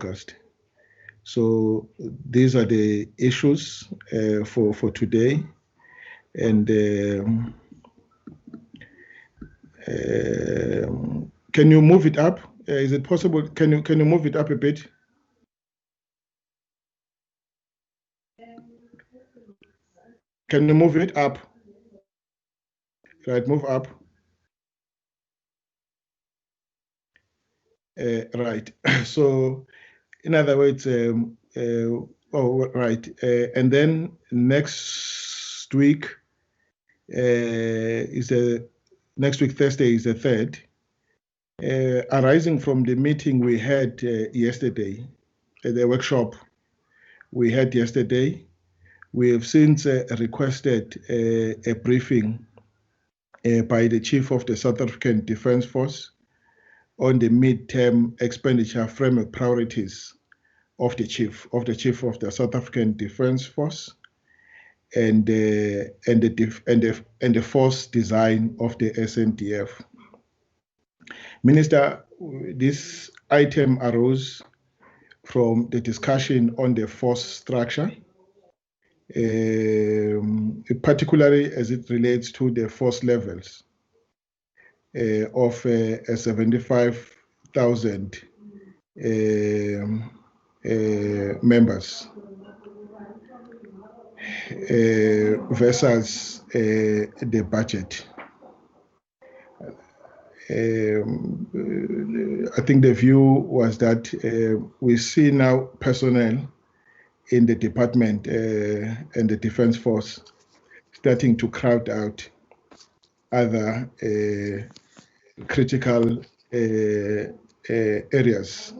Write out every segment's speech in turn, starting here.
August. So these are the issues for today. And can you move it up? Is it possible? Can you move it up a bit? Can you move it up? Right, move up. Right. So, in other words, right. And then next week next week Thursday is the 3rd. Arising from the meeting we had yesterday, the workshop we had yesterday, we have since requested a briefing by the Chief of the South African Defence Force on the mid-term expenditure framework priorities of the Chief of the South African Defence Force and the force design of the SANDF. Minister, this item arose from the discussion on the force structure, particularly as it relates to the force levels of 75,000 members versus the budget. I think the view was that we see now personnel in the department and the Defence Force starting to crowd out other critical areas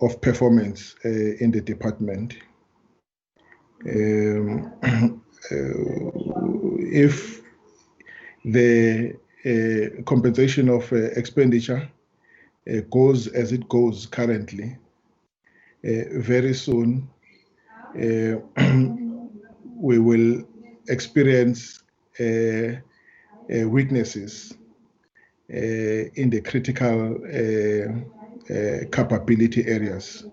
of performance in the department. If the compensation of expenditure goes as it goes currently, very soon we will experience weaknesses in the critical capability areas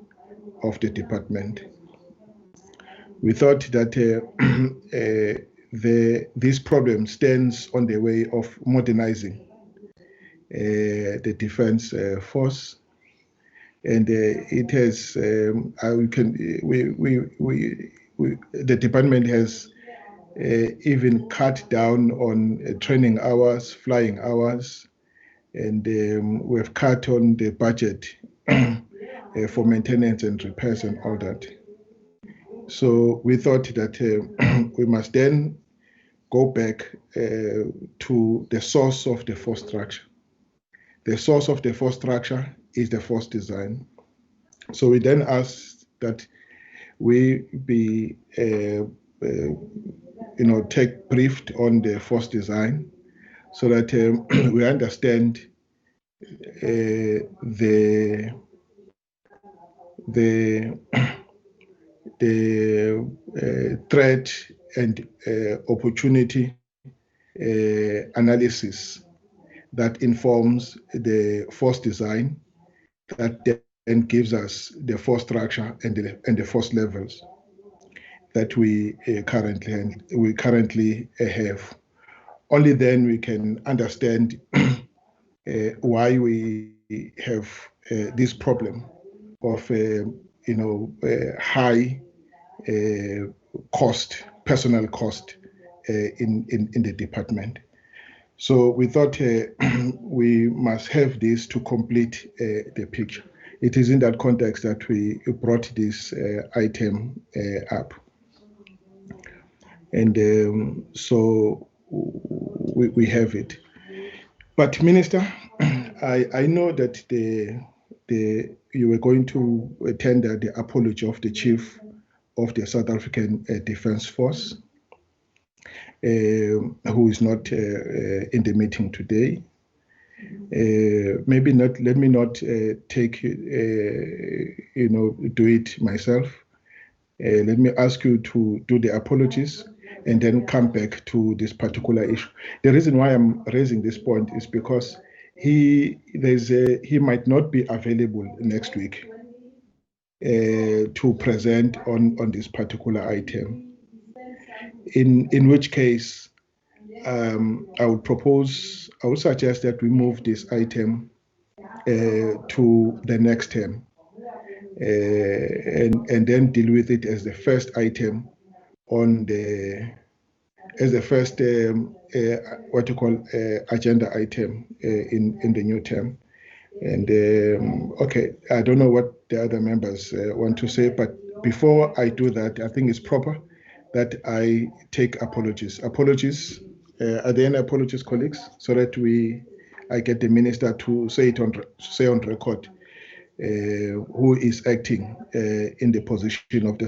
of the department. We thought that this problem stands on the way of modernizing the defense force, and it has. The department has even cut down on training hours, flying hours, and we've cut on the budget for maintenance and repairs and all that. So we thought that we must then go back to the source of the force structure. The source of the force structure is the force design. So we then asked that we be, take briefed on the force design, so that we understand the threat and opportunity analysis that informs the force design, that then gives us the force structure and the force levels that we currently have. Only then we can understand why we have this problem of high personal cost in the department. So we thought we must have this to complete the picture. It is in that context that we brought this item up. And so we have it. But Minister, I know that you were going to tender the apology of the Chief of the South African Defence Force, who is not in the meeting today. Maybe not. Let me not take do it myself. Let me ask you to do the apologies and then come back to this particular issue. The reason why I'm raising this point is because he might not be available next week. to present on this particular item. In which case, I would suggest that we move this item to the next term, and then deal with it as the first item on the first agenda item in the new term. And okay, I don't know what the other members want to say, but before I do that, I think it's proper that I take apologies. Are there any apologies, colleagues, so that I get the minister to say on record who is acting in the position of the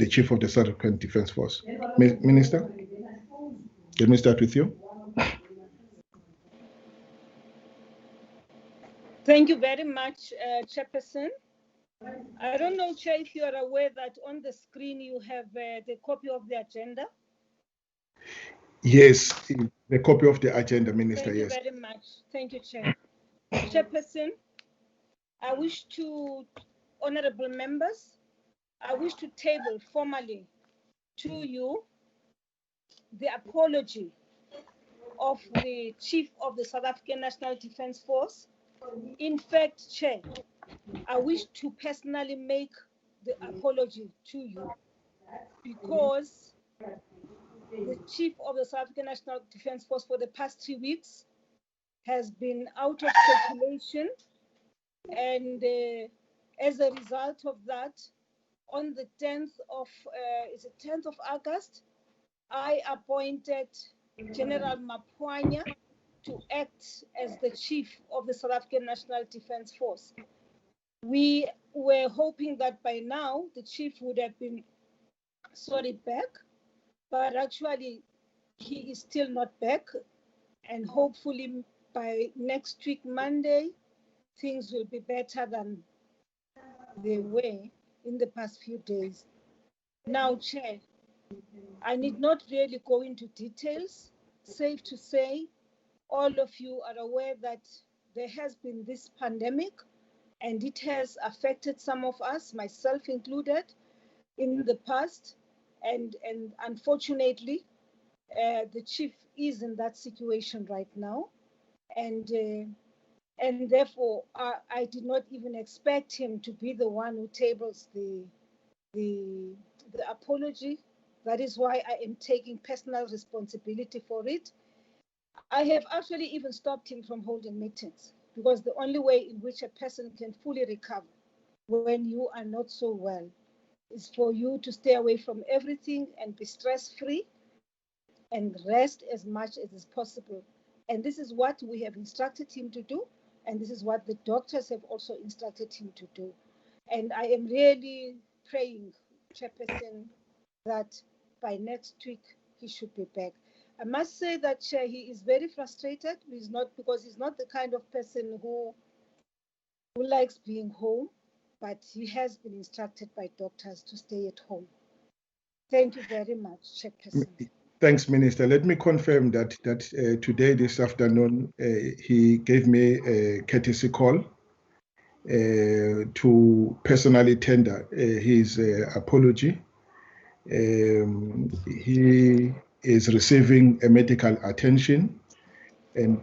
Chief of the South African Defence Force. Minister, let me start with you. Thank you very much, Chairperson. I don't know, Chair, if you are aware that on the screen you have the copy of the agenda. Yes, the copy of the agenda, Minister. Thank you very much. Thank you, Chair. Chairperson, I wish to, honorable members, I wish to table formally to you the apology of the Chief of the South African National Defence Force. In fact, Chair, I wish to personally make the apology to you because the Chief of the South African National Defence Force for the past 3 weeks has been out of circulation, and as a result of that, on the 10th of August, I appointed General Mapwanya to act as the Chief of the South African National Defence Force. We were hoping that by now the Chief would have been back, but actually he is still not back, and hopefully by next week, Monday, things will be better than they were in the past few days. Now, Chair, I need not really go into details. Safe to say, all of you are aware that there has been this pandemic, and it has affected some of us, myself included, in the past. And unfortunately, the Chief is in that situation right now. And therefore, I did not even expect him to be the one who tables the apology. That is why I am taking personal responsibility for it. I have actually even stopped him from holding meetings, because the only way in which a person can fully recover when you are not so well is for you to stay away from everything and be stress-free and rest as much as is possible. And this is what we have instructed him to do, and this is what the doctors have also instructed him to do. And I am really praying, Chairperson, that by next week he should be back. I must say that, Chair, he is very frustrated. Because he's not the kind of person who likes being home, but he has been instructed by doctors to stay at home. Thank you very much, Chairperson. Thanks, Minister. Let me confirm that today, this afternoon, he gave me a courtesy call to personally tender his apology. He is receiving a medical attention,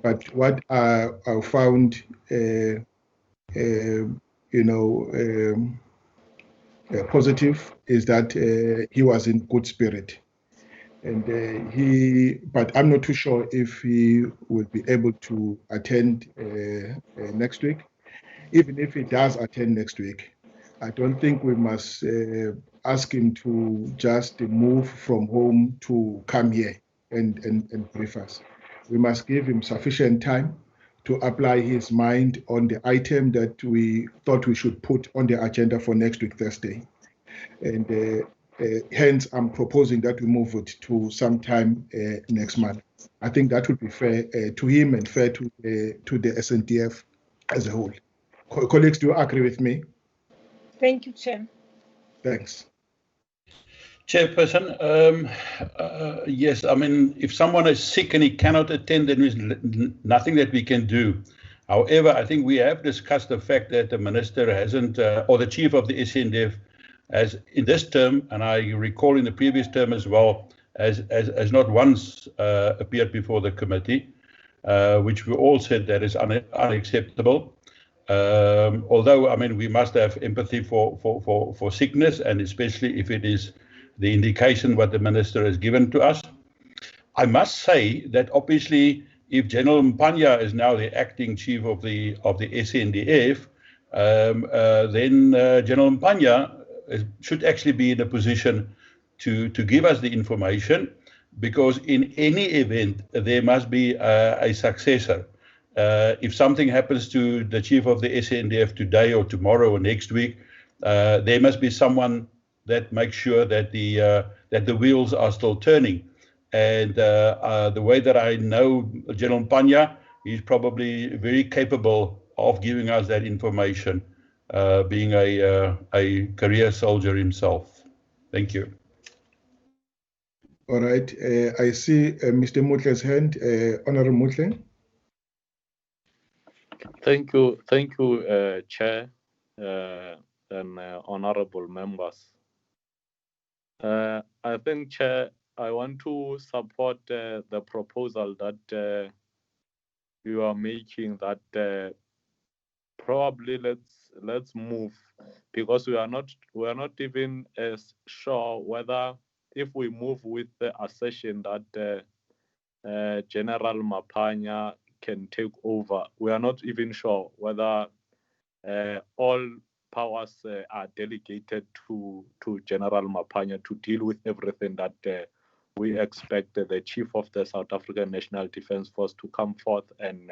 but what I found, positive is that he was in good spirit. But I'm not too sure if he will be able to attend next week. Even if he does attend next week, I don't think we must ask him to just move from home to come here and brief us. We must give him sufficient time to apply his mind on the item that we thought we should put on the agenda for next week, Thursday. And hence, I'm proposing that we move it to sometime next month. I think that would be fair to him and fair to the SANDF as a whole. Colleagues, do you agree with me? Thank you, Chair. Thanks. Chairperson, yes, I mean, if someone is sick and he cannot attend, then there's nothing that we can do. However, I think we have discussed the fact that the minister hasn't, or the chief of the SANDF has, in this term, and I recall in the previous term as well, has not once appeared before the committee, which we all said that is unacceptable. Although, I mean, we must have empathy for sickness, and especially if it is the indication what the minister has given to us. I must say that obviously, if General Mpanya is now the acting chief of the SANDF, then General Mpanya should actually be in a position to give us the information, because in any event there must be a successor. If something happens to the chief of the SANDF today or tomorrow or next week, there must be someone that makes sure that the wheels are still turning. And the way that I know General Mpanya, he's probably very capable of giving us that information, being a career soldier himself. Thank you. All right. I see Mr. Mutle's hand. Honorable Mutle. Thank you, Chair and honorable members. I think, Chair, I want to support the proposal that you are making, that probably let's move, because we are not even as sure whether, if we move with the assertion that General Mapanya can take over, we are not even sure whether all powers are delegated to General Mapanya to deal with everything that we expect the chief of the South African National Defence Force to come forth and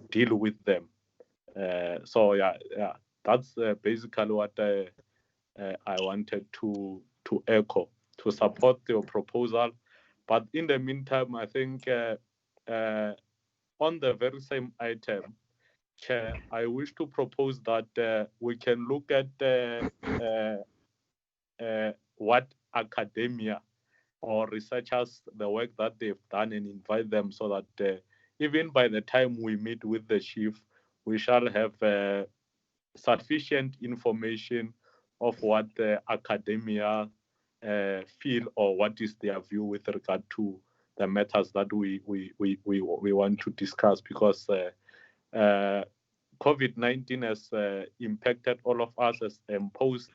deal with them. So yeah, that's basically what I wanted to echo, to support your proposal. But in the meantime, I think on the very same item, Chair, I wish to propose that we can look at what academia or researchers, the work that they've done, and invite them, so that even by the time we meet with the chief, we shall have sufficient information of what the academia feel, or what is their view with regard to the matters that we want to discuss, because COVID-19 has impacted all of us, has imposed,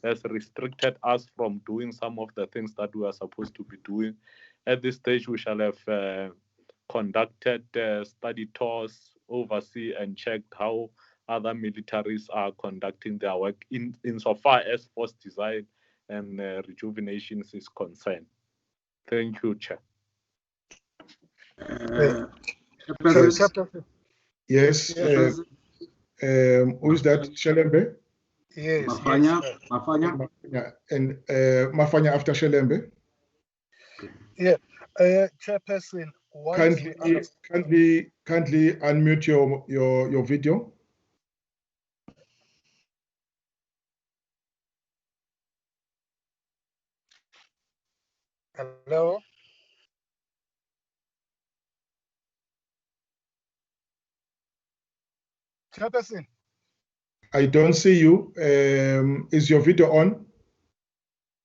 has restricted us from doing some of the things that we are supposed to be doing. At this stage, we shall have conducted study tours, oversee and checked how other militaries are conducting their work insofar as force design and rejuvenation is concerned. Thank you, Chair. Yes. Who is that? Shelembe? Yes. Mafanya. And Mafanya after Shelembe? Yeah. Chairperson, kindly unmute your video. Hello. Chairperson. I don't see you. Is your video on?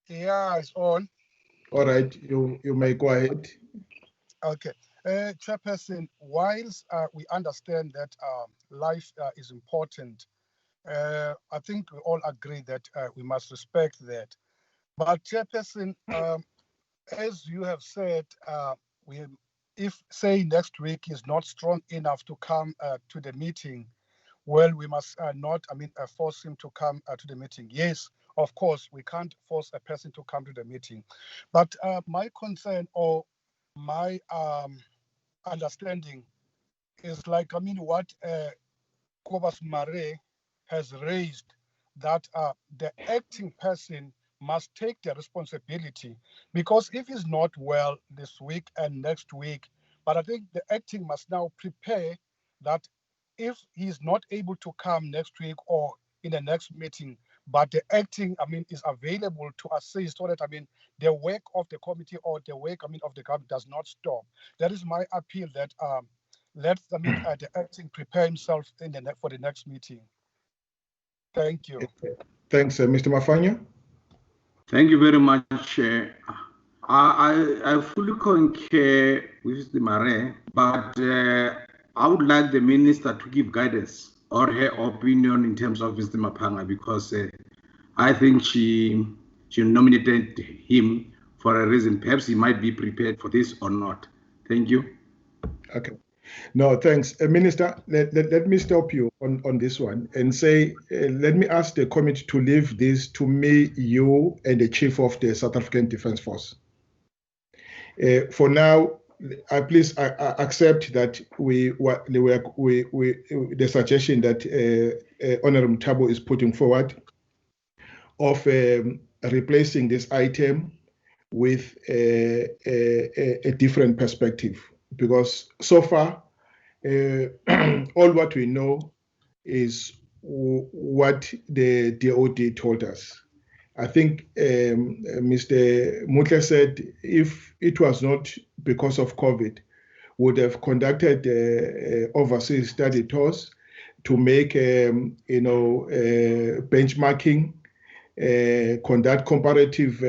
Yeah, it's on. All right, you may go ahead. Okay. Chairperson, whilst we understand that life is important, I think we all agree that we must respect that. But Chairperson, as you have said, if say next week is not strong enough to come to the meeting, well, we must not, force him to come to the meeting. Yes, of course, we can't force a person to come to the meeting. But my concern, or my understanding is like, what Kobus Mare has raised, that the acting person must take the responsibility, because if he's not well this week and next week, but I think the acting must now prepare that if he's not able to come next week or in the next meeting, but the acting, is available to assist, so that, the work of the committee or the work, of the government does not stop. That is my appeal, that let the acting prepare himself for the next meeting. Thank you. Thanks, Mr. Mafanya. Thank you very much. I fully concur with the Mare, but I would like the minister to give guidance or her opinion in terms of Mr. Mapanga, because I think she nominated him for a reason. Perhaps he might be prepared for this or not. Thank you. Okay. No, thanks. Minister, let me stop you on this one and say, let me ask the committee to leave this to me, you, and the Chief of the South African Defence Force. For now, please accept that the suggestion that Honorable Thabo is putting forward of replacing this item with a different perspective, because so far all what we know is what the DOD told us. I think Mr. Mutle said if it was not because of COVID, would have conducted overseas study tours to make benchmarking, conduct comparative,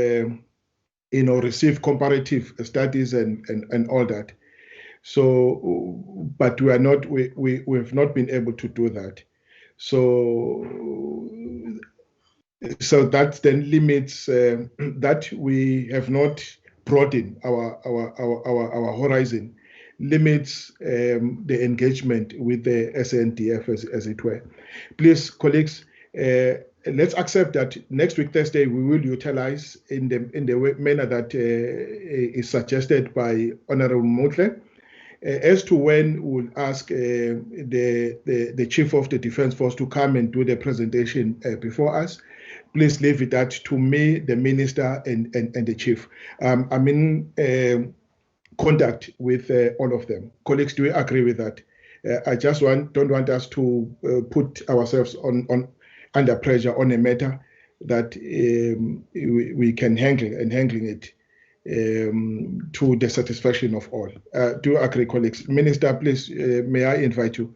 receive comparative studies and all that. So, but we have not been able to do that. So that then limits that we have not broadened our horizon, limits the engagement with the SANDF as it were. Please, colleagues, let's accept that next week Thursday we will utilize in the manner that is suggested by Honorable Motley. As to when we'll ask the Chief of the Defence Force to come and do the presentation before us, please leave it that to me, the Minister, and the Chief. I'm in contact with all of them. Colleagues, do we agree with that? I just don't want us to put ourselves under pressure on a matter that we can handling it to the satisfaction of all. Do you agree, colleagues? Minister, please, may I invite you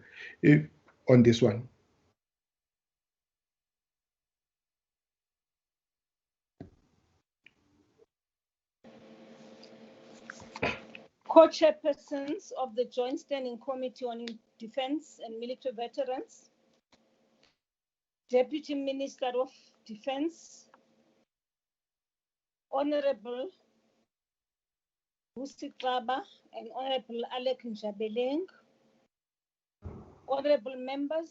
on this one? Co-chairpersons of the Joint Standing Committee on Defence and Military Veterans, Deputy Minister of Defence, Honorable Busi Kaba and Honorable Alec Njabeleng, Honorable members,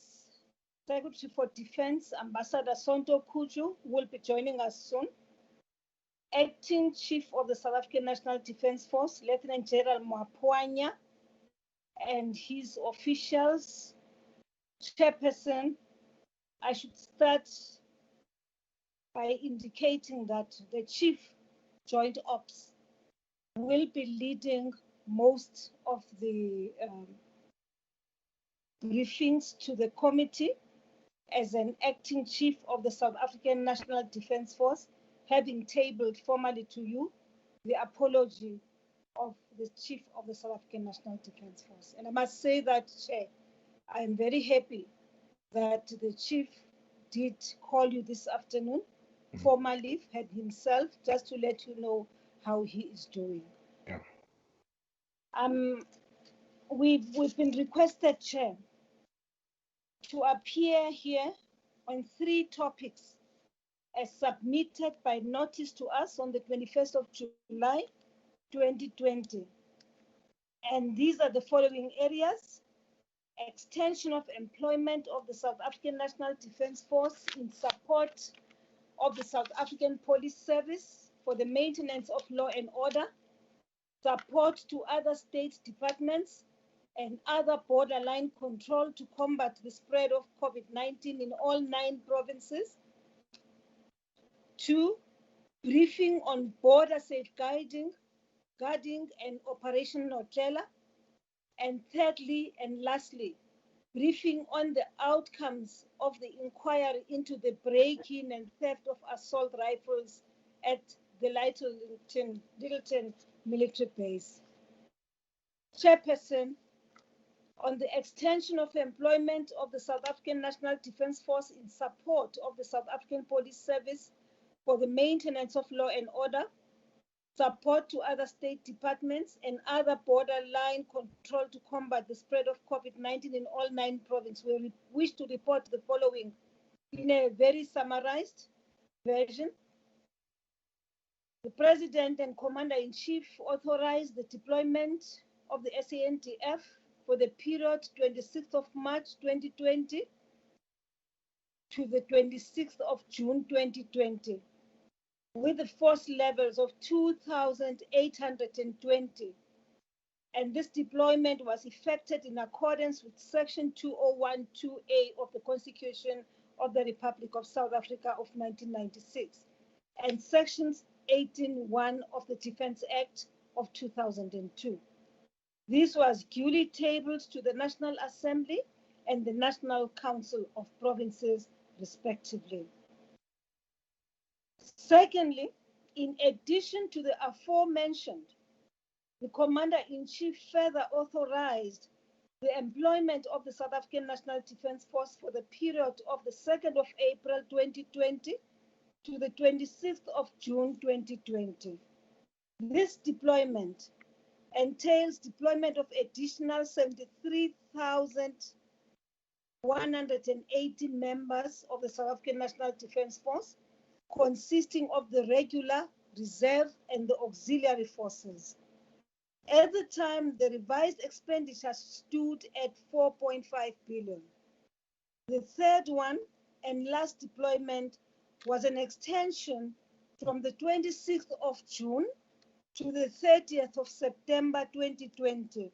Secretary for Defence, Ambassador Sonto Kuju will be joining us soon. Acting Chief of the South African National Defence Force, Lieutenant General Mwapwanya, and his officials. Chairperson, I should start by indicating that the Chief Joint Ops will be leading most of the briefings to the committee as an acting Chief of the South African National Defence Force, having tabled formally to you the apology of the Chief of the South African National Defence Force. And I must say that, Chair, I am very happy that the Chief did call you this afternoon, formally, had himself, just to let you know how he is doing. Yeah. We've been requested, Chair, to appear here on 3 topics as submitted by notice to us on the 21st of July, 2020. And these are the following areas: extension of employment of the South African National Defence Force in support of the South African Police Service for the maintenance of law and order, support to other state departments and other borderline control to combat the spread of COVID-19 in all 9 provinces. 2, briefing on border safeguarding and Operation Notlela. And thirdly and lastly, briefing on the outcomes of the inquiry into the break-in and theft of assault rifles at the Lyttelton Military Base. Chairperson, on the extension of employment of the South African National Defence Force in support of the South African Police Service for the maintenance of law and order, support to other state departments and other borderline control to combat the spread of COVID-19 in all 9 provinces. We wish to report the following in a very summarized version. The President and Commander-in-Chief authorized the deployment of the SANDF for the period 26th of March 2020 to the 26th of June 2020, with the force levels of 2,820. And this deployment was effected in accordance with Section 2012A of the Constitution of the Republic of South Africa of 1996 and Sections 18(1) of the Defence Act of 2002. This was duly tabled to the National Assembly and the National Council of Provinces, respectively. Secondly, in addition to the aforementioned, the Commander-in-Chief further authorized the employment of the South African National Defence Force for the period of the 2nd of April 2020 to the 26th of June 2020. This deployment entails deployment of additional 73,180 members of the South African National Defence Force, consisting of the regular, reserve, and the auxiliary forces. At the time, the revised expenditure stood at 4.5 billion. The third one and last deployment was an extension from the 26th of June to the 30th of September 2020,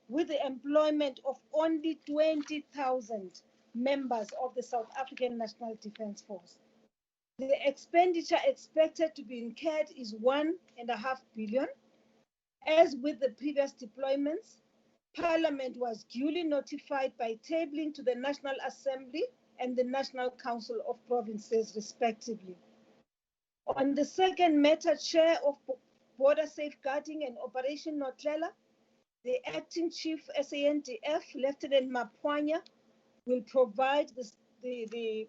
with the employment of only 20,000 members of the South African National Defence Force. The expenditure expected to be incurred is 1.5 billion. As with the previous deployments, Parliament was duly notified by tabling to the National Assembly and the National Council of Provinces, respectively. On the second matter, Chair of Border Safeguarding and Operation Notlela, the Acting Chief SANDF, Lieutenant Mapwanya, will provide the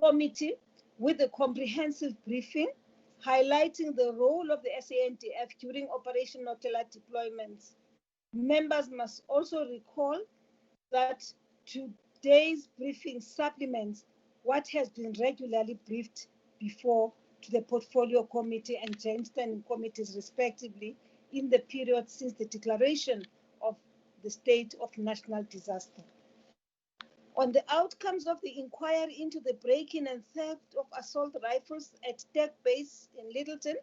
committee with a comprehensive briefing highlighting the role of the SANDF during Operation Notlela deployments. Members must also recall that today's briefing supplements what has been regularly briefed before to the Portfolio Committee and Joint Standing Committees, respectively, in the period since the declaration of the state of national disaster. On the outcomes of the inquiry into the break-in and theft of assault rifles at Tech Base in Lyttelton,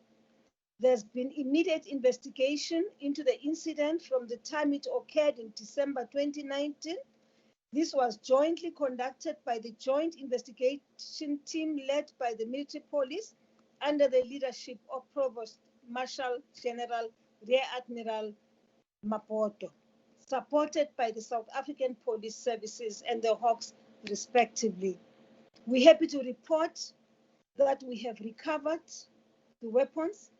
there's been immediate investigation into the incident from the time it occurred in December 2019. This was jointly conducted by the Joint Investigation Team led by the Military Police under the leadership of Provost Marshal General Rear Admiral Mapoto, supported by the South African Police Services and the Hawks, respectively. We're happy to report that we have recovered the weapons.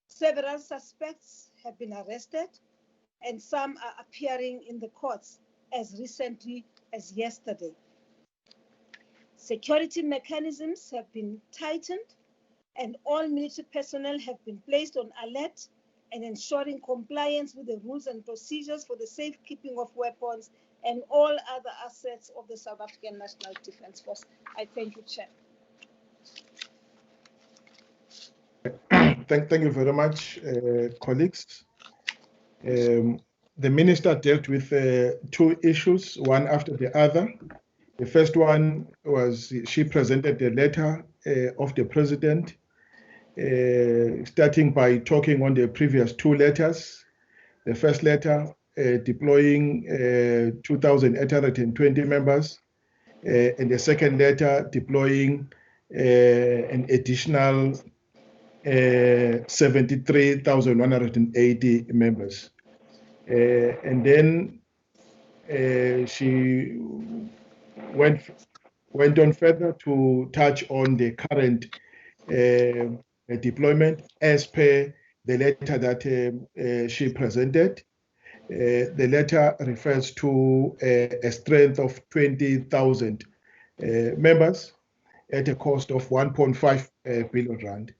Several suspects have been arrested, and some are appearing in the courts as recently as yesterday. Security mechanisms have been tightened, and all military personnel have been placed on alert and ensuring compliance with the rules and procedures for the safekeeping of weapons and all other assets of the South African National Defence Force. I thank you, Chair. Thank you very much, colleagues. The Minister dealt with 2 issues, one after the other. The first one was she presented the letter of the President, starting by talking on the previous 2 letters. The first letter deploying 2,820 members, and the second letter deploying an additional 73,180 members. And then she went on further to touch on the current deployment as per the letter that she presented. The letter refers to a strength of 20,000 members at a cost of 1.5 billion rand.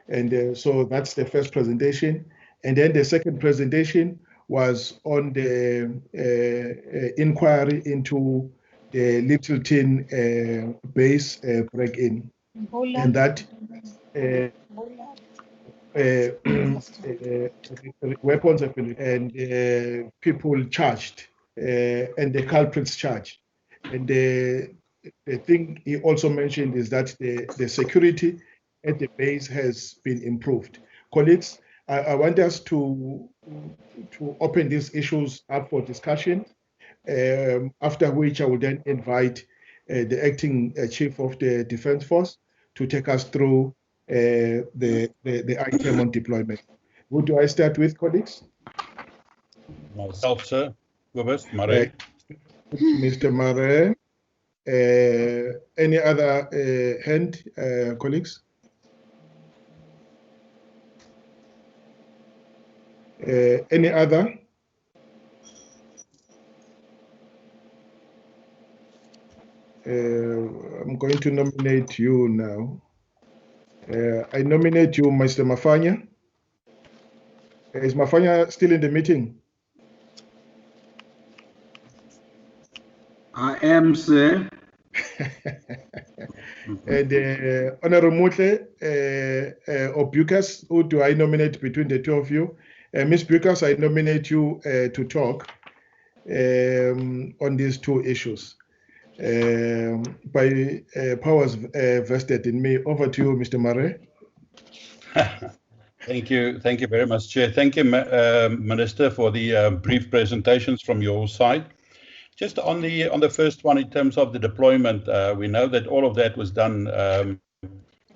And so that's the first presentation. And then the second presentation was on the inquiry into the Lyttelton base break-in. And that weapons have been and people charged and the culprits charged. And the thing he also mentioned is that the security at the base has been improved. Colleagues, I want us to open these issues up for discussion, after which I will then invite the acting chief of the Defence Force to take us through the item on deployment. Who do I start with, colleagues? Myself, sir. Kobus, Mare. Mr. Mare. Any other hand, colleagues? Any other? I'm going to nominate you now. I nominate you, Mr. Mafanya. Is Mafanya still in the meeting? I am, sir. And Honorable Mutle or Bucas, who do I nominate between the two of you? Ms. Bucas, I nominate you to talk on these two issues. By powers vested in me, over to you, Mr. Mare. Thank you very much, Chair. Thank you, Minister, for the brief presentations from your side. Just on the first one, in terms of the deployment, we know that all of that was done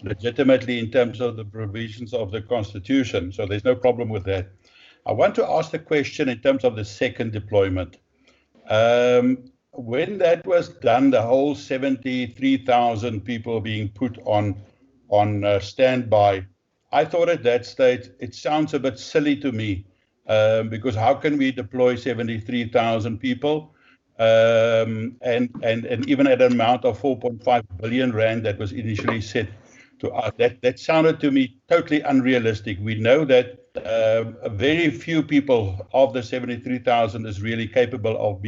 legitimately in terms of the provisions of the Constitution, so there's no problem with that. I want to ask the question in terms of the second deployment. When that was done, the whole 73,000 people being put on standby, I thought at that stage it sounds a bit silly to me, because how can we deploy 73,000 people? And even at an amount of 4.5 billion rand that was initially set to us, that sounded to me totally unrealistic. We know that very few people of the 73,000 is really capable of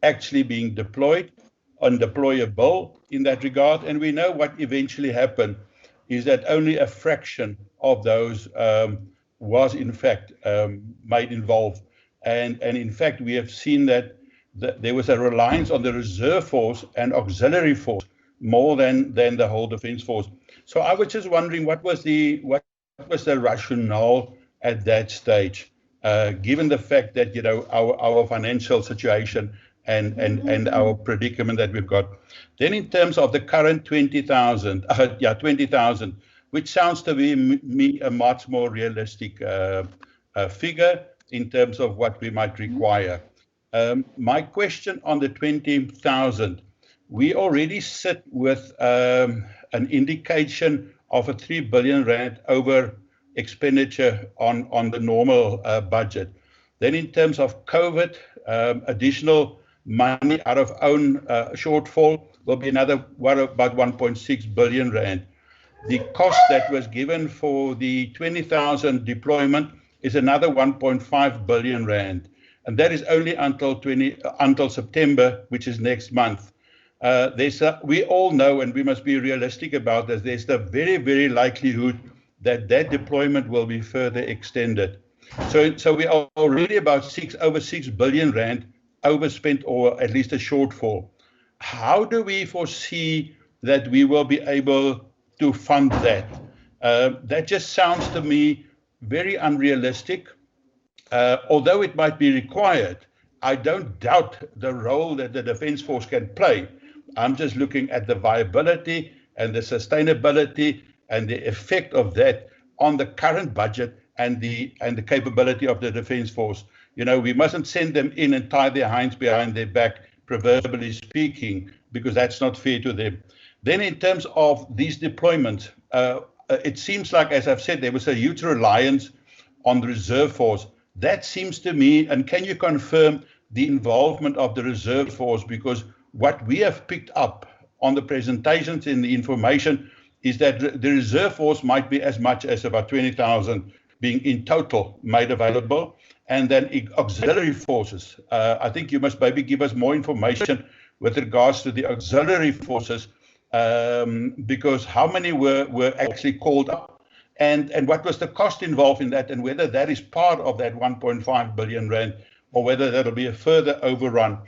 actually being deployed and deployable in that regard. And we know what eventually happened is that only a fraction of those was in fact made involved. And in fact, we have seen that there was a reliance on the reserve force and auxiliary force more than the whole defense force. So I was just wondering, what was the rationale at that stage, given the fact that, you know, our financial situation and our predicament that we've got. Then in terms of the current 20,000, which sounds to me a much more realistic figure in terms of what we might require. My question on the 20,000, we already sit with an indication of a 3 billion rand over expenditure on the normal budget. Then in terms of COVID, additional money out of own shortfall will be another about 1.6 billion rand. The cost that was given for the 20,000 deployment is another 1.5 billion rand. And that is only until September, which is next month. We all know, and we must be realistic about this, there's the very, very likelihood that deployment will be further extended. So we are already about over 6 billion rand overspent, or at least a shortfall. How do we foresee that we will be able to fund that? That just sounds to me very unrealistic. Although it might be required, I don't doubt the role that the Defence Force can play. I'm just looking at the viability and the sustainability and the effect of that on the current budget and the capability of the Defence Force. You know, we mustn't send them in and tie their hands behind their back, proverbially speaking, because that's not fair to them. Then in terms of these deployments, it seems like, as I've said, there was a huge reliance on the reserve force. That seems to me, and can you confirm the involvement of the reserve force? Because what we have picked up on the presentations in the information is that the reserve force might be as much as about 20,000 being in total made available, and then auxiliary forces. I think you must maybe give us more information with regards to the auxiliary forces, because how many were actually called up, and what was the cost involved in that, and whether that is part of that 1.5 billion rand, or whether that'll be a further overrun.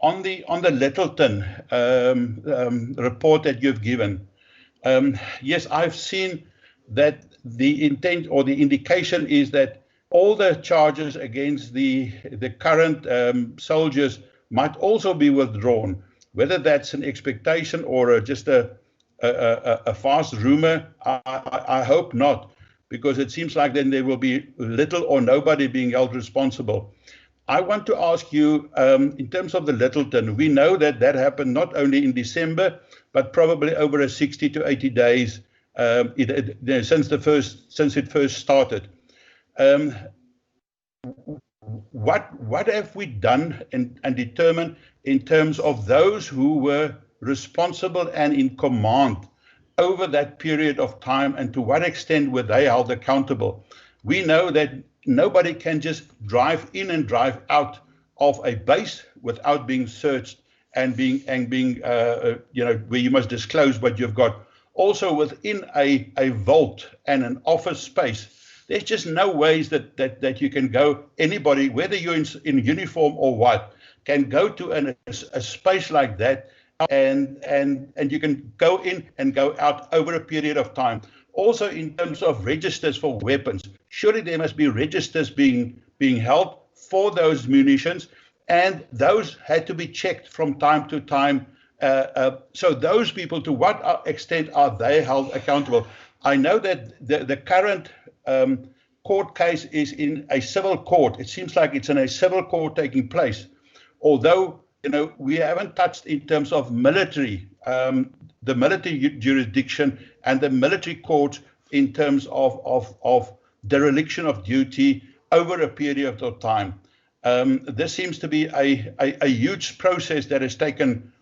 On the Lyttelton report that you've given, yes, I've seen that the intent or the indication is that all the charges against the current soldiers might also be withdrawn. Whether that's an expectation or just a fast rumor, I hope not, because it seems like then there will be little or nobody being held responsible. I want to ask you, in terms of the Lyttelton, we know that that happened not only in December, but probably over a 60 to 80 days since it first started. What have we done and determined in terms of those who were responsible and in command over that period of time, and to what extent were they held accountable? We know that nobody can just drive in and drive out of a base without being searched and being where you must disclose what you've got. Also within a vault and an office space, there's just no ways that you can go, anybody, whether you're in uniform or what, can go to a space like that and you can go in and go out over a period of time. Also in terms of registers for weapons, surely there must be registers being held for those munitions, and those had to be checked from time to time. So those people, to what extent are they held accountable? I know that the current court case is in a civil court. It seems like it's in a civil court taking place, although we haven't touched in terms of military, the military jurisdiction and the military court in terms of dereliction of duty over a period of time. This seems to be a huge process that has taken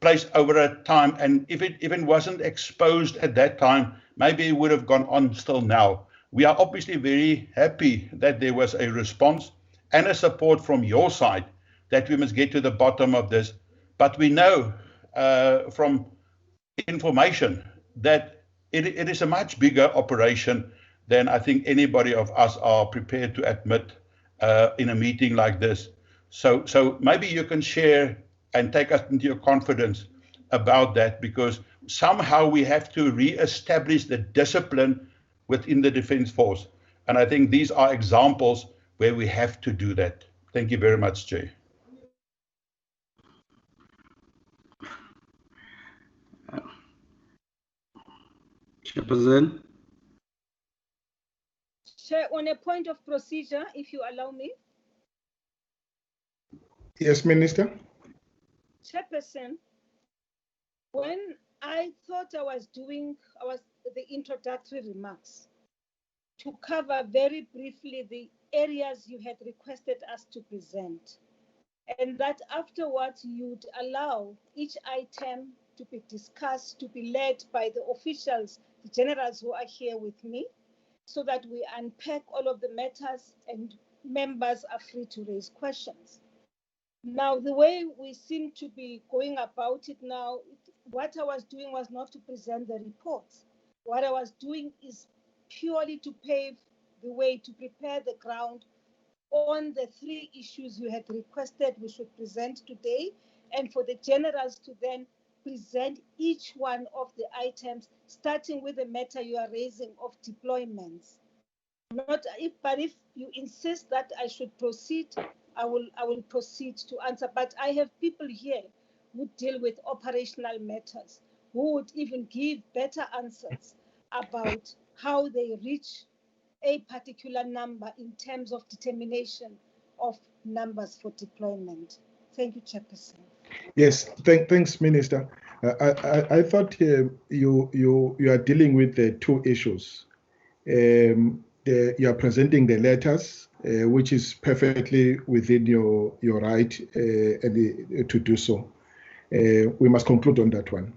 place over a time, and if it wasn't exposed at that time, maybe it would have gone on still now. We are obviously very happy that there was a response and a support from your side that we must get to the bottom of this. But we know from information that it is a much bigger operation than I think anybody of us are prepared to admit in a meeting like this. So maybe you can share and take us into your confidence about that, because somehow we have to re-establish the discipline within the Defence Force. And I think these are examples where we have to do that. Thank you very much, Jay. Chairperson. Chair, on a point of procedure, if you allow me. Yes, Minister. Chairperson, when I thought I was doing the introductory remarks to cover very briefly the areas you had requested us to present, and that afterwards you'd allow each item to be discussed, to be led by the officials, the generals who are here with me, so that we unpack all of the matters and members are free to raise questions. Now, the way we seem to be going about it now, what I was doing was not to present the reports. What I was doing is purely to pave the way, to prepare the ground on the three issues you had requested we should present today, and for the generals to then present each one of the items, starting with the matter you are raising of deployments. But if you insist that I should proceed, I will proceed to answer. But I have people here who deal with operational matters, who would even give better answers about how they reach a particular number in terms of determination of numbers for deployment. Thank you, Chairperson. Yes, thanks, Minister. I thought you are dealing with the two issues. You are presenting the letters which is perfectly within your right to do so. We must conclude on that one.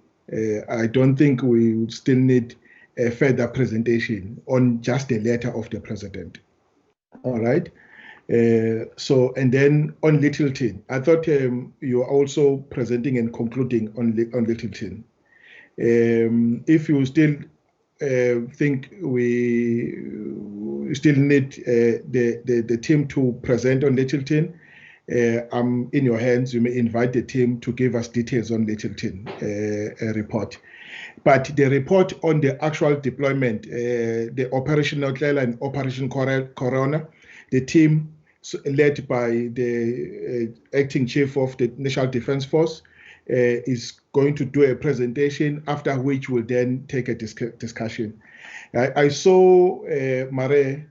I don't think we would still need a further presentation on just the letter of the president. All right. And then on Lyttelton, I thought you are also presenting and concluding on Lyttelton. If you still think we still need the team to present on Lyttelton, I'm in your hands. You may invite the team to give us details on Lyttelton report. But the report on the actual deployment, the Operation Notlela and Operation Corona, the team led by the acting chief of the National Defence Force is going to do a presentation, after which we'll then take a discussion. I saw Mare,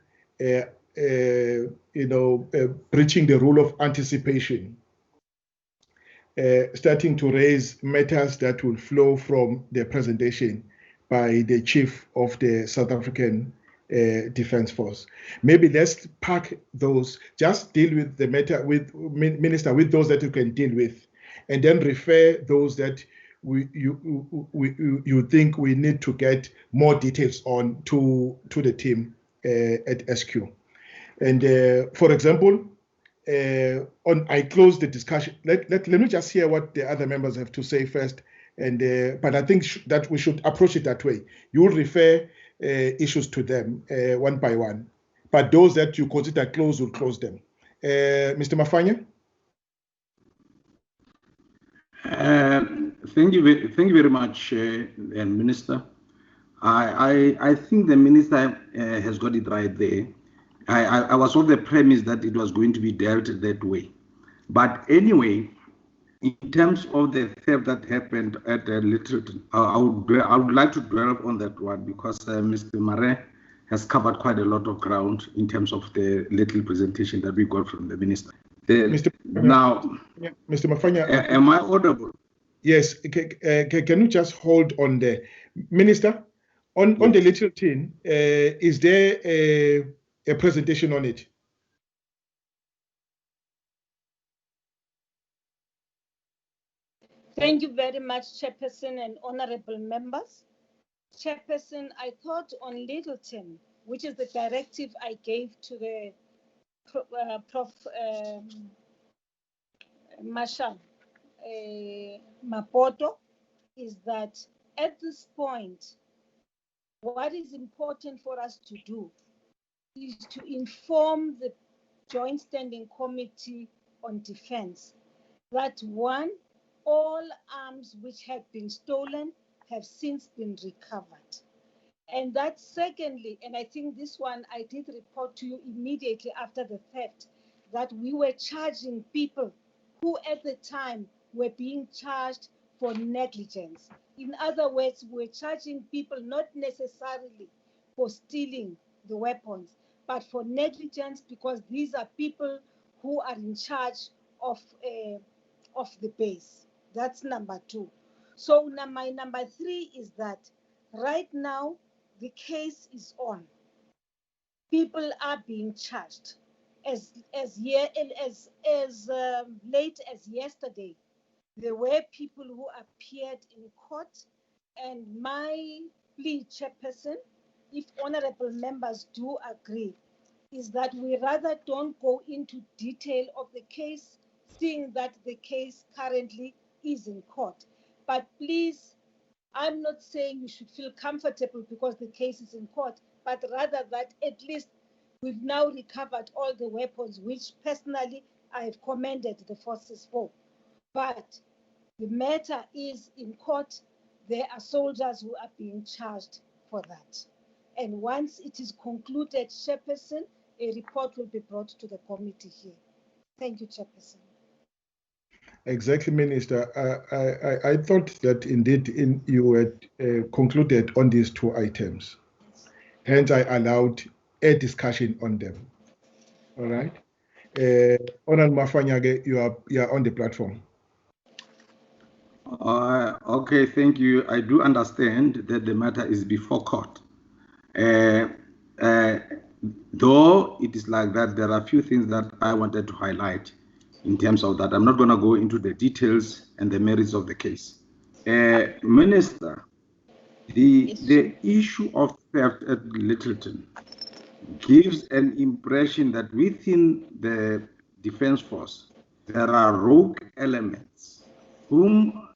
breaching the rule of anticipation, starting to raise matters that will flow from the presentation by the chief of the South African Defence Force. Maybe let's pack those, just deal with the matter with Minister, with those that you can deal with, and then refer those that you think we need to get more details on to the team at SQ. And for example, I close the discussion. Let me just hear what the other members have to say first. And but I think that we should approach it that way. You will refer issues to them one by one, but those that you consider close will close them. Mr. Mafanya. Thank you very much, Minister. I think the Minister has got it right there. I was on the premise that it was going to be dealt that way. But anyway, in terms of the theft that happened at Lyttelton, I would like to dwell on that one, because Mr. Mare has covered quite a lot of ground in terms of the little presentation that we got from the Minister. Mr. Mafanya, am I audible? Yes. Can you just hold on the Minister? On the Lyttelton, is there a presentation on it? Thank you very much, Chairperson and honorable members. Chairperson, I thought on Lyttelton, which is the directive I gave to the Prof. Marshal Mapoto, is that at this point, what is important for us to do is to inform the Joint Standing Committee on Defense that one, all arms which had been stolen have since been recovered. And that secondly, and I think this one I did report to you immediately after the theft, that we were charging people who at the time were being charged for negligence. In other words, we're charging people not necessarily for stealing the weapons, but for negligence, because these are people who are in charge of the base. That's number two. So my number three is that right now the case is on. People are being charged. As late as yesterday, there were people who appeared in court, and my plea, Chairperson, if honorable members do agree, is that we rather don't go into detail of the case, seeing that the case currently is in court. But please, I'm not saying you should feel comfortable because the case is in court, but rather that at least we've now recovered all the weapons, which personally I have commended the forces for. But the matter is in court. There are soldiers who are being charged for that. And once it is concluded, Chairperson, a report will be brought to the committee here. Thank you, Chairperson. Exactly, Minister. I thought that indeed you had concluded on these two items. Hence, I allowed a discussion on them. All right. Honorable Mafanyage, you are on the platform. Okay, thank you. I do understand that the matter is before court. though it is like that, there are a few things that I wanted to highlight in terms of that. I'm not going to go into the details and the merits of the case. Minister, the issue of theft at Lyttelton gives an impression that within the Defense Force, there are rogue elements whom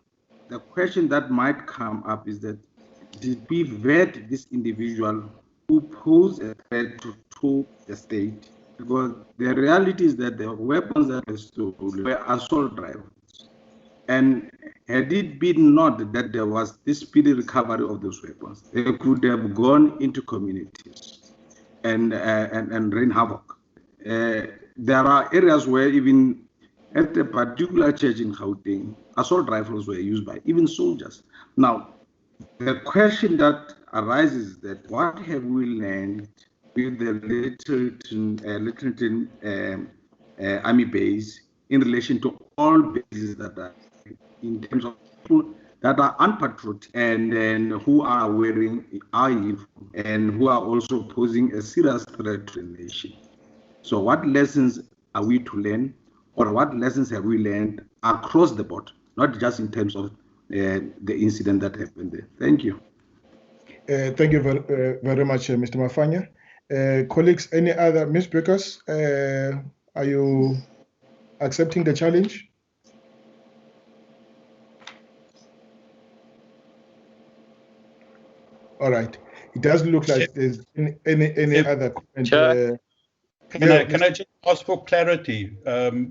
the question that might come up is that, did we vet this individual who posed a threat to the state? Because the reality is that the weapons that were stolen were assault rifles. And had it been not that there was this speedy recovery of those weapons, they could have gone into communities and rain havoc. There are areas where even at a particular church in Gauteng, assault rifles were used by even soldiers. Now, the question that arises is that what have we learned with the Lyttelton Army base in relation to all bases that are in terms of people that are unpatriotic and who are wearing our uniform and who are also posing a serious threat to the nation. So what lessons are we to learn, or what lessons have we learned across the board, not just in terms of the incident that happened there? Thank you. Thank you very much, Mr. Mafanya. Colleagues, any other? Ms. Breakers, are you accepting the challenge? All right. It doesn't look like there's any other comment. Can I just ask for clarity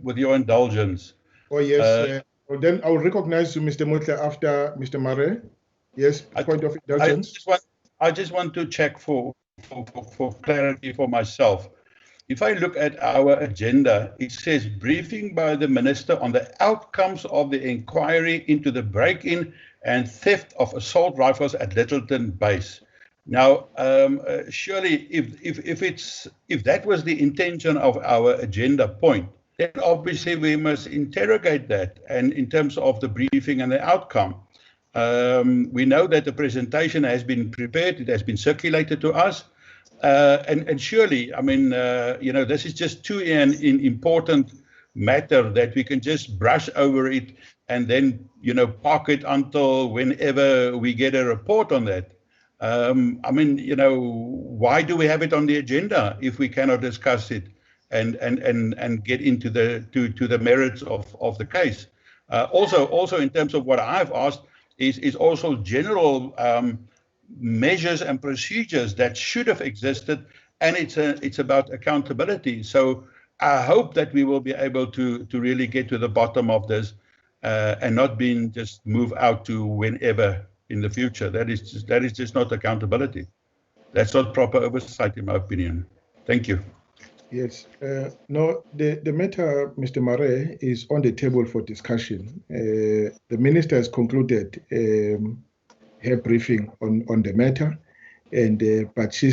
with your indulgence? Oh, yes. Then I will recognize you, Mr. Mutla, after Mr. Mare. Yes, point of indulgence. I just want to check for clarity for myself. If I look at our agenda, it says briefing by the minister on the outcomes of the inquiry into the break-in and theft of assault rifles at Lyttelton Base. Now, surely, if that was the intention of our agenda point, then obviously we must interrogate that. And in terms of the briefing and the outcome, we know that the presentation has been prepared; it has been circulated to us. And surely, I mean, this is just too an important matter that we can just brush over it and then, park it until whenever we get a report on that. I mean, why do we have it on the agenda if we cannot discuss it and get into the merits of the case? Also, in terms of what I've asked, is also general measures and procedures that should have existed, and it's about accountability. So I hope that we will be able to really get to the bottom of this and not being just move out to whenever in the future. That is just not accountability. That's not proper oversight, in my opinion. Thank you. Yes. No, the matter, Mr. Mare, is on the table for discussion. The minister has concluded her briefing on the matter, and but she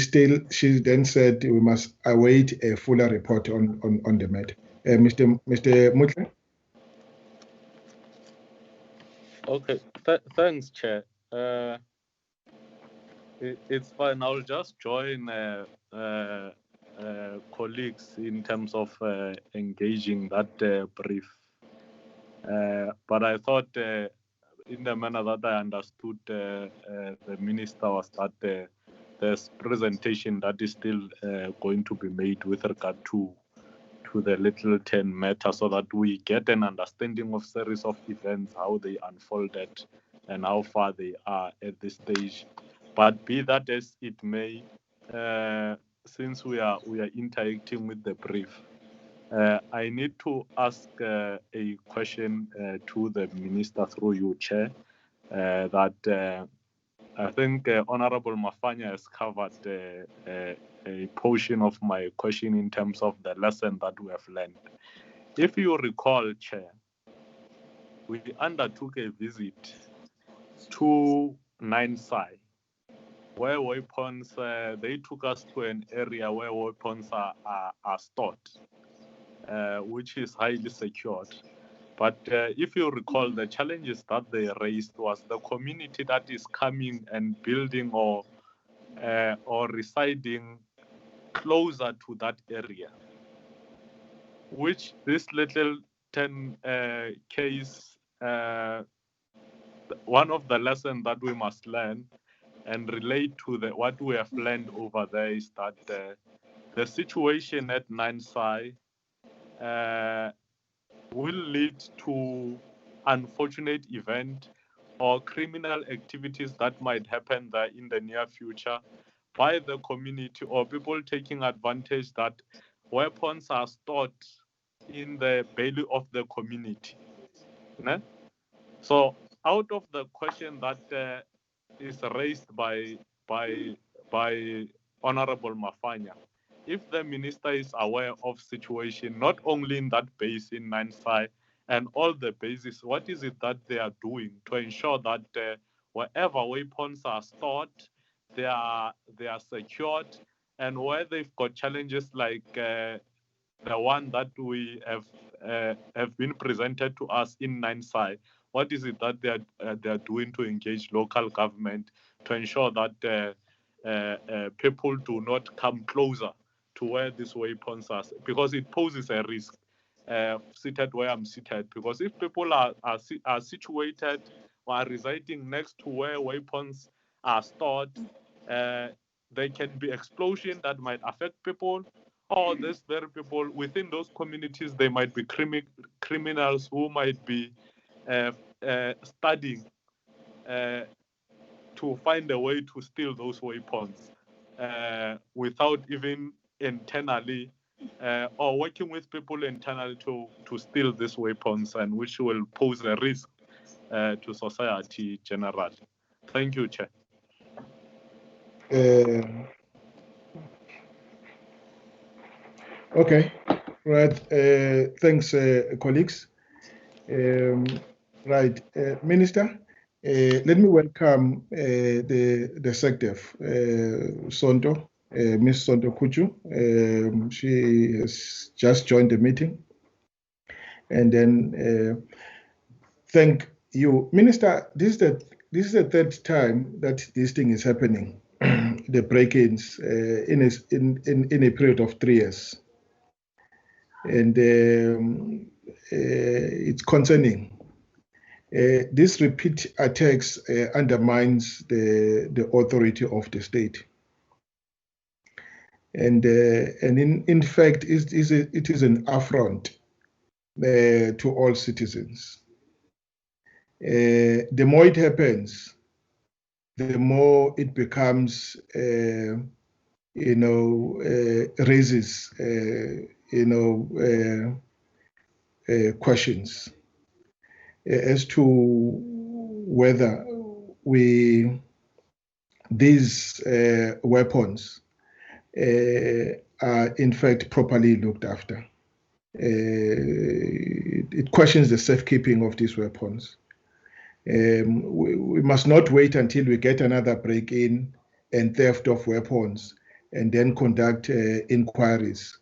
then said we must await a fuller report on the matter. Mr. Mutla? Okay, thanks, Chair. It's fine. I'll just join colleagues in terms of engaging that brief. But I thought in the manner that I understood the minister was that there's presentation that is still going to be made with regard to the Lyttelton matter, so that we get an understanding of series of events, how they unfolded and how far they are at this stage. But be that as it may, since we are interacting with the brief, I need to ask a question to the minister through you, Chair, that I think Honorable Mafanya has covered a portion of my question in terms of the lesson that we have learned. If you recall, Chair, we undertook a visit to Ninesai, where weapons, they took us to an area where weapons are stored, which is highly secured. But if you recall, the challenges that they raised was the community that is coming and building or residing closer to that area, which this Lyttelton case, one of the lessons that we must learn and relate to what we have learned over there is that the situation at Nansai will lead to unfortunate event or criminal activities that might happen there in the near future by the community, or people taking advantage that weapons are stored in the belly of the community. Ne? So out of the question that is raised by Honorable Mafanya, if the minister is aware of situation, not only in that base in Nansai and all the bases, what is it that they are doing to ensure that wherever weapons are stored, they are secured, and where they've got challenges like the one that we have been presented to us in Nansai, what is it that they are doing to engage local government to ensure that people do not come closer to where these weapons are, because it poses a risk seated where I'm seated, because if people are situated or are residing next to where weapons are stored, there can be explosion that might affect people, or there's very people within those communities, they might be criminals who might be studying to find a way to steal those weapons without even internally or working with people internally to steal these weapons, and which will pose a risk to society generally. Thank you, Chair. Okay, right. Thanks, colleagues. Right, Minister. Let me welcome the SANDF, Sonto, Ms. Sonto Kuchu. She has just joined the meeting. And then thank you, Minister. This is the third time that this thing is happening, the break-ins in a period of 3 years, and it's concerning. This repeat attacks undermines the authority of the state, and in fact, it is an affront to all citizens. The more it happens, the more it becomes, raises, questions as to whether these weapons are in fact properly looked after. It questions the safekeeping of these weapons. We must not wait until we get another break-in and theft of weapons and then conduct inquiries,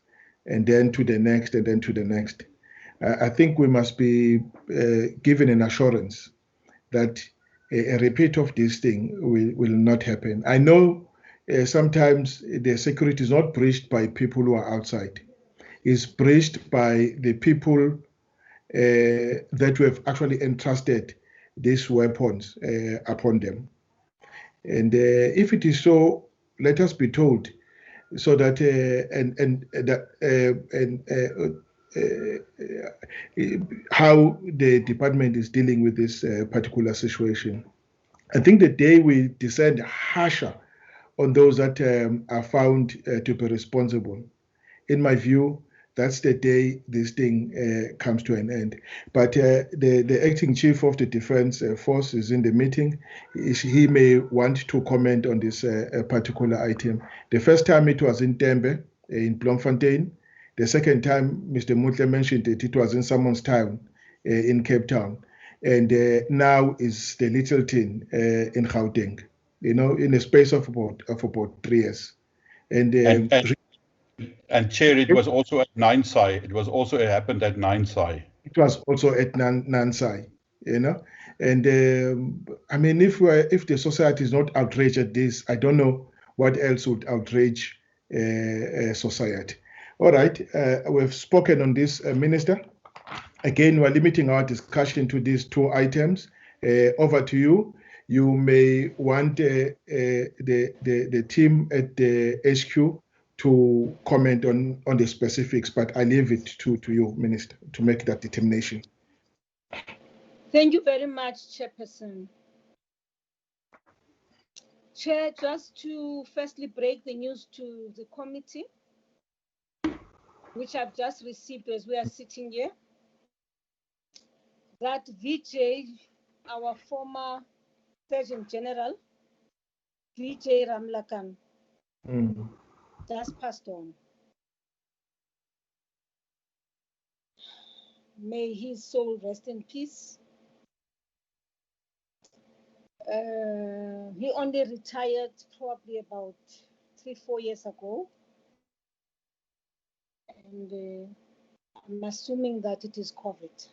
and then to the next, and then to the next. I think we must be given an assurance that a repeat of this thing will not happen. I know sometimes the security is not breached by people who are outside. It's breached by the people that we have actually entrusted these weapons upon them. And if it is so, let us be told, so that how the department is dealing with this particular situation. I think the day we descend harsher on those that are found to be responsible, in my view, that's the day this thing comes to an end. But the acting chief of the defense force is in the meeting. He may want to comment on this particular item. The first time it was in Tembe, in Bloemfontein. The second time, Mr. Mutle mentioned it was in Simonstown, in Cape Town. And now is the Lyttelton in Gauteng, in a space of about 3 years. And Chair, it was also at Nansai. It happened at Nansai. It was also at Nansai, And I mean, if the society is not outraged at this, I don't know what else would outrage society. All right, we've spoken on this, Minister. Again, we're limiting our discussion to these two items. Over to you. You may want the team at the HQ to comment on the specifics, but I leave it to you, Minister, to make that determination. Thank you very much, Chairperson. Chair, just to firstly break the news to the committee, which I've just received as we are sitting here, that VJ, our former Surgeon General, VJ Ramlakan, just passed on. May his soul rest in peace. He only retired probably about 3-4 years ago. And I'm assuming that it is COVID.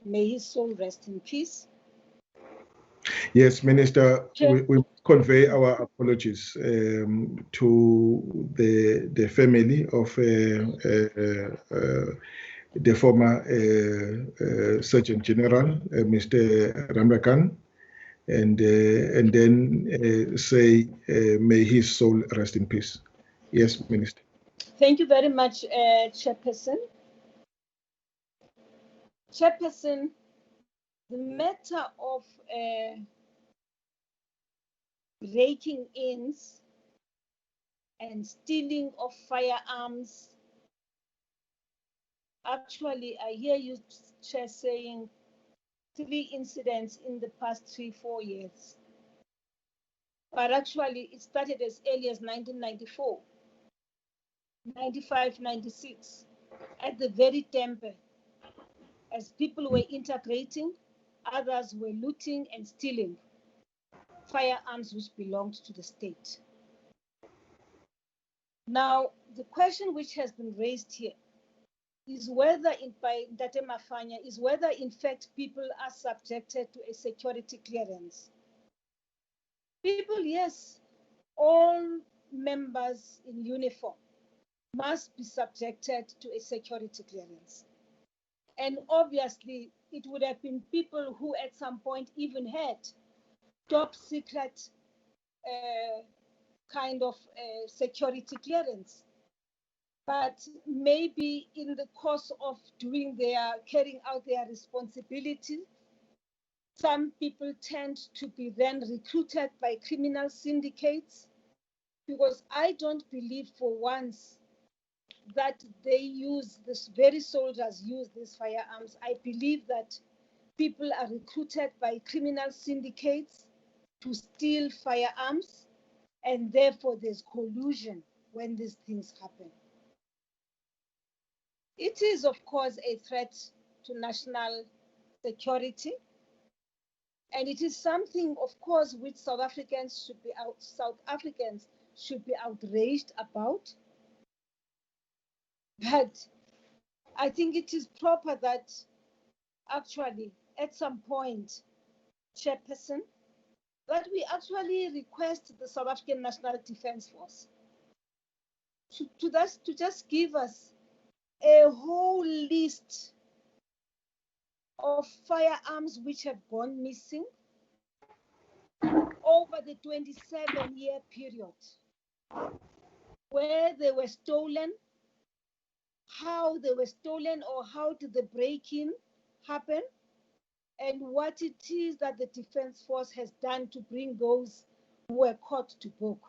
May his soul rest in peace. Yes, Minister, we convey our apologies to the family of the former Surgeon General, Mr. Ramlakan, and then say, may his soul rest in peace. Yes, Minister. Thank you very much, Chairperson. Chairperson, the matter of breaking ins and stealing of firearms, actually, I hear you, Chair, saying 3 incidents in the past 3-4 years. But actually, it started as early as 1994, 95, 96, at the very temple. As people were integrating, others were looting and stealing firearms which belonged to the state. Now, the question which has been raised here is whether, by Ntate Mafanya, is whether in fact people are subjected to a security clearance. People, yes, all members in uniform must be subjected to a security clearance. And obviously, it would have been people who at some point even had top secret kind of security clearance. But maybe in the course of carrying out their responsibility, some people tend to be then recruited by criminal syndicates, because I don't believe for once that they use this, very soldiers use these firearms. I believe that people are recruited by criminal syndicates to steal firearms, and therefore there's collusion when these things happen. It is, of course, a threat to national security, and it is something, of course, which South Africans should be outraged about. But I think it is proper that actually, at some point, Chairperson, that we actually request the South African National Defence Force to just give us a whole list of firearms which have gone missing over the 27-year period, where they were stolen, how they were stolen, or how did the break-in happen, and what it is that the Defence Force has done to bring those who were caught to book.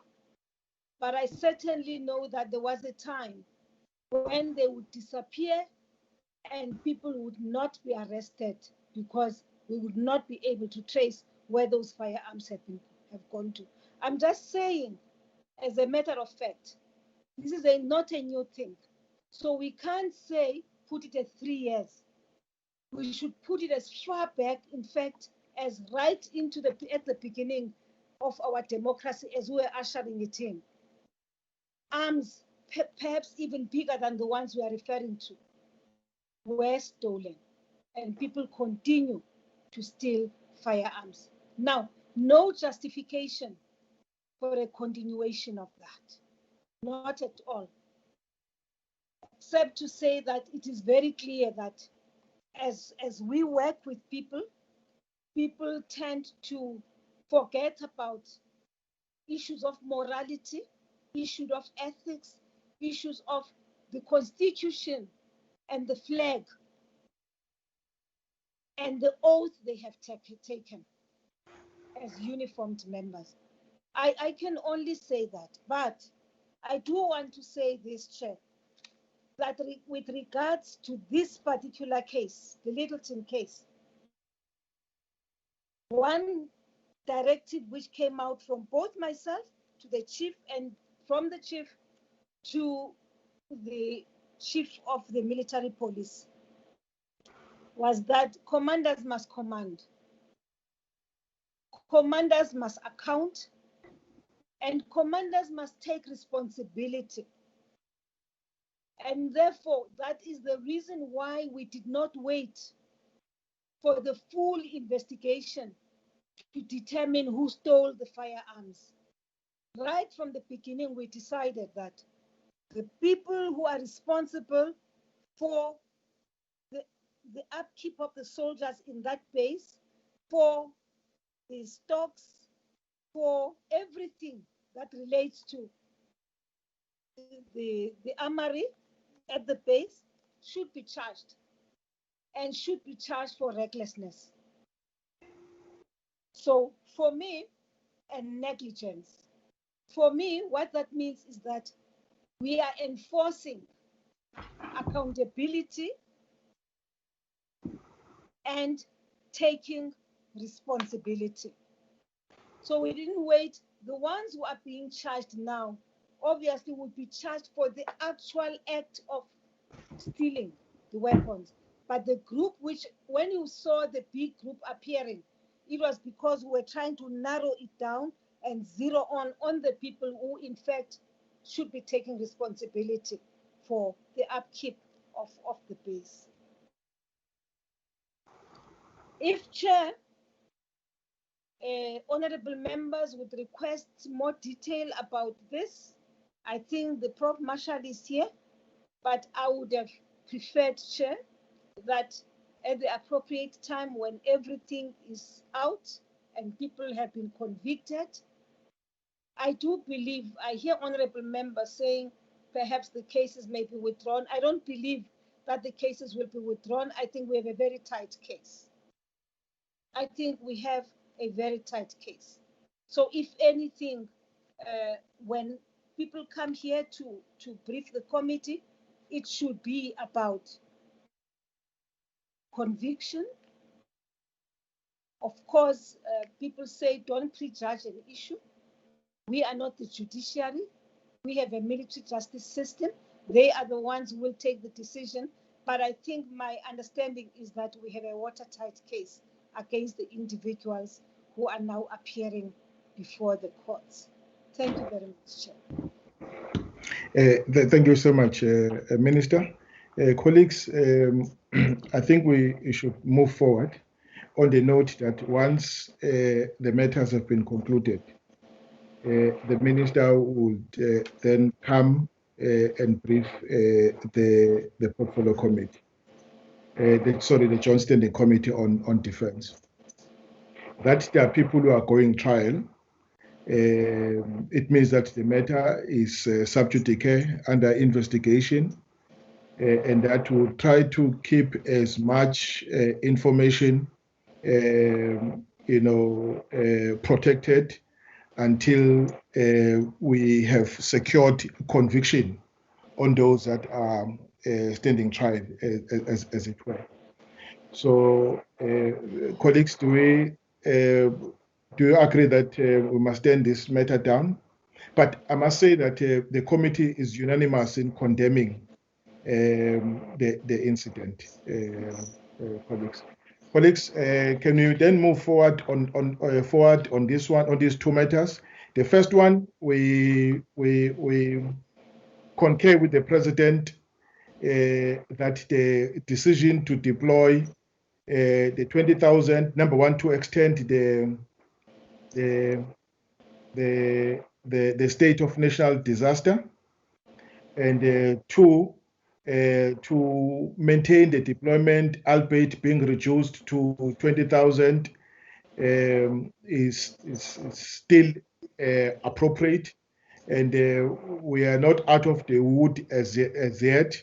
But I certainly know that there was a time when they would disappear and people would not be arrested because we would not be able to trace where those firearms have gone to. I'm just saying, as a matter of fact, this is not a new thing. So we can't say, put it at 3 years. We should put it as far back, in fact, as right into at the beginning of our democracy as we were ushering it in. Arms, perhaps even bigger than the ones we are referring to, were stolen, and people continue to steal firearms. Now, no justification for a continuation of that. Not at all. Except to say that it is very clear that as we work with people, people tend to forget about issues of morality, issues of ethics, issues of the Constitution and the flag and the oath they have taken as uniformed members. I can only say that, but I do want to say this, Chair, that with regards to this particular case, the Lyttelton case, one directive which came out from both myself to the chief and from the chief to the chief of the military police was that commanders must command. Commanders must account, and commanders must take responsibility. And therefore, that is the reason why we did not wait for the full investigation to determine who stole the firearms. Right from the beginning, we decided that the people who are responsible for the upkeep of the soldiers in that base, for the stocks, for everything that relates to the armory at the base should be charged, and should be charged for recklessness. So for me, and negligence, for me, what that means is that we are enforcing accountability and taking responsibility. So we didn't wait. The ones who are being charged now obviously would be charged for the actual act of stealing the weapons. But the group which, when you saw the big group appearing, it was because we were trying to narrow it down and zero on the people who in fact should be taking responsibility for the upkeep of the base. If Chair, honorable members would request more detail about this, I think the Prof. Marshall is here, but I would have preferred, Chair, that at the appropriate time when everything is out and people have been convicted, I do believe, I hear honorable members saying perhaps the cases may be withdrawn. I don't believe that the cases will be withdrawn. I think we have a very tight case. I think we have a very tight case. So if anything, when people come here to brief the committee, it should be about conviction. Of course, people say don't prejudge an issue. We are not the judiciary. We have a military justice system. They are the ones who will take the decision. But I think my understanding is that we have a watertight case against the individuals who are now appearing before the courts. Thank you very much, Chair. Thank you so much, Minister. Colleagues, I think we should move forward on the note that once the matters have been concluded, the Minister would then come and brief the Portfolio Committee, the Joint Standing Committee on Defense. That there are people who are going trial, it means that the matter is sub judice under investigation, and that will try to keep as much information, protected until we have secured conviction on those that are standing trial, as it were. So, colleagues, do you agree that we must turn this matter down? But I must say that the committee is unanimous in condemning the incident, colleagues. Colleagues, can you then move forward on this one, on these two matters? The first one, we concur with the President that the decision to deploy the 20,000, number one, to extend the the state of national disaster, and two, to maintain the deployment, albeit being reduced to 20,000, is still appropriate, and we are not out of the wood as yet.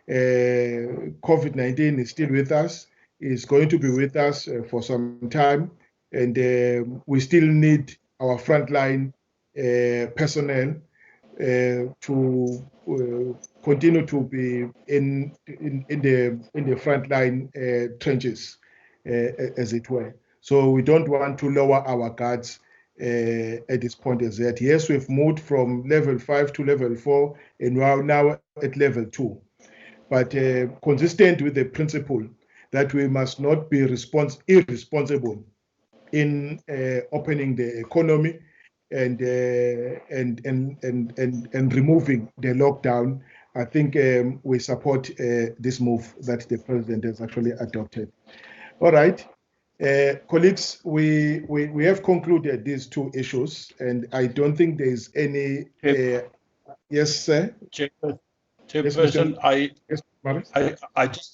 COVID-19 is still with us, is going to be with us for some time, and we still need our frontline personnel to continue to be in the frontline trenches, as it were. So we don't want to lower our guards at this point as yet. Yes, we've moved from level 5 to level 4, and we are now at level 2. But consistent with the principle that we must not be irresponsible in opening the economy and removing the lockdown, I think we support this move that the president has actually adopted. All right. Colleagues, we have concluded these two issues, and I don't think there is any. Yes, sir. Chairperson, yes, I just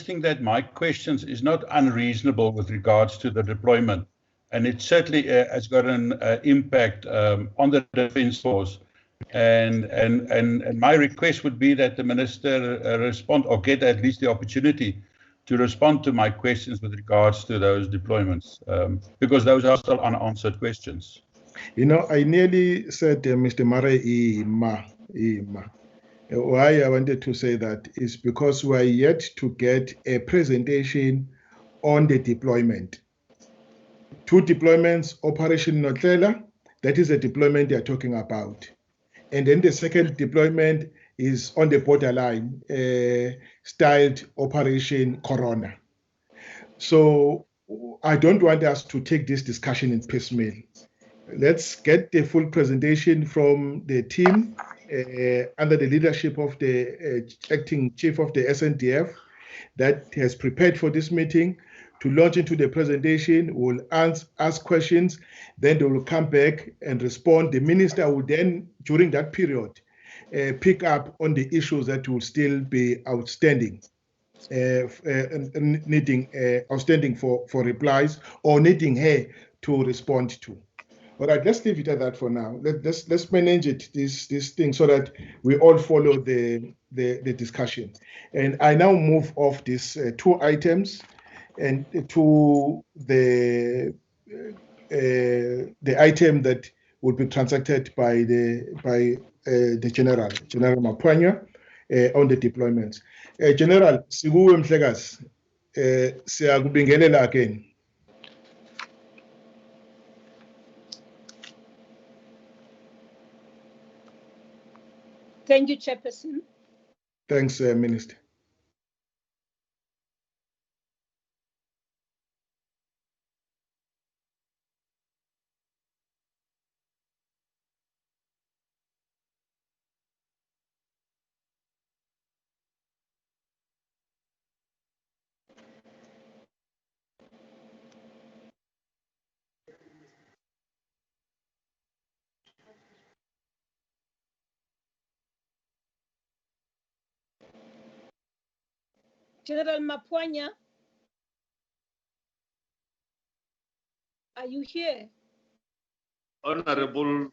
think that my questions is not unreasonable with regards to the deployment, and it certainly has got an impact on the Defence Force. And my request would be that the minister respond, or get at least the opportunity to respond to my questions with regards to those deployments, because those are still unanswered questions. You know, I nearly said, Mr. Mare, why I wanted to say that is because we are yet to get a presentation on the deployment. 2 deployments, Operation Notlela, that is a deployment they are talking about. And then the second deployment is on the borderline, styled Operation Corona. So I don't want us to take this discussion in piecemeal. Let's get the full presentation from the team under the leadership of the acting chief of the SANDF that has prepared for this meeting to launch into the presentation. We'll ask questions, then they will come back and respond. The minister will then, during that period, pick up on the issues that will still be outstanding, needing outstanding for replies, or needing her to respond to. All right, let's leave it at that for now. Let's manage it, this thing, so that we all follow the discussion. And I now move off these 2 items and to the item that would be transacted by the General Mapwanya on the deployments. General, Siguwe Mhlekazi, siyakubingelela again. Thank you, Chairperson. Thanks, Minister. General Mapwanya, are you here? Honorable.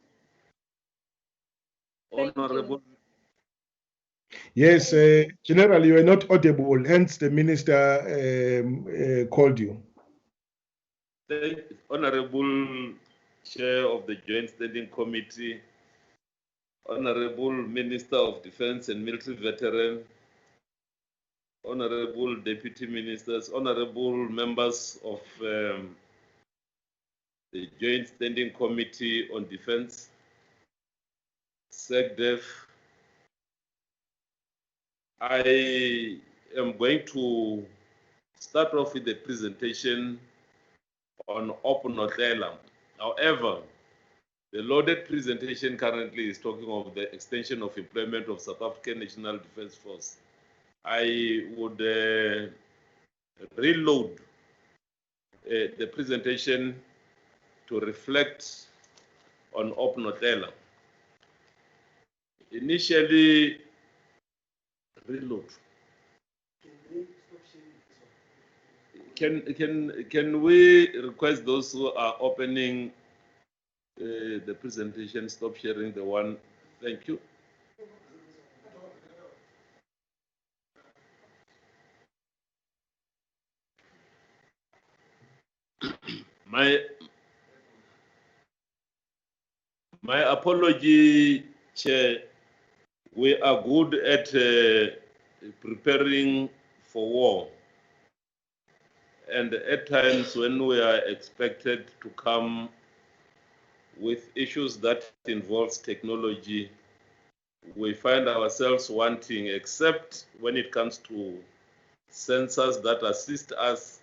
Yes, General, you are not audible, hence the minister called you. Honorable Chair of the Joint Standing Committee, Honorable Minister of Defense and Military Veteran, Honorable Deputy Ministers, Honorable members of the Joint Standing Committee on Defense, SANDF. I am going to start off with a presentation on Operation Notlela. However, the loaded presentation currently is talking of the extension of employment of South African National Defence Force. I would reload the presentation to reflect on Operation Notlela. Initially, reload. Can we request those who are opening the presentation stop sharing the one? Thank you. My apology, Chair. We are good at preparing for war. And at times when we are expected to come with issues that involves technology, we find ourselves wanting, except when it comes to sensors that assist us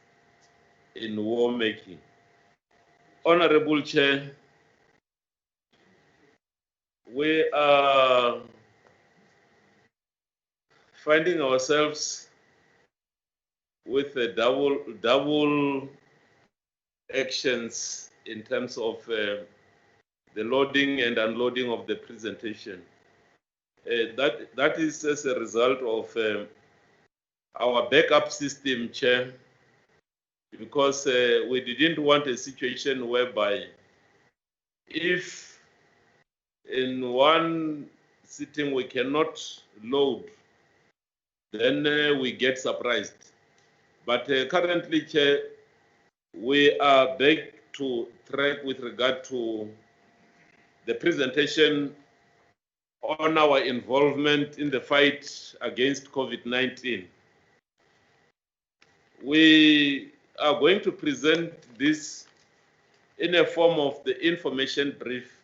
in war making. Honorable Chair, we are finding ourselves with a double actions in terms of the loading and unloading of the presentation. That is as a result of our backup system, Chair, because we didn't want a situation whereby if in one sitting we cannot load, then we get surprised. But currently, Chair, we are back to track with regard to the presentation on our involvement in the fight against COVID-19. We are going to present this in a form of the information brief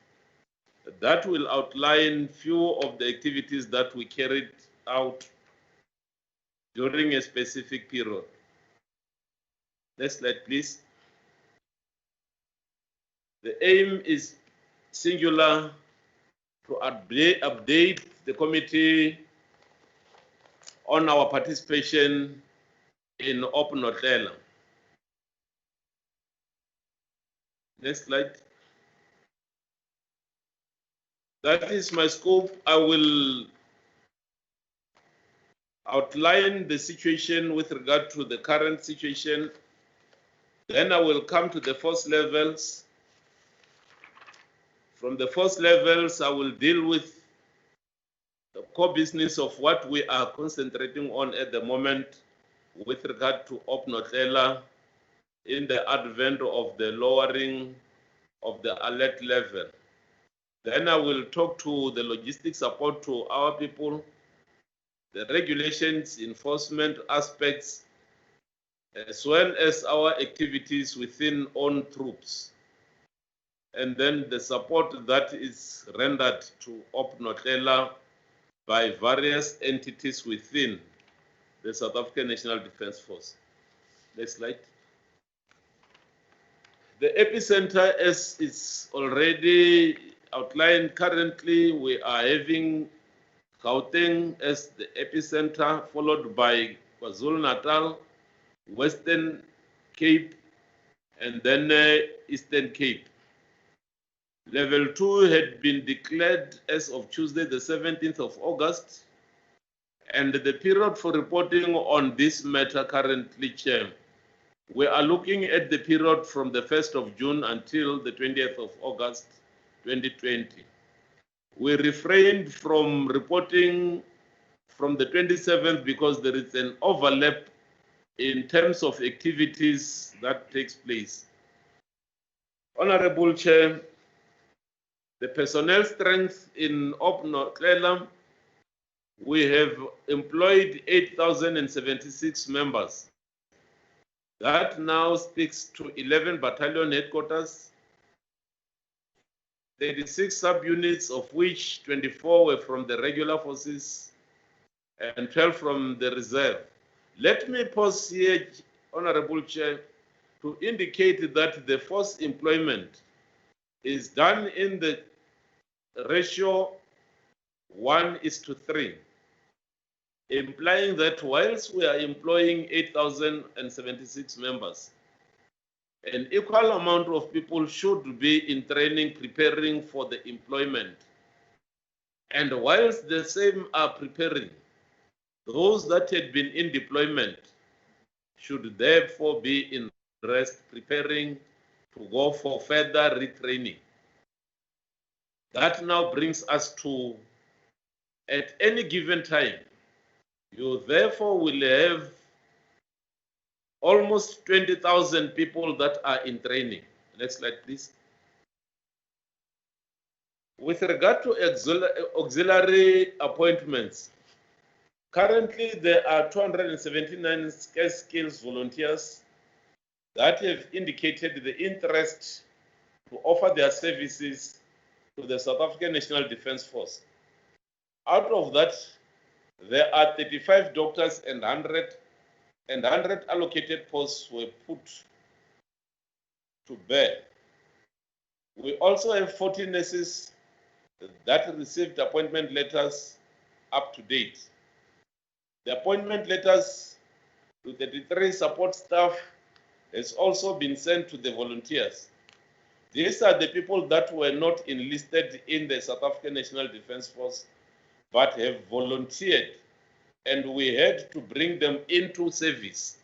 that will outline few of the activities that we carried out during a specific period. Next slide, please. The aim is singular to update the committee on our participation in Operation Notlela. Next slide. That is my scope. I will outline the situation with regard to the current situation. Then I will come to the force levels. From the force levels, I will deal with the core business of what we are concentrating on at the moment with regard to Operation Notlela in the advent of the lowering of the alert level. Then I will talk to the logistic support to our people, the regulations, enforcement aspects, as well as our activities within own troops. And then the support that is rendered to Operation Notlela by various entities within the South African National Defence Force. Next slide. The epicenter, as is already outlined, currently we are having Gauteng as the epicenter, followed by KwaZulu-Natal, Western Cape, and then Eastern Cape. Level 2 had been declared as of Tuesday, the 17th of August, and the period for reporting on this matter currently, Chair, we are looking at the period from the 1st of June until the 20th of August, 2020. We refrained from reporting from the 27th because there is an overlap in terms of activities that takes place. Honorable Chair, the personnel strength in Operation Notlela, we have employed 8,076 members. That now speaks to 11 battalion headquarters, 36 subunits, of which 24 were from the regular forces and 12 from the reserve. Let me pause here, Honorable Chair, to indicate that the force employment is done in the ratio 1:3, implying that whilst we are employing 8,076 members, An equal amount of people should be in training, preparing for the employment. And whilst the same are preparing, those that had been in deployment should therefore be in rest, preparing to go for further retraining. That now brings us to, at any given time, you therefore will have almost 20,000 people that are in training. Next slide, please. With regard to auxiliary appointments, currently there are 279 scarce skills volunteers that have indicated the interest to offer their services to the South African National Defence Force. Out of that, there are 35 doctors and 100 allocated posts were put to bear. We also have 40 nurses that received appointment letters up to date. The appointment letters to 33 support staff has also been sent to the volunteers. These are the people that were not enlisted in the South African National Defence Force, but have volunteered, and we had to bring them into service.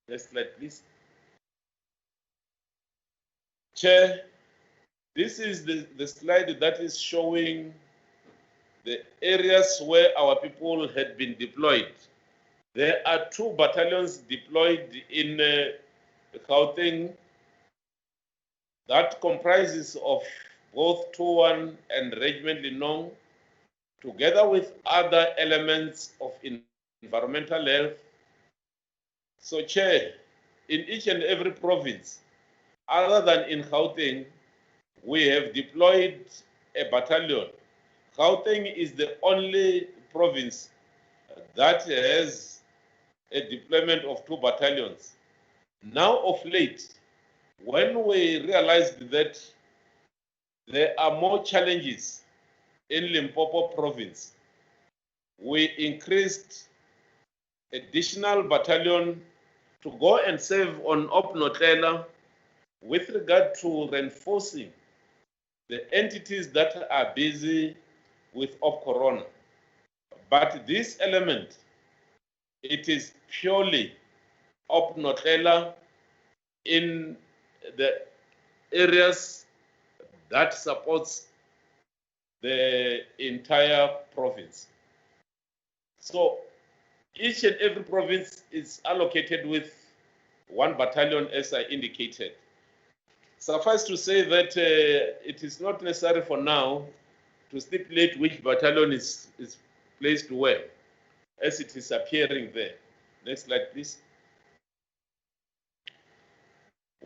Next slide, please. Chair, this is the slide that is showing the areas where our people had been deployed. There are 2 battalions deployed in Gauteng that comprises of both 2-1 and Regiment Linong, together with other elements of environmental health. So, Chair, in each and every province, other than in Gauteng, we have deployed a battalion. Gauteng is the only province that has a deployment of 2 battalions. Now, of late, when we realized that there are more challenges in Limpopo province, we increased additional battalion to go and serve on Operation Notlela with regard to reinforcing the entities that are busy with Corona. But this element, it is purely Operation Notlela in the areas that supports the entire province. So each and every province is allocated with 1 battalion, as I indicated. Suffice to say that it is not necessary for now to stipulate which battalion is placed where, as it is appearing there. Next slide, please.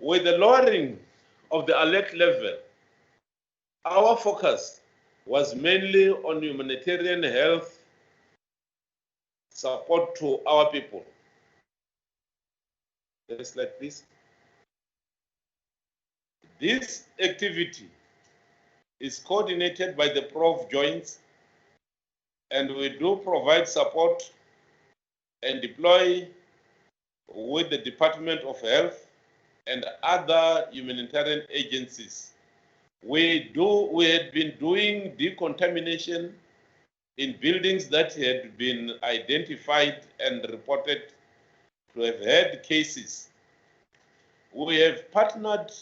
With the lowering of the alert level, our focus was mainly on humanitarian health support to our people. Next slide, please. This activity is coordinated by the Prof joints, and we do provide support and deploy with the Department of Health and other humanitarian agencies. We had been doing decontamination in buildings that had been identified and reported to have had cases. We have partnered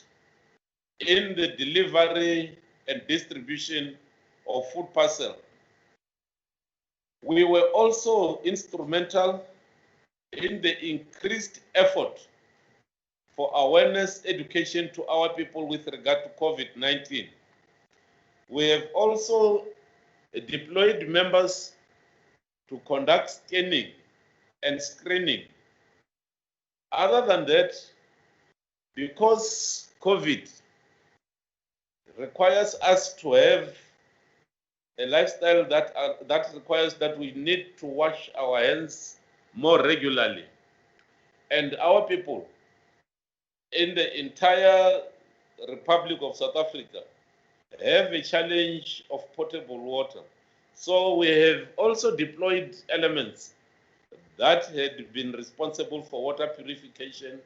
in the delivery and distribution of food parcel. We were also instrumental in the increased effort for awareness education to our people with regard to COVID-19. We have also deployed members to conduct scanning and screening. Other than that, because COVID requires us to have a lifestyle that requires that we need to wash our hands more regularly, and our people in the entire Republic of South Africa have a challenge of potable water. So we have also deployed elements that had been responsible for water purification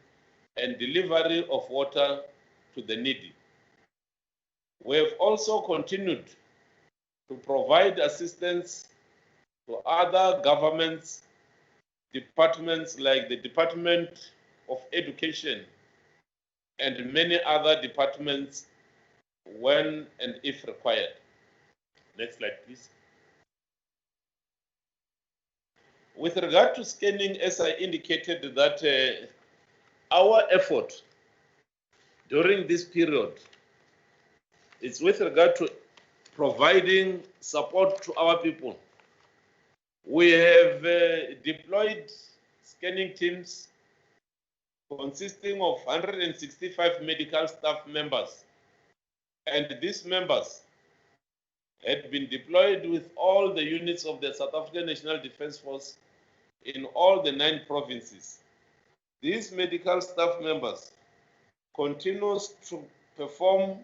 and delivery of water to the needy. We have also continued to provide assistance to other governments, departments like the Department of Education and many other departments when and if required. Next slide, please. With regard to scanning, as I indicated that our effort during this period is with regard to providing support to our people. We have deployed scanning teams consisting of 165 medical staff members, and these members had been deployed with all the units of the South African National Defence Force in all the 9 provinces. These medical staff members continue to perform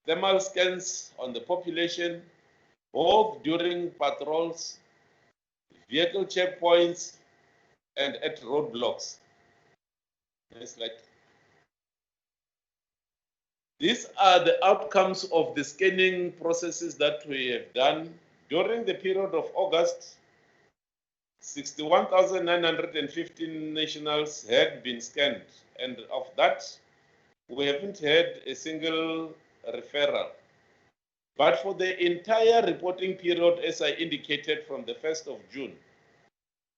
thermal scans on the population, both during patrols, vehicle checkpoints, and at roadblocks. Next slide. These are the outcomes of the scanning processes that we have done. During the period of August, 61,915 nationals had been scanned, and of that, we haven't had a single referral. But for the entire reporting period, as I indicated, from the 1st of June,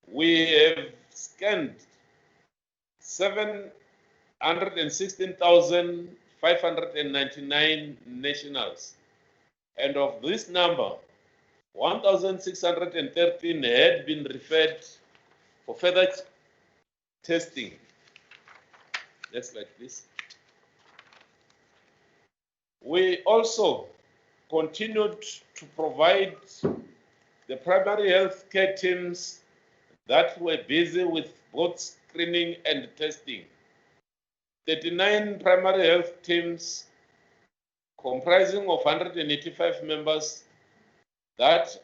we have scanned 716,599 nationals. And of this number, 1,613 had been referred for further testing. Next slide, please. We also continued to provide the primary health care teams that were busy with both screening and testing. 39 primary health teams comprising of 185 members that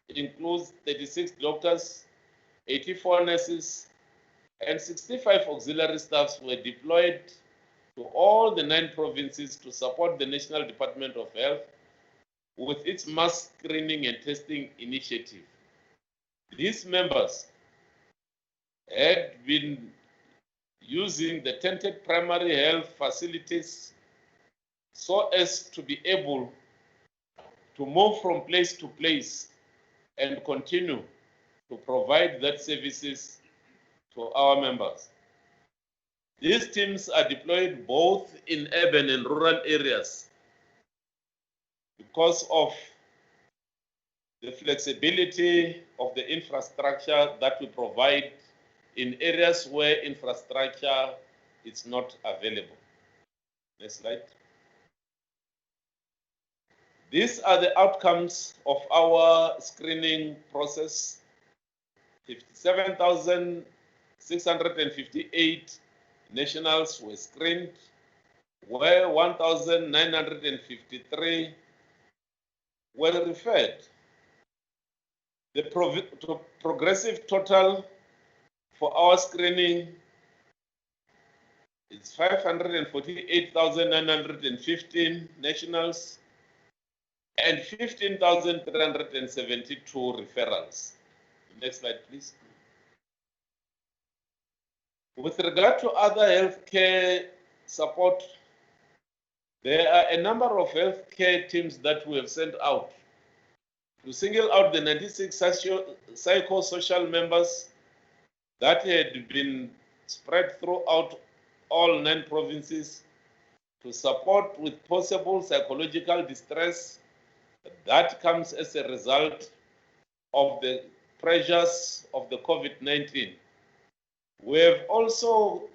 includes 36 doctors, 84 nurses, and 65 auxiliary staffs were deployed to all the 9 provinces to support the National Department of Health with its mass screening and testing initiative. These members had been using the tented primary health facilities so as to be able to move from place to place and continue to provide that services to our members. These teams are deployed both in urban and rural areas because of the flexibility of the infrastructure that we provide in areas where infrastructure is not available. Next slide. These are the outcomes of our screening process. 57,658 nationals were screened, where 1,953 were referred. The progressive total for our screening is 548,915 nationals and 15,372 referrals. Next slide, please. With regard to other healthcare support, there are a number of healthcare teams that we have sent out to single out the 96 psychosocial members that had been spread throughout all 9 provinces to support with possible psychological distress that comes as a result of the pressures of the COVID-19. We have also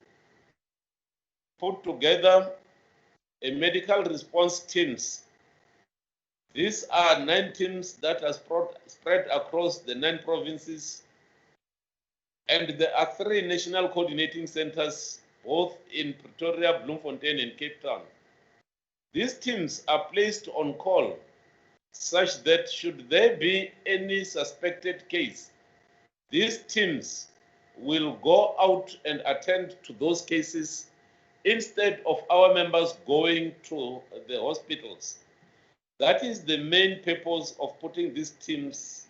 put together a medical response teams. These are 9 teams that are spread across the 9 provinces, and there are 3 national coordinating centers, both in Pretoria, Bloemfontein, and Cape Town. These teams are placed on call such that should there be any suspected case, these teams will go out and attend to those cases instead of our members going to the hospitals. That is the main purpose of putting these teams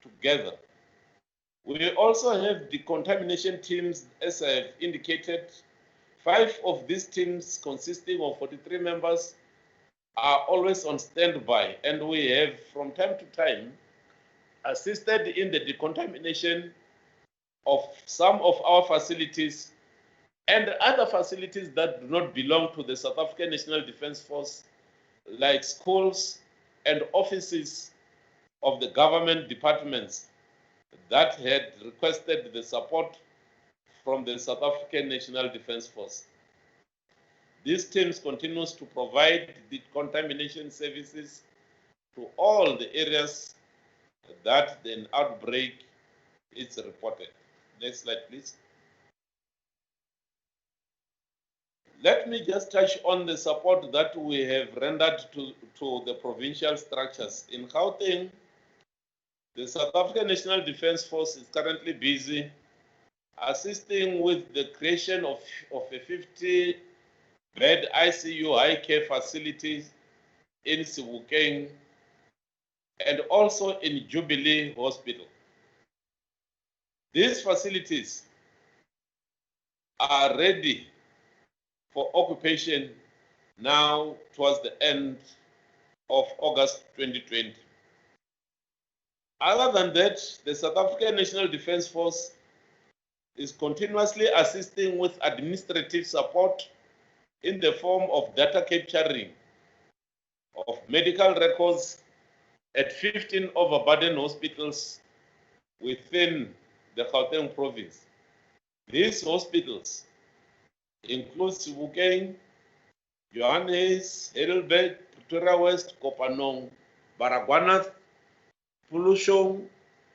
together. We also have decontamination teams, as I have indicated. 5 of these teams, consisting of 43 members, are always on standby, and we have, from time to time, assisted in the decontamination of some of our facilities and other facilities that do not belong to the South African National Defence Force, like schools and offices of the government departments that had requested the support from the South African National Defence Force. These teams continues to provide the decontamination services to all the areas that an outbreak is reported. Next slide, please. Let me just touch on the support that we have rendered to the provincial structures. In Gauteng, the South African National Defence Force is currently busy assisting with the creation of a 50-bed ICU high care facility in Sebokeng and also in Jubilee Hospital. These facilities are ready for occupation now towards the end of August 2020. Other than that, the South African National Defence Force is continuously assisting with administrative support in the form of data capturing of medical records at 15 overburdened hospitals within the Gauteng province. These hospitals include Sebokeng, Johannes, Heidelberg, Pretoria West, Kopanong, Baragwanath, Pulushong,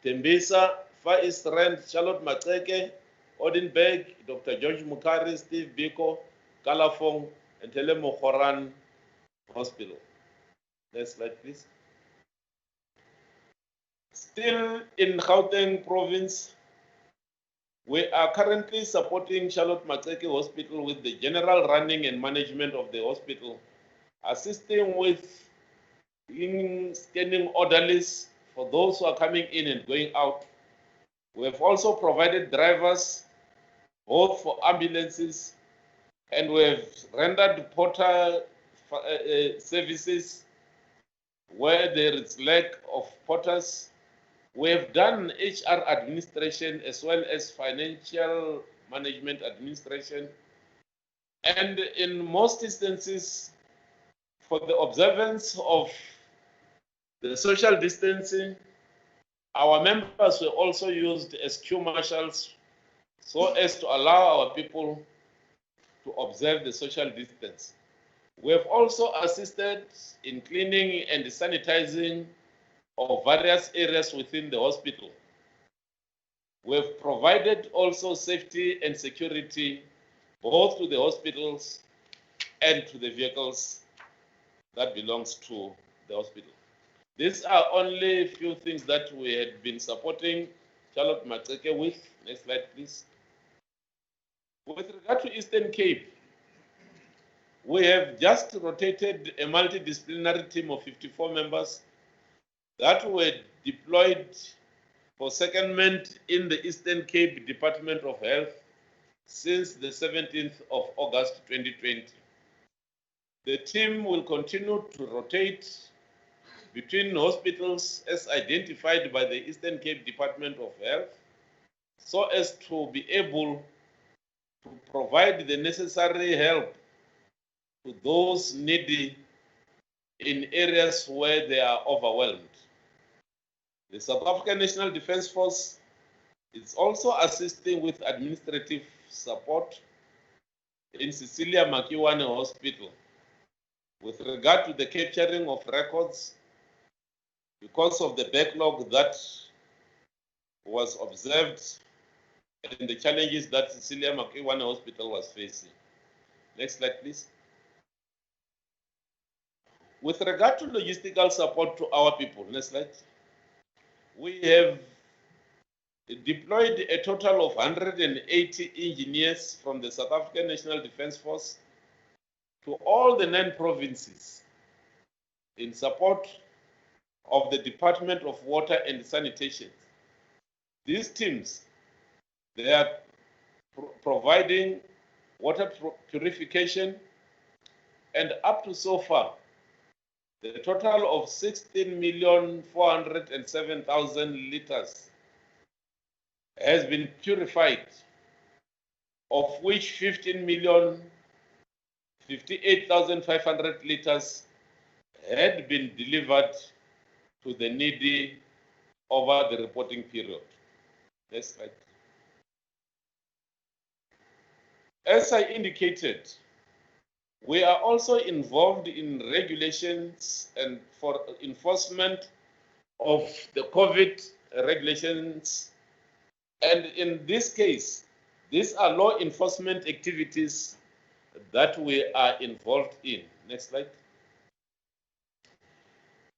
Tembisa, Far East Rand, Charlotte Maxeke, Odinburg, Dr. George Mukari, Steve Biko, Kalafong, and Telemokoran Hospital. Next slide, please. Still in Gauteng province, we are currently supporting Charlotte Maxeke Hospital with the general running and management of the hospital, assisting with scanning orderlies for those who are coming in and going out. We have also provided drivers, both for ambulances, and we have rendered porter services where there is lack of porters. We have done HR administration as well as financial management administration. And in most instances, for the observance of the social distancing, our members were also used as queue marshals so as to allow our people to observe the social distance. We have also assisted in cleaning and sanitizing of various areas within the hospital. We have provided also safety and security both to the hospitals and to the vehicles that belongs to the hospital. These are only a few things that we had been supporting Charlotte Maxeke with. Next slide, please. With regard to Eastern Cape, we have just rotated a multidisciplinary team of 54 members that were deployed for secondment in the Eastern Cape Department of Health since the 17th of August 2020. The team will continue to rotate between hospitals as identified by the Eastern Cape Department of Health so as to be able to provide the necessary help to those needy in areas where they are overwhelmed. The South African National Defence Force is also assisting with administrative support in Cecilia Makiwane Hospital with regard to the capturing of records because of the backlog that was observed and the challenges that Cecilia Makiwane Hospital was facing. Next slide, please. With regard to logistical support to our people, next slide, we have deployed a total of 180 engineers from the South African National Defence Force to all the 9 provinces in support of the Department of Water and Sanitation. These teams, they are providing water purification, and up to so far, the total of 16,407,000 litres has been purified, of which 15,058,500 litres had been delivered to the needy over the reporting period. Next slide. As I indicated, we are also involved in regulations and for enforcement of the COVID regulations. And in this case, these are law enforcement activities that we are involved in. Next slide.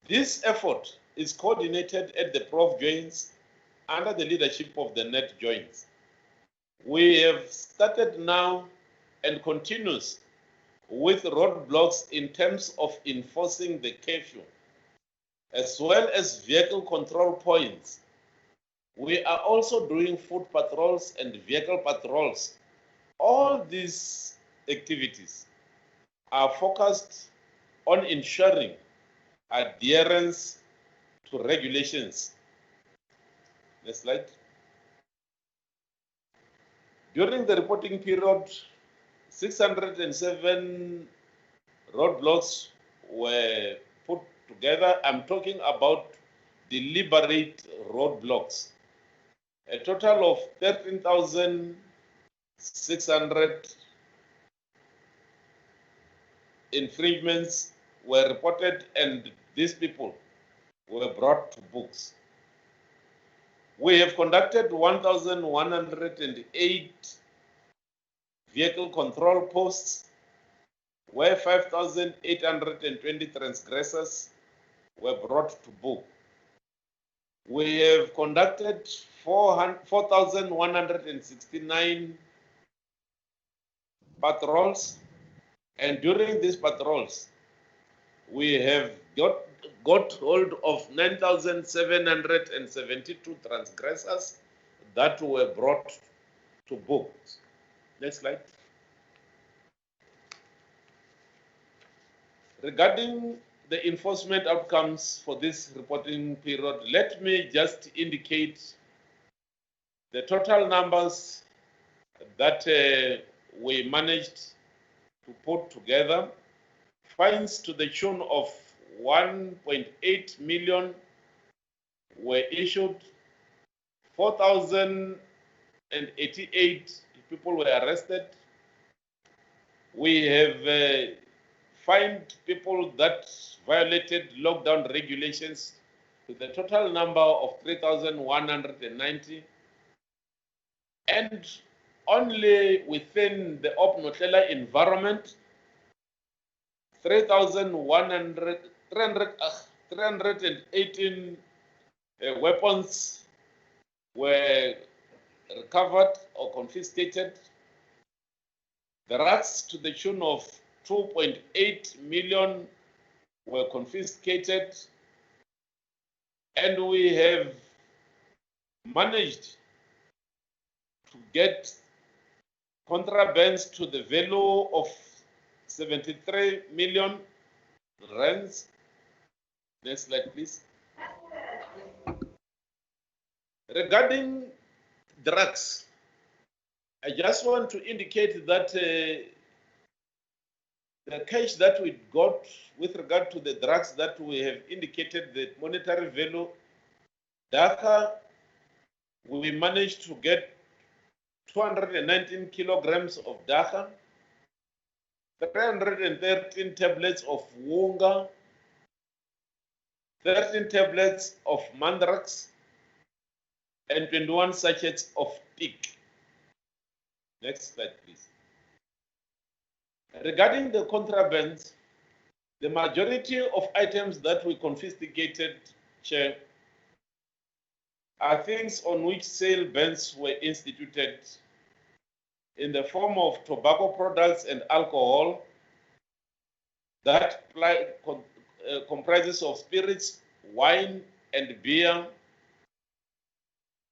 This effort is coordinated at the Prof joints under the leadership of the NET joints. We have started now and continues with roadblocks in terms of enforcing the curfew, as well as vehicle control points. We are also doing foot patrols and vehicle patrols. All these activities are focused on ensuring adherence to regulations. Next slide. During the reporting period, 607 roadblocks were put together. I'm talking about deliberate roadblocks. A total of 13,600 infringements were reported, and these people were brought to books. We have conducted 1,108 vehicle control posts, where 5,820 transgressors were brought to book. We have conducted 4,169 patrols, and during these patrols, we have got hold of 9,772 transgressors that were brought to book. Next slide. Regarding the enforcement outcomes for this reporting period, let me just indicate the total numbers that we managed to put together. Fines to the tune of 1.8 million were issued. 4,088 people were arrested. We have fined people that violated lockdown regulations to the total number of 3,190. And only within the Operation Notlela environment, 318 weapons were recovered or confiscated. The drugs to the tune of 2.8 million were confiscated, and we have managed to get contrabands to the value of 73 million rands. Next slide, please. Regarding drugs, I just want to indicate that the cash that we got with regard to the drugs that we have indicated, the monetary value, Dhaka, we managed to get 219 kilograms of Dhaka, 313 tablets of Wunga, 13 tablets of Mandrax, and 21 sachets of Peak. Next slide, please. Regarding the contraband, the majority of items that we confiscated, Chair, are things on which sale bans were instituted in the form of tobacco products and alcohol that comprises of spirits, wine, and beer,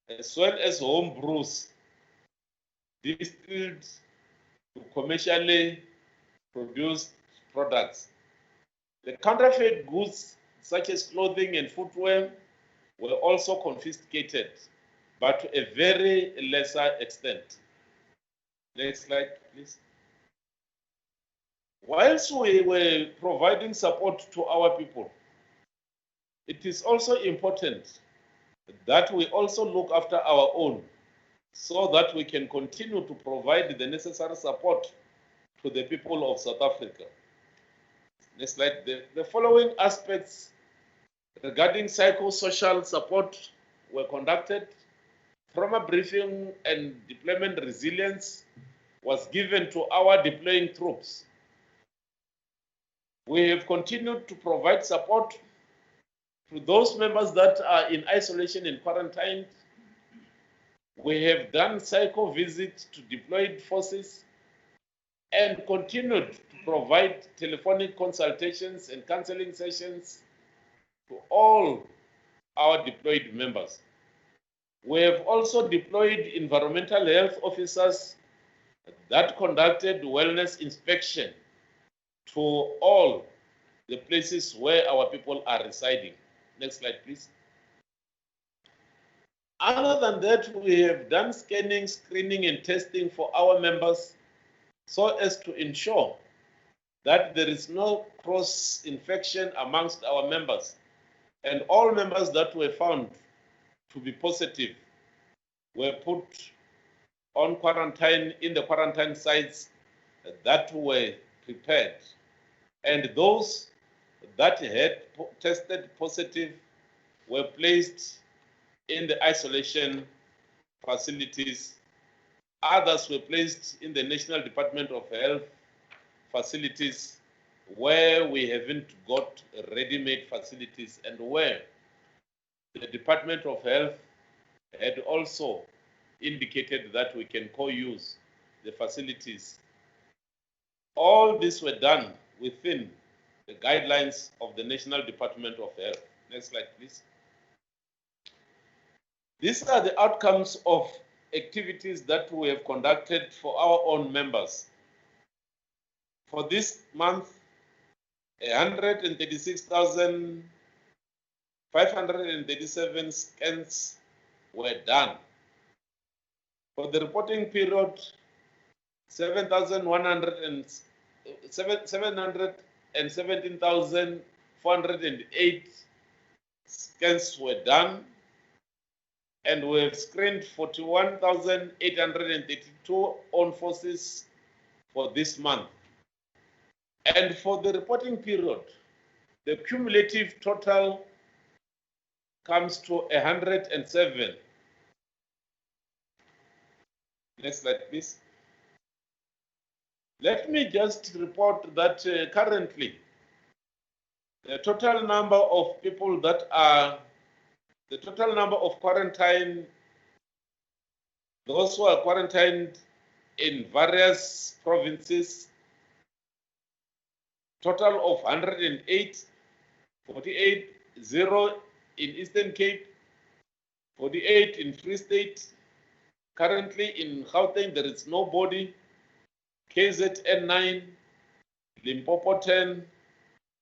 as well as home brews distilled to commercially produced products. The counterfeit goods, such as clothing and footwear, were also confiscated, but to a very lesser extent. Next slide, please. Whilst we were providing support to our people, it is also important that we also look after our own so that we can continue to provide the necessary support to the people of South Africa. Next slide. The following aspects regarding psychosocial support were conducted. Trauma briefing and deployment resilience was given to our deploying troops. We have continued to provide support to those members that are in isolation and quarantined. We have done psycho visits to deployed forces and continued to provide telephonic consultations and counseling sessions to all our deployed members. We have also deployed environmental health officers that conducted wellness inspection to all the places where our people are residing. Next slide, please. Other than that, we have done scanning, screening, and testing for our members so as to ensure that there is no cross-infection amongst our members. And all members that were found to be positive were put on quarantine in the quarantine sites that were prepared. And those that had tested positive were placed in the isolation facilities. Others were placed in the National Department of Health facilities where we haven't got ready-made facilities and where the Department of Health had also indicated that we can co-use the facilities. All this were done within the guidelines of the National Department of Health. Next slide, please. These are the outcomes of activities that we have conducted for our own members. For this month, 136,537 scans were done. For the reporting period, 717,408 scans were done, and we have screened 41,832 own forces for this month. And for the reporting period, the cumulative total comes to 107. Next slide, please. Let me just report that currently the total number of people that are, the total number of quarantine, those who are quarantined in various provinces, total of 108, 48, 0 in Eastern Cape, 48 in Free State. Currently in Gauteng, there is nobody. KZN 9, Limpopo 10,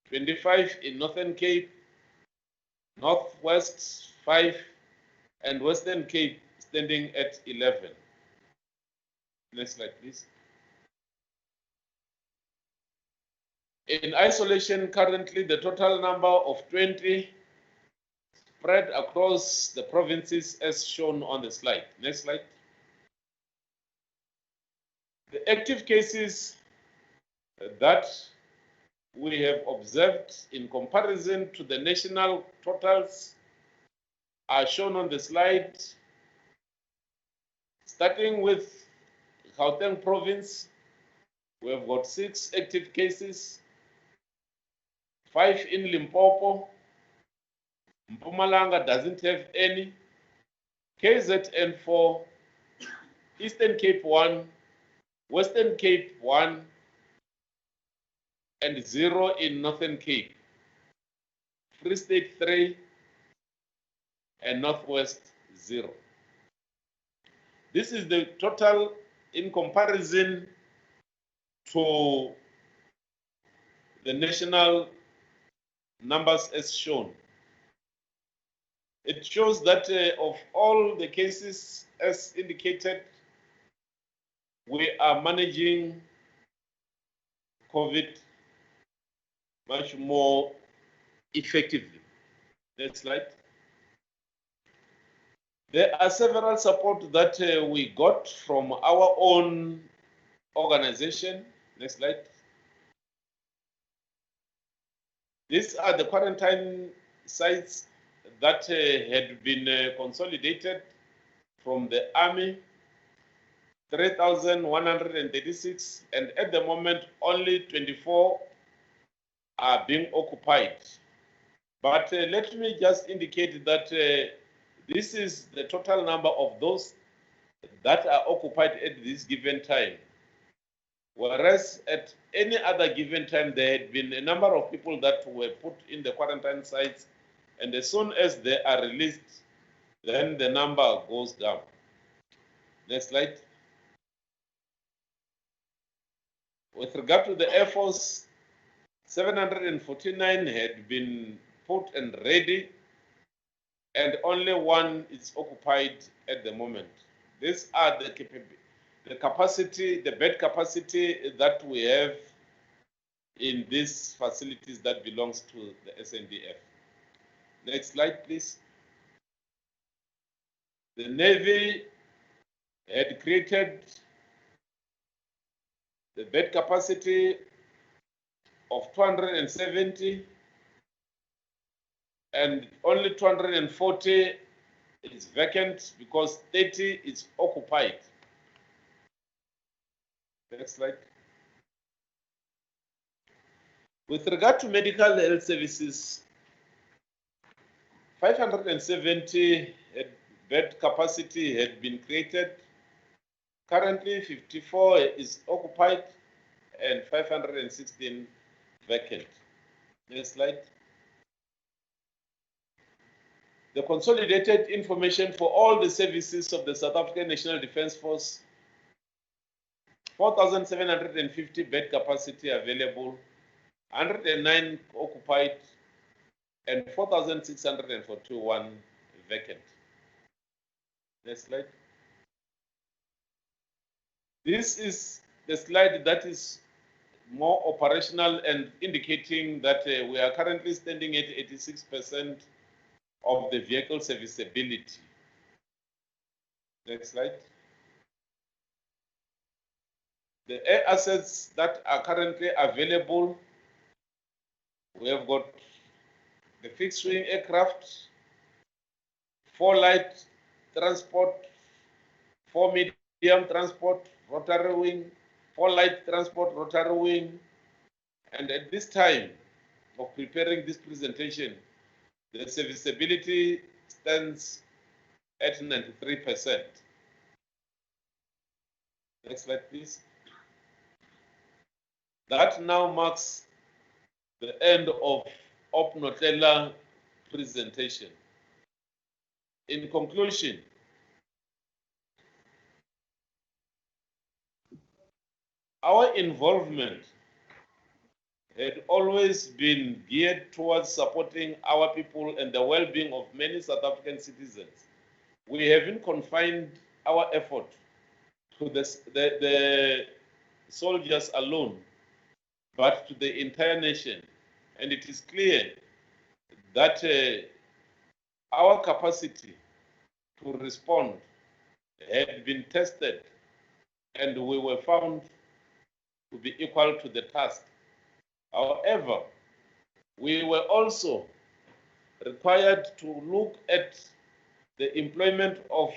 25 in Northern Cape, Northwest 5, and Western Cape standing at 11. Next slide, please. In isolation, currently the total number of 20 spread across the provinces as shown on the slide. Next slide. The active cases that we have observed in comparison to the national totals are shown on the slide. Starting with Gauteng province, we have got 6 active cases, 5 in Limpopo. Mpumalanga doesn't have any. KZN 4, Eastern Cape 1, Western Cape 1, and 0 in Northern Cape, Free State 3, and Northwest 0. This is the total in comparison to the national numbers as shown. It shows that of all the cases as indicated, we are managing COVID much more effectively. Next slide. There are several support that we got from our own organization. Next slide. These are the quarantine sites that had been consolidated from the Army, 3,136, and at the moment only 24 are being occupied. But let me just indicate that this is the total number of those that are occupied at this given time. Whereas at any other given time, there had been a number of people that were put in the quarantine sites, and as soon as they are released, then the number goes down. Next slide. With regard to the Air Force, 749 had been put and ready, and only 1 is occupied at the moment. These are the capacity, the bed capacity that we have in these facilities that belongs to the SANDF. Next slide, please. The Navy had created the bed capacity of 270, and only 240 is vacant because 30 is occupied. Next slide. With regard to medical health services, 570 bed capacity had been created. Currently, 54 is occupied and 516 vacant. Next slide. The consolidated information for all the services of the South African National Defence Force, 4,750 bed capacity available, 109 occupied, and 4,641 vacant. Next slide. This is the slide that is more operational and indicating that we are currently standing at 86% of the vehicle serviceability. Next slide. The air assets that are currently available, we have got the fixed wing aircraft, 4 light transport, 4 medium transport, rotary wing, 4 light transport, rotary wing, and at this time of preparing this presentation, the serviceability stands at 93%. Next slide, please. That now marks the end of Operation Notlela presentation. In conclusion, our involvement had always been geared towards supporting our people and the well-being of many South African citizens. We haven't confined our effort to the soldiers alone, but to the entire nation. And it is clear that our capacity to respond had been tested, and we were found to be equal to the task. However, we were also required to look at the employment of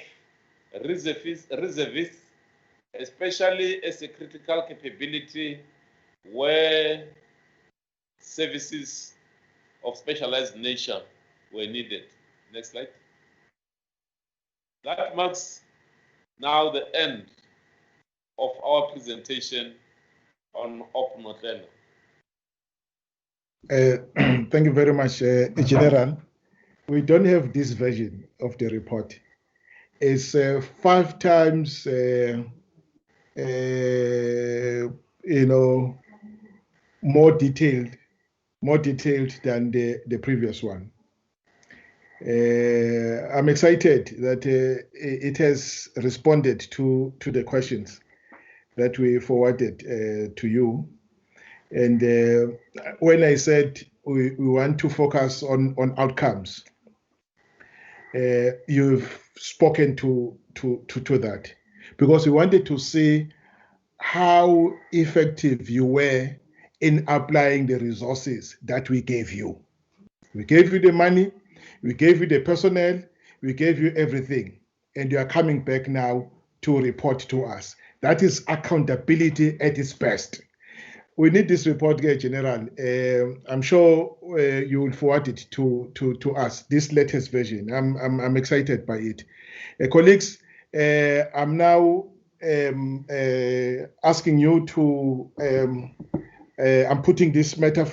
reservists, especially as a critical capability where services of specialized nature were needed. Next slide. That marks now the end of our presentation on Operation Notlela. Thank you very much, General. We don't have this version of the report. It's 5 times, more detailed than the previous one. I'm excited that it has responded to the questions that we forwarded to you. And when I said we want to focus on outcomes, you've spoken to that, because we wanted to see how effective you were in applying the resources that we gave you. We gave you the money, we gave you the personnel, we gave you everything, and you are coming back now to report to us. That is accountability at its best. We need this report, General. I'm sure you will forward it to us, this latest version. I'm excited by it. Colleagues, I'm now asking you to, I'm putting this matter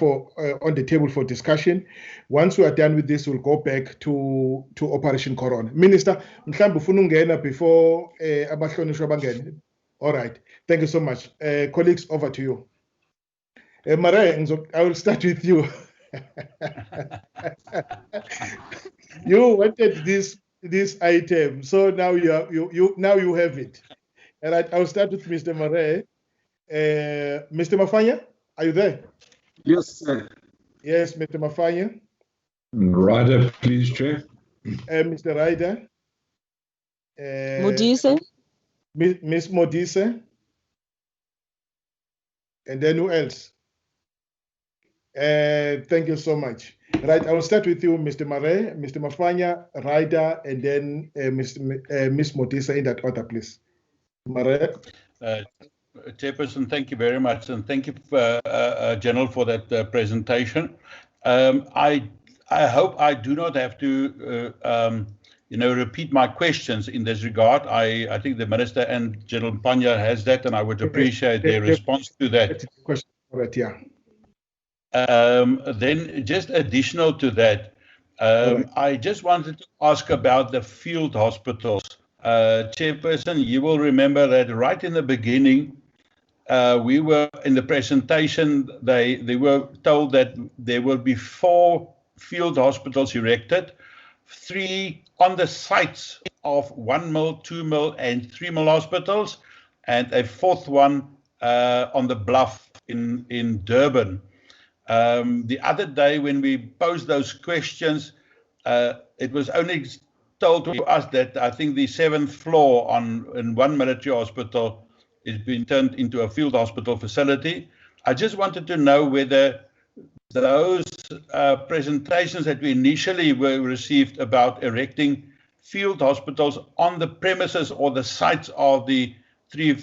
on the table for discussion. Once we are done with this, we'll go back to Operation Corona. Minister, mhlambe ufuna ungena before abahlonishwa bangene. All right, thank you so much. Colleagues, over to you. Mare, I will start with you. You wanted this item, so now you have it. All right, I will start with Mr. Mare. Mr. Mafanya, are you there? Yes, sir. Yes, Mr. Mafanya. Ryder, please, Chair. Mr. Ryder. Modise. Miss Modise. And then who else? Thank you so much. Right, I will start with you, Mr. Mare, Mr. Mafanya, Ryder, and then Miss Modise in that order, please. Mare. Chairperson, thank you very much, and thank you, General, for that presentation. I hope I do not have to, repeat my questions in this regard. I think the Minister and General Mpanya has that, and I would appreciate their response to that. Question, right, yeah. Then, just additional to that, I just wanted to ask about the field hospitals. Chairperson, you will remember that right in the beginning, we were in the presentation, they were told that there will be 4 field hospitals erected, 3 on the sites of 1 mil, 2 mil, and 3 mil hospitals, and a 4th one on the bluff in Durban. The other day when we posed those questions, it was only told to us that I think the 7th floor in one military hospital is being turned into a field hospital facility. I just wanted to know whether those presentations that we initially were received about erecting field hospitals on the premises or the sites of the 3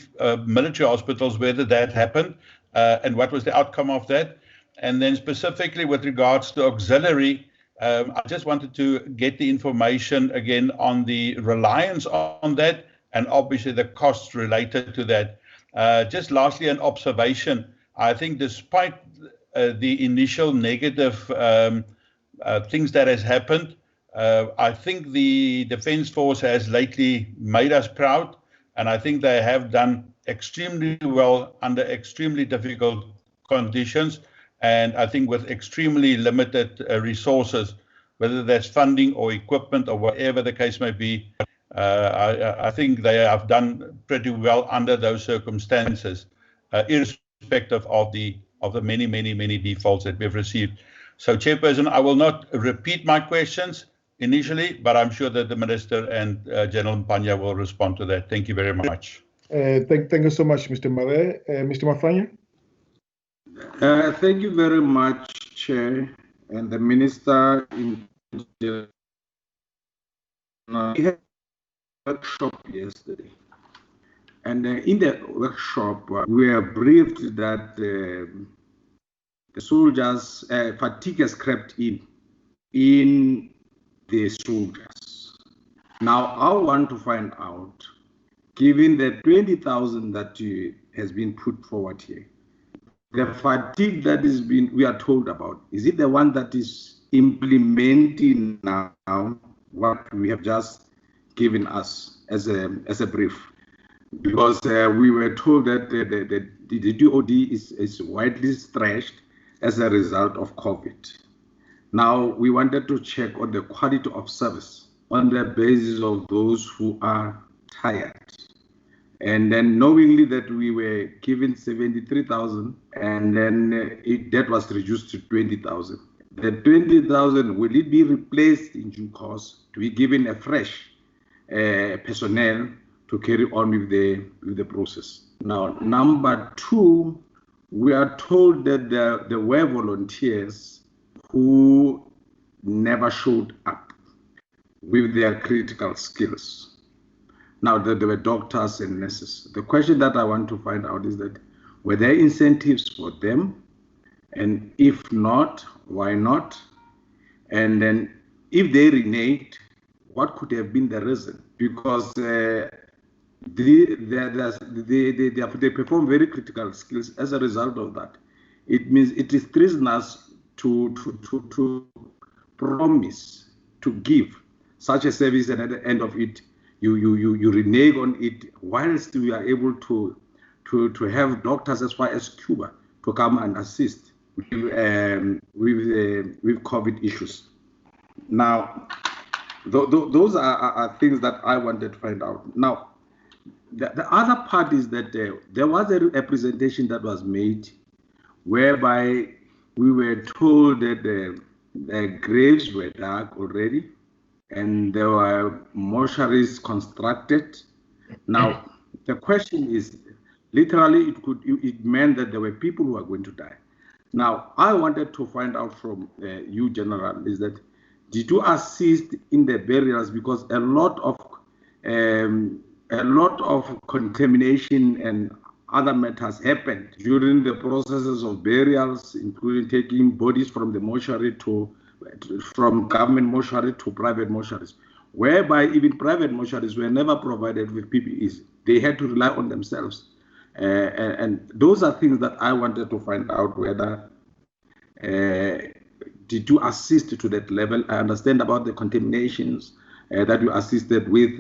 military hospitals, whether that happened and what was the outcome of that. And then specifically with regards to auxiliary, I just wanted to get the information again on the reliance on that and obviously the costs related to that. Just lastly, an observation. I think despite the initial negative things that has happened, I think the Defence Force has lately made us proud, and I think they have done extremely well under extremely difficult conditions, and I think with extremely limited resources, whether that's funding or equipment or whatever the case may be. I think they have done pretty well under those circumstances, irrespective of the many defaults that we've received. So, Chairperson, I will not repeat my questions initially, but I'm sure that the Minister and General Mpanya will respond to that. Thank you very much. Thank you so much, Mr. Mare. Mr. Mafanya? Thank you very much, Chair, and the Minister. We had a workshop yesterday, and in the workshop, we were briefed that the soldiers' fatigue has crept in the soldiers. Now, I want to find out, given the 20,000 that has been put forward here, the fatigue that we are told about, is it the one that is implementing now what we have just given us as a brief? Because we were told that the DOD is widely stretched as a result of COVID. Now, we wanted to check on the quality of service on the basis of those who are tired. And then knowingly that we were given 73,000 and then that was reduced to 20,000. The 20,000, will it be replaced in due course to be given a fresh personnel to carry on with the process? Now, number two, we are told that there were volunteers who never showed up with their critical skills. Now, there were doctors and nurses. The question that I want to find out is that, were there incentives for them? And if not, why not? And then if they reneged, what could have been the reason? Because they perform very critical skills. As a result of that, it means it is treasonous to promise to give such a service, and at the end of it, you renege on it, whilst we are able to have doctors as far as Cuba to come and assist with COVID issues. Now, those are things that I wanted to find out. Now, the other part is that there was a representation that was made whereby we were told that the graves were dug already, and there were mortuaries constructed. Now, the question is, literally, it meant that there were people who are going to die. Now, I wanted to find out from you, General, is that did you assist in the burials? Because a lot of contamination and other matters happened during the processes of burials, including taking bodies from the mortuary from government mortuary to private mortuaries, whereby even private mortuaries were never provided with PPEs. They had to rely on themselves. And those are things that I wanted to find out, whether did you assist to that level? I understand about the contaminations that you assisted with,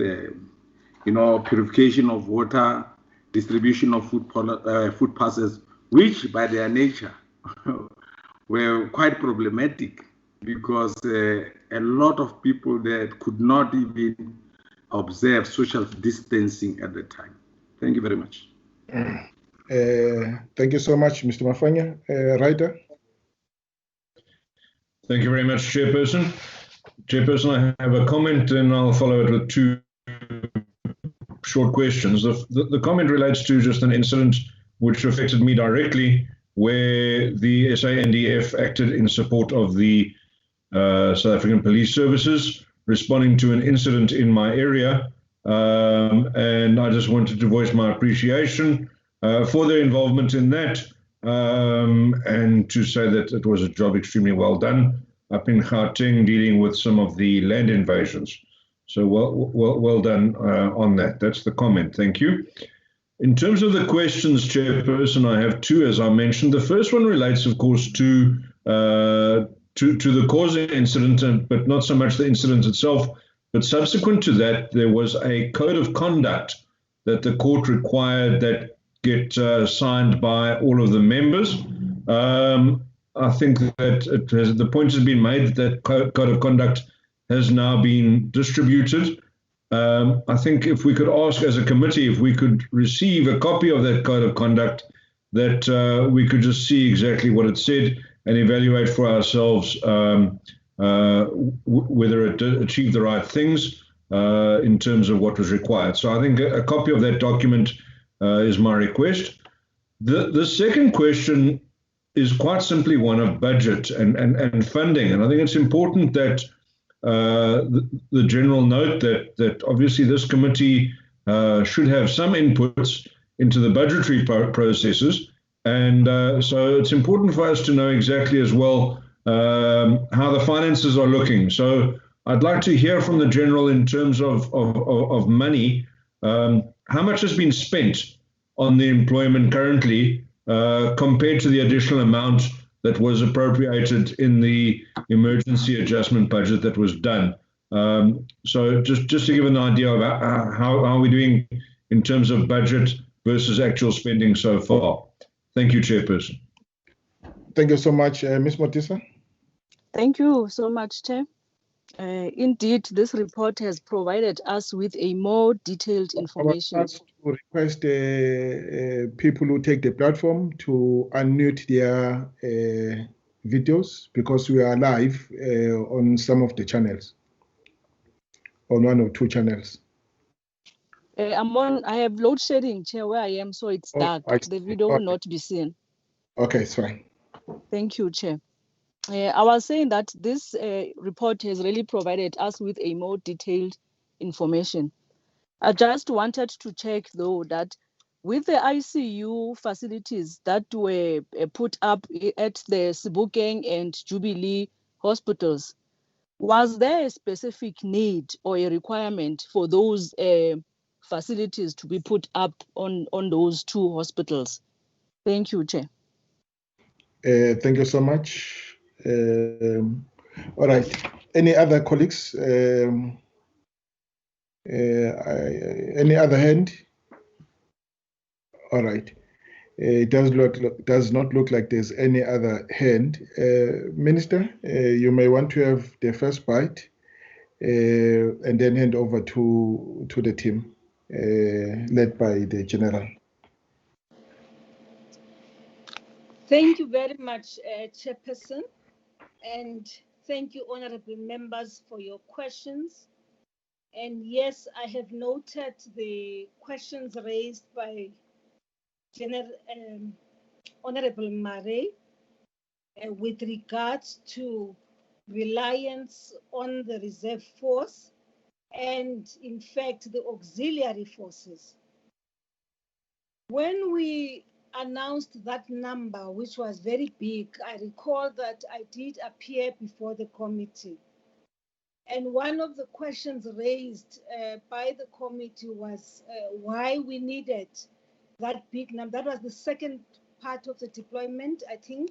purification of water, distribution of food passes, which by their nature were quite problematic, because a lot of people that could not even observe social distancing at the time. Thank you very much. Thank you so much, Mr. Mafanya. Ryder? Thank you very much, Chairperson. Chairperson, I have a comment and I'll follow it with two short questions. The comment relates to just an incident which affected me directly, where the SANDF acted in support of the South African Police Services, responding to an incident in my area. And I just wanted to voice my appreciation for their involvement in that, and to say that it was a job extremely well done up in Gauteng, dealing with some of the land invasions. So well done on that. That's the comment. Thank you. In terms of the questions, Chairperson, I have two, as I mentioned. The first one relates, of course, to the cause of the incident, but not so much the incident itself. But subsequent to that, there was a code of conduct that the court required that get signed by all of the members. I think that the point has been made that code of conduct has now been distributed. I think if we could ask as a committee if we could receive a copy of that code of conduct, that we could just see exactly what it said and evaluate for ourselves whether it achieved the right things in terms of what was required. So I think a copy of that document is my request. The second question is quite simply one of budget and funding. And I think it's important that the general note that obviously this committee should have some inputs into the budgetary processes. And so it's important for us to know exactly as well how the finances are looking. So I'd like to hear from the General in terms of money. How much has been spent on the employment currently compared to the additional amount that was appropriated in the emergency adjustment budget that was done? So just to give an idea of how we're doing in terms of budget versus actual spending so far. Thank you, Chairperson. Thank you so much, Ms. Motisa. Thank you so much, Chair. Indeed, this report has provided us with a more detailed information. I would like to request people who take the platform to unmute their videos because we are live on some of the channels, on one or two channels. I have load shedding, Chair, where I am, so it's dark. The video will not be seen. Okay, it's fine. Thank you, Chair. I was saying that this report has really provided us with a more detailed information. I just wanted to check, though, that with the ICU facilities that were put up at the Sebokeng and Jubilee hospitals, was there a specific need or a requirement for those facilities to be put up on those two hospitals? Thank you, Chair. Thank you so much. All right. Any other colleagues? Any other hand? All right. It does not look like there's any other hand. Minister, you may want to have the first bite and then hand over to the team led by the General. Thank you very much, Chairperson, and thank you, honorable members, for your questions. And yes, I have noted the questions raised by Honorable Mare with regards to reliance on the reserve force and, in fact, the auxiliary forces. When we announced that number, which was very big, I recall that I did appear before the committee. And one of the questions raised by the committee was why we needed that big number. That was the second part of the deployment, I think.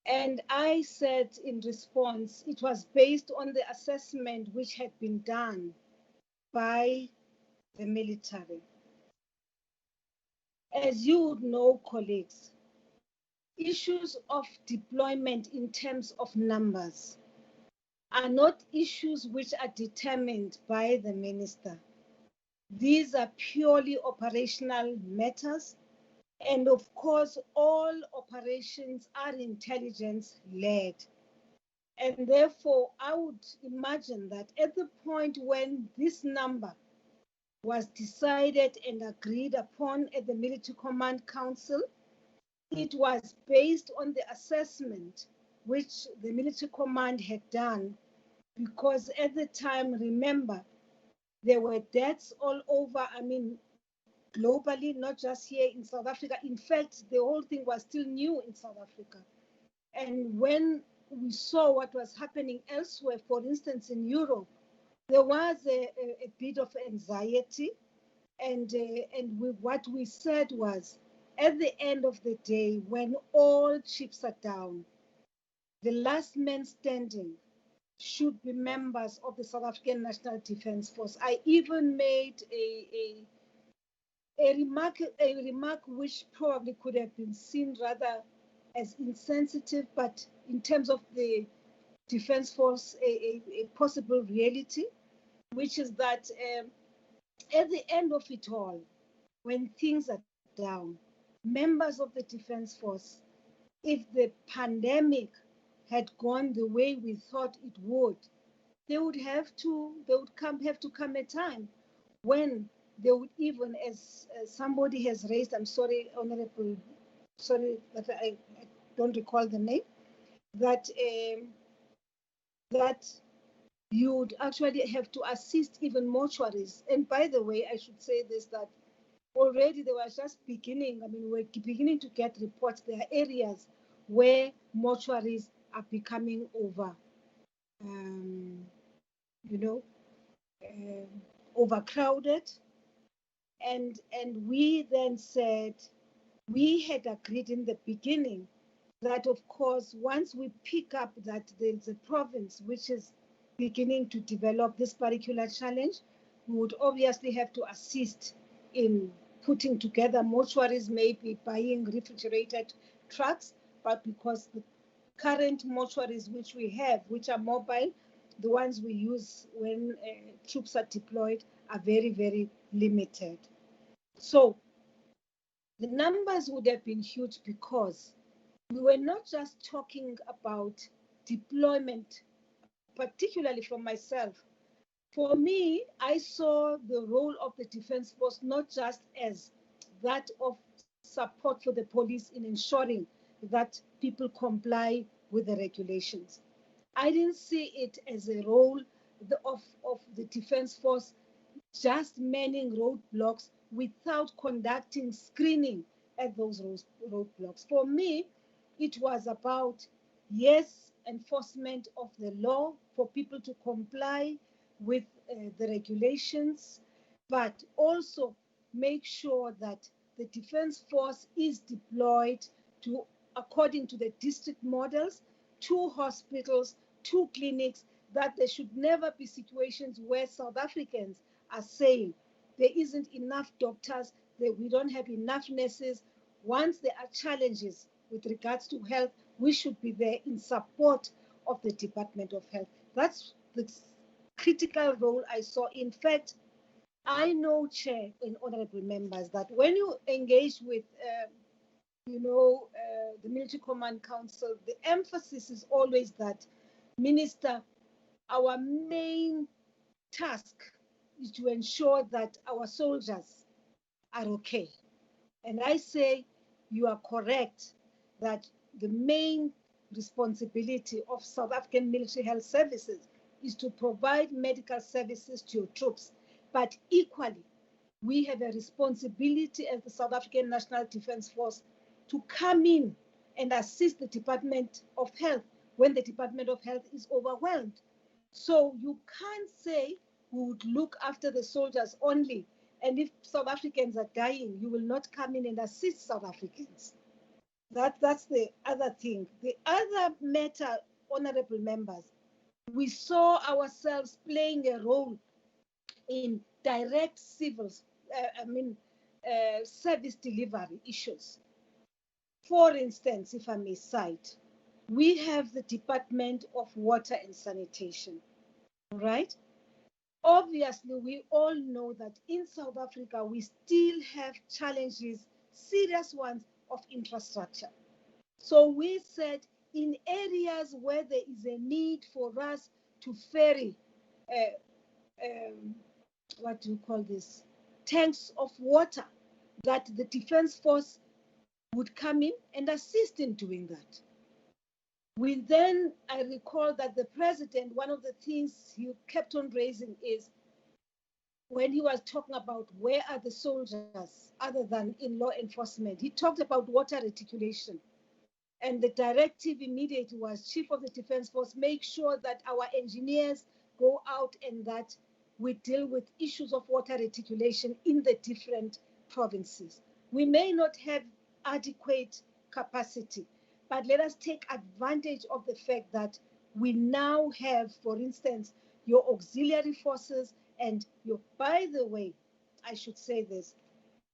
And I said in response, it was based on the assessment which had been done by the military. As you would know, colleagues, issues of deployment in terms of numbers are not issues which are determined by the minister. These are purely operational matters. And of course, all operations are intelligence-led. And therefore, I would imagine that at the point when this number was decided and agreed upon at the Military Command Council, it was based on the assessment which the Military Command had done, because at the time, remember, there were deaths all over, globally, not just here in South Africa. In fact, the whole thing was still new in South Africa. And when we saw what was happening elsewhere, for instance, in Europe, there was a bit of anxiety. And what we said was, at the end of the day, when all chips are down, the last man standing should be members of the South African National Defence Force. I even made a remark which probably could have been seen rather as insensitive, but in terms of the Defence Force, a possible reality, which is that at the end of it all, when things are down, members of the Defence Force, if the pandemic had gone the way we thought it would, there would have to come a time when they would even, as somebody has raised, I'm sorry, Honorable, sorry that I don't recall the name, that you would actually have to assist even mortuaries. And by the way, I should say this, that already they were just beginning, we're beginning to get reports. There are areas where mortuaries are becoming you know, overcrowded. And we then said, we had agreed in the beginning that, of course, once we pick up that there's a province which is beginning to develop this particular challenge, we would obviously have to assist in putting together mortuaries, maybe buying refrigerated trucks, but because the current mortuaries which we have, which are mobile, the ones we use when troops are deployed, are very, very limited. So the numbers would have been huge because we were not just talking about deployment, particularly from myself. For me, I saw the role of the Defence Force not just as that of support for the police in ensuring that people comply with the regulations. I didn't see it as a role of the Defence Force just manning roadblocks without conducting screening at those roadblocks. For me, it was about, yes, enforcement of the law for people to comply with the regulations, but also make sure that the Defence Force is deployed to, according to the district models, to hospitals, to clinics, that there should never be situations where South Africans are saying there isn't enough doctors, that we don't have enough nurses. Once there are challenges with regards to health, we should be there in support of the Department of Health. That's the critical role I saw. In fact, I know, Chair and honorable members, that when you engage with the Military Command Council, the emphasis is always that, Minister, our main task is to ensure that our soldiers are okay. And I say you are correct that the main responsibility of South African military health services is to provide medical services to your troops. But equally, we have a responsibility as the South African National Defence Force to come in and assist the Department of Health when the Department of Health is overwhelmed. So you can't say we would look after the soldiers only, and if South Africans are dying, you will not come in and assist South Africans. That's the other thing. The other matter, honorable members, we saw ourselves playing a role in direct service delivery issues. For instance, if I may cite, we have the Department of Water and Sanitation, right? Obviously, we all know that in South Africa, we still have challenges, serious ones, of infrastructure. So we said in areas where there is a need for us to ferry, tanks of water, that the Defence Force would come in and assist in doing that. I recall that the president, one of the things he kept on raising is when he was talking about where are the soldiers other than in law enforcement, he talked about water reticulation. And the directive immediately was, Chief of the Defence Force, make sure that our engineers go out and that we deal with issues of water reticulation in the different provinces. We may not have adequate capacity, but let us take advantage of the fact that we now have, for instance, your auxiliary forces and your, by the way, I should say this,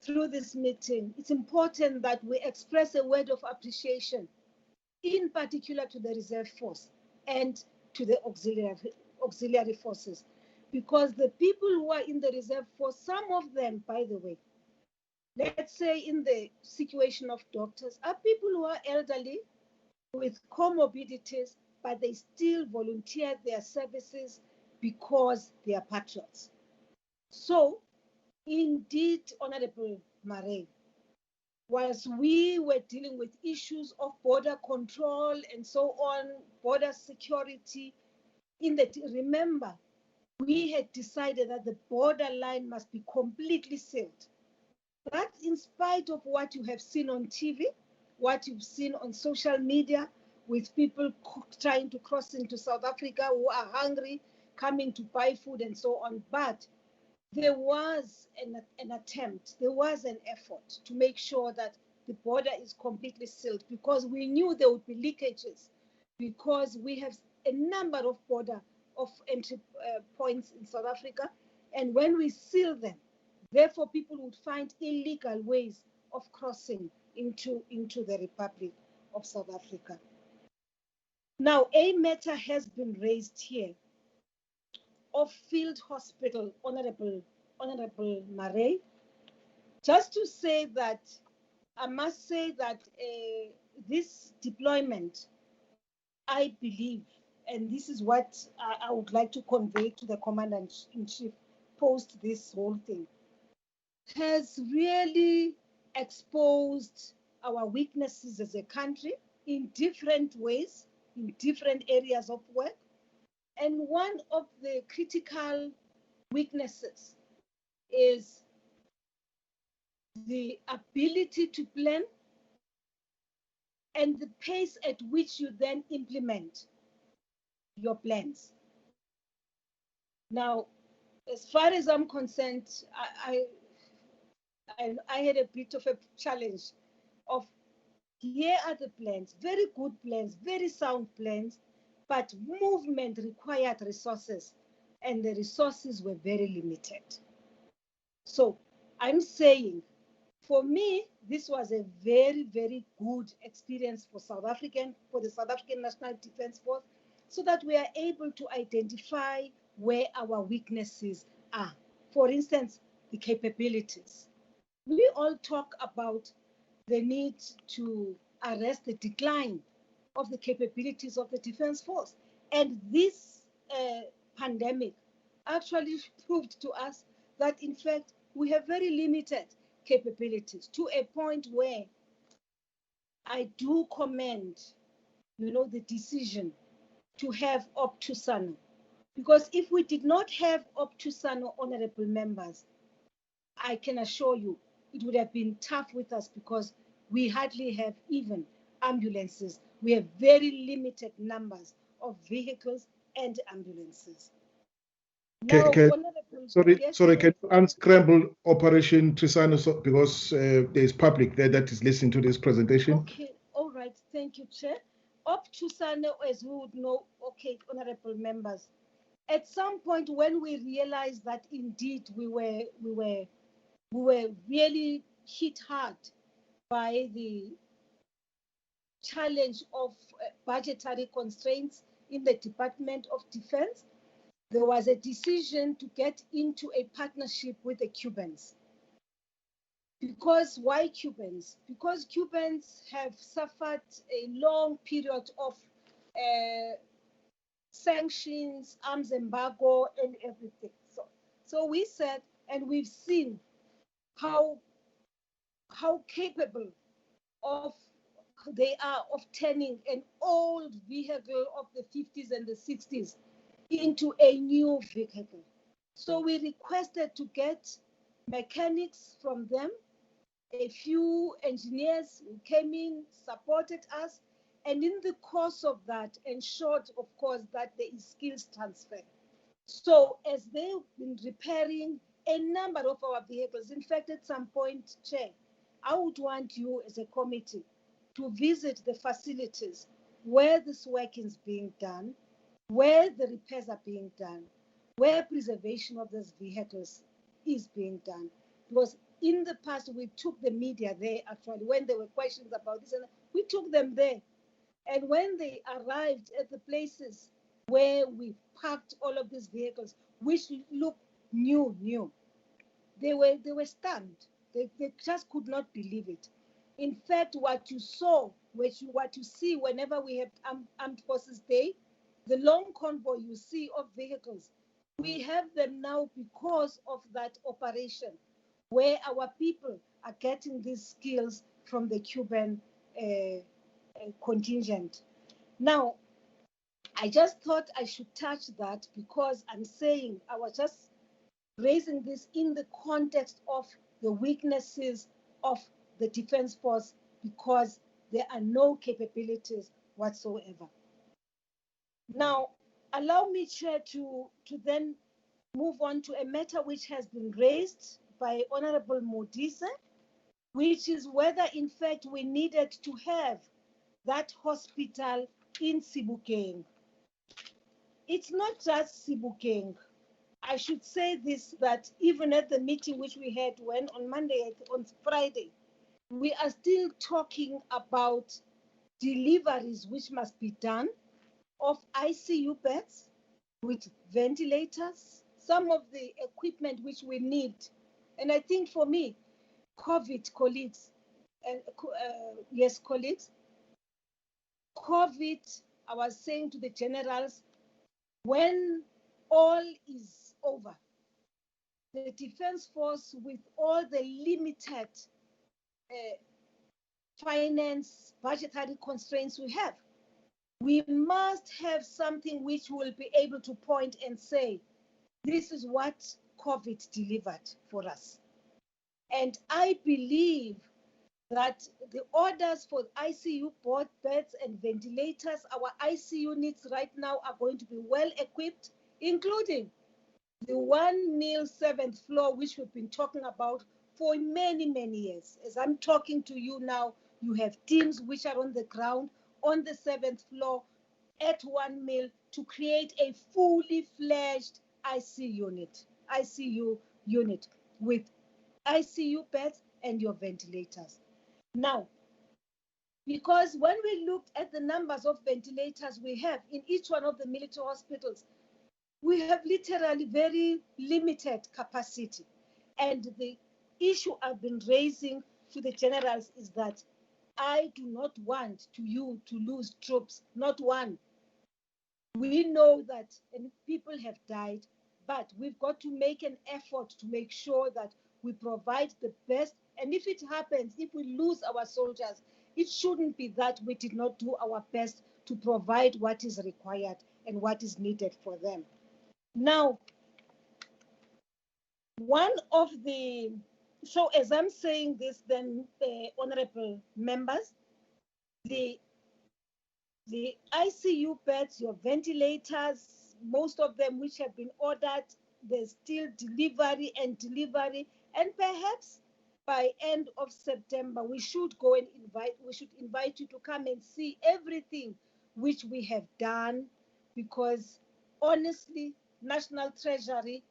through this meeting, it's important that we express a word of appreciation, in particular to the reserve force and to the auxiliary forces, because the people who are in the reserve force, some of them, by the way, let's say in the situation of doctors, are people who are elderly with comorbidities, but they still volunteer their services because they are patriots. So, indeed, Honorable Marais, whilst we were dealing with issues of border control and so on, border security, remember, we had decided that the borderline must be completely sealed. That, in spite of what you have seen on TV, what you've seen on social media, with people trying to cross into South Africa who are hungry, coming to buy food and so on. But there was an attempt, there was an effort to make sure that the border is completely sealed, because we knew there would be leakages, because we have a number of border of entry points in South Africa. And when we seal them, therefore people would find illegal ways of crossing into the Republic of South Africa. Now, a matter has been raised here of Field Hospital, Honorable Murray. Just to say that, I must say that this deployment, I believe, and this is what I would like to convey to the Commander-in-Chief post this whole thing, has really exposed our weaknesses as a country in different ways, in different areas of work. And one of the critical weaknesses is the ability to plan and the pace at which you then implement your plans. Now, as far as I'm concerned, I had a bit of a challenge of, here are the plans, very good plans, very sound plans, but movement required resources, and the resources were very limited. So I'm saying, for me, this was a very, very good experience for the South African National Defence Force, so that we are able to identify where our weaknesses are. For instance, the capabilities. We all talk about the need to arrest the decline of the capabilities of the Defence Force. And this pandemic actually proved to us that, in fact, we have very limited capabilities, to a point where I do commend, the decision to have Optusano. Because if we did not have Optusano, honorable members, I can assure you it would have been tough with us, because we hardly have even ambulances. We have very limited numbers of vehicles and ambulances. Now, sorry, can you unscramble Operation Notlela, because there's public there that is listening to this presentation? Okay, all right, thank you, Chair. Optusano, as we would know, okay, honorable members, at some point when we realized that indeed we were really hit hard by the challenge of budgetary constraints in the Department of Defense, there was a decision to get into a partnership with the Cubans. Because why Cubans? Because Cubans have suffered a long period of sanctions, arms embargo, and everything. So we said, and we've seen how capable of they are of turning an old vehicle of the 50s and the 60s into a new vehicle. So we requested to get mechanics from them. A few engineers who came in, supported us, and in the course of that, ensured, of course, that there is skills transfer. So as they've been repairing a number of our vehicles, in fact, at some point, Chair, I would want you as a committee to visit the facilities where this work is being done, where the repairs are being done, where preservation of those vehicles is being done. Because in the past, we took the media there, actually, when there were questions about this, and we took them there. And when they arrived at the places where we parked all of these vehicles, which look new, they were stunned. They just could not believe it. In fact, what you saw, what you see whenever we have Armed Forces Day, the long convoy you see of vehicles, we have them now because of that operation, where our people are getting these skills from the Cuban contingent. Now, I just thought I should touch that, because I'm saying I was just raising this in the context of the weaknesses of the Defence Force, because there are no capabilities whatsoever. Now, allow me, Chair, to then move on to a matter which has been raised by Honorable Modise, which is whether, in fact, we needed to have that hospital in Sebokeng. It's not just Sebokeng. I should say this, that even at the meeting which we had on Friday, we are still talking about deliveries which must be done of ICU beds with ventilators, some of the equipment which we need. And I think for me, COVID colleagues, colleagues, COVID, I was saying to the generals, when all is over, the Defense Force, with all the limited finance, budgetary constraints we have, we must have something which will be able to point and say, this is what COVID delivered for us. And I believe that the orders for ICU beds and ventilators, our ICU needs right now are going to be well equipped, including the 1 mil 7th floor, which we've been talking about for many, many years. As I'm talking to you now, you have teams which are on the ground on the 7th floor at 1 mil to create a fully fledged ICU unit with ICU beds and your ventilators. Now, because when we looked at the numbers of ventilators we have in each one of the military hospitals, we have literally very limited capacity. And the issue I've been raising to the generals is that I do not want you to lose troops, not one. We know that people have died, but we've got to make an effort to make sure that we provide the best. And if it happens, if we lose our soldiers, it shouldn't be that we did not do our best to provide what is required and what is needed for them. Now, so as I'm saying this, then, honorable members, the ICU beds, your ventilators, most of them which have been ordered, there's still delivery, and perhaps by end of September, we should invite you to come and see everything which we have done, because honestly, National Treasury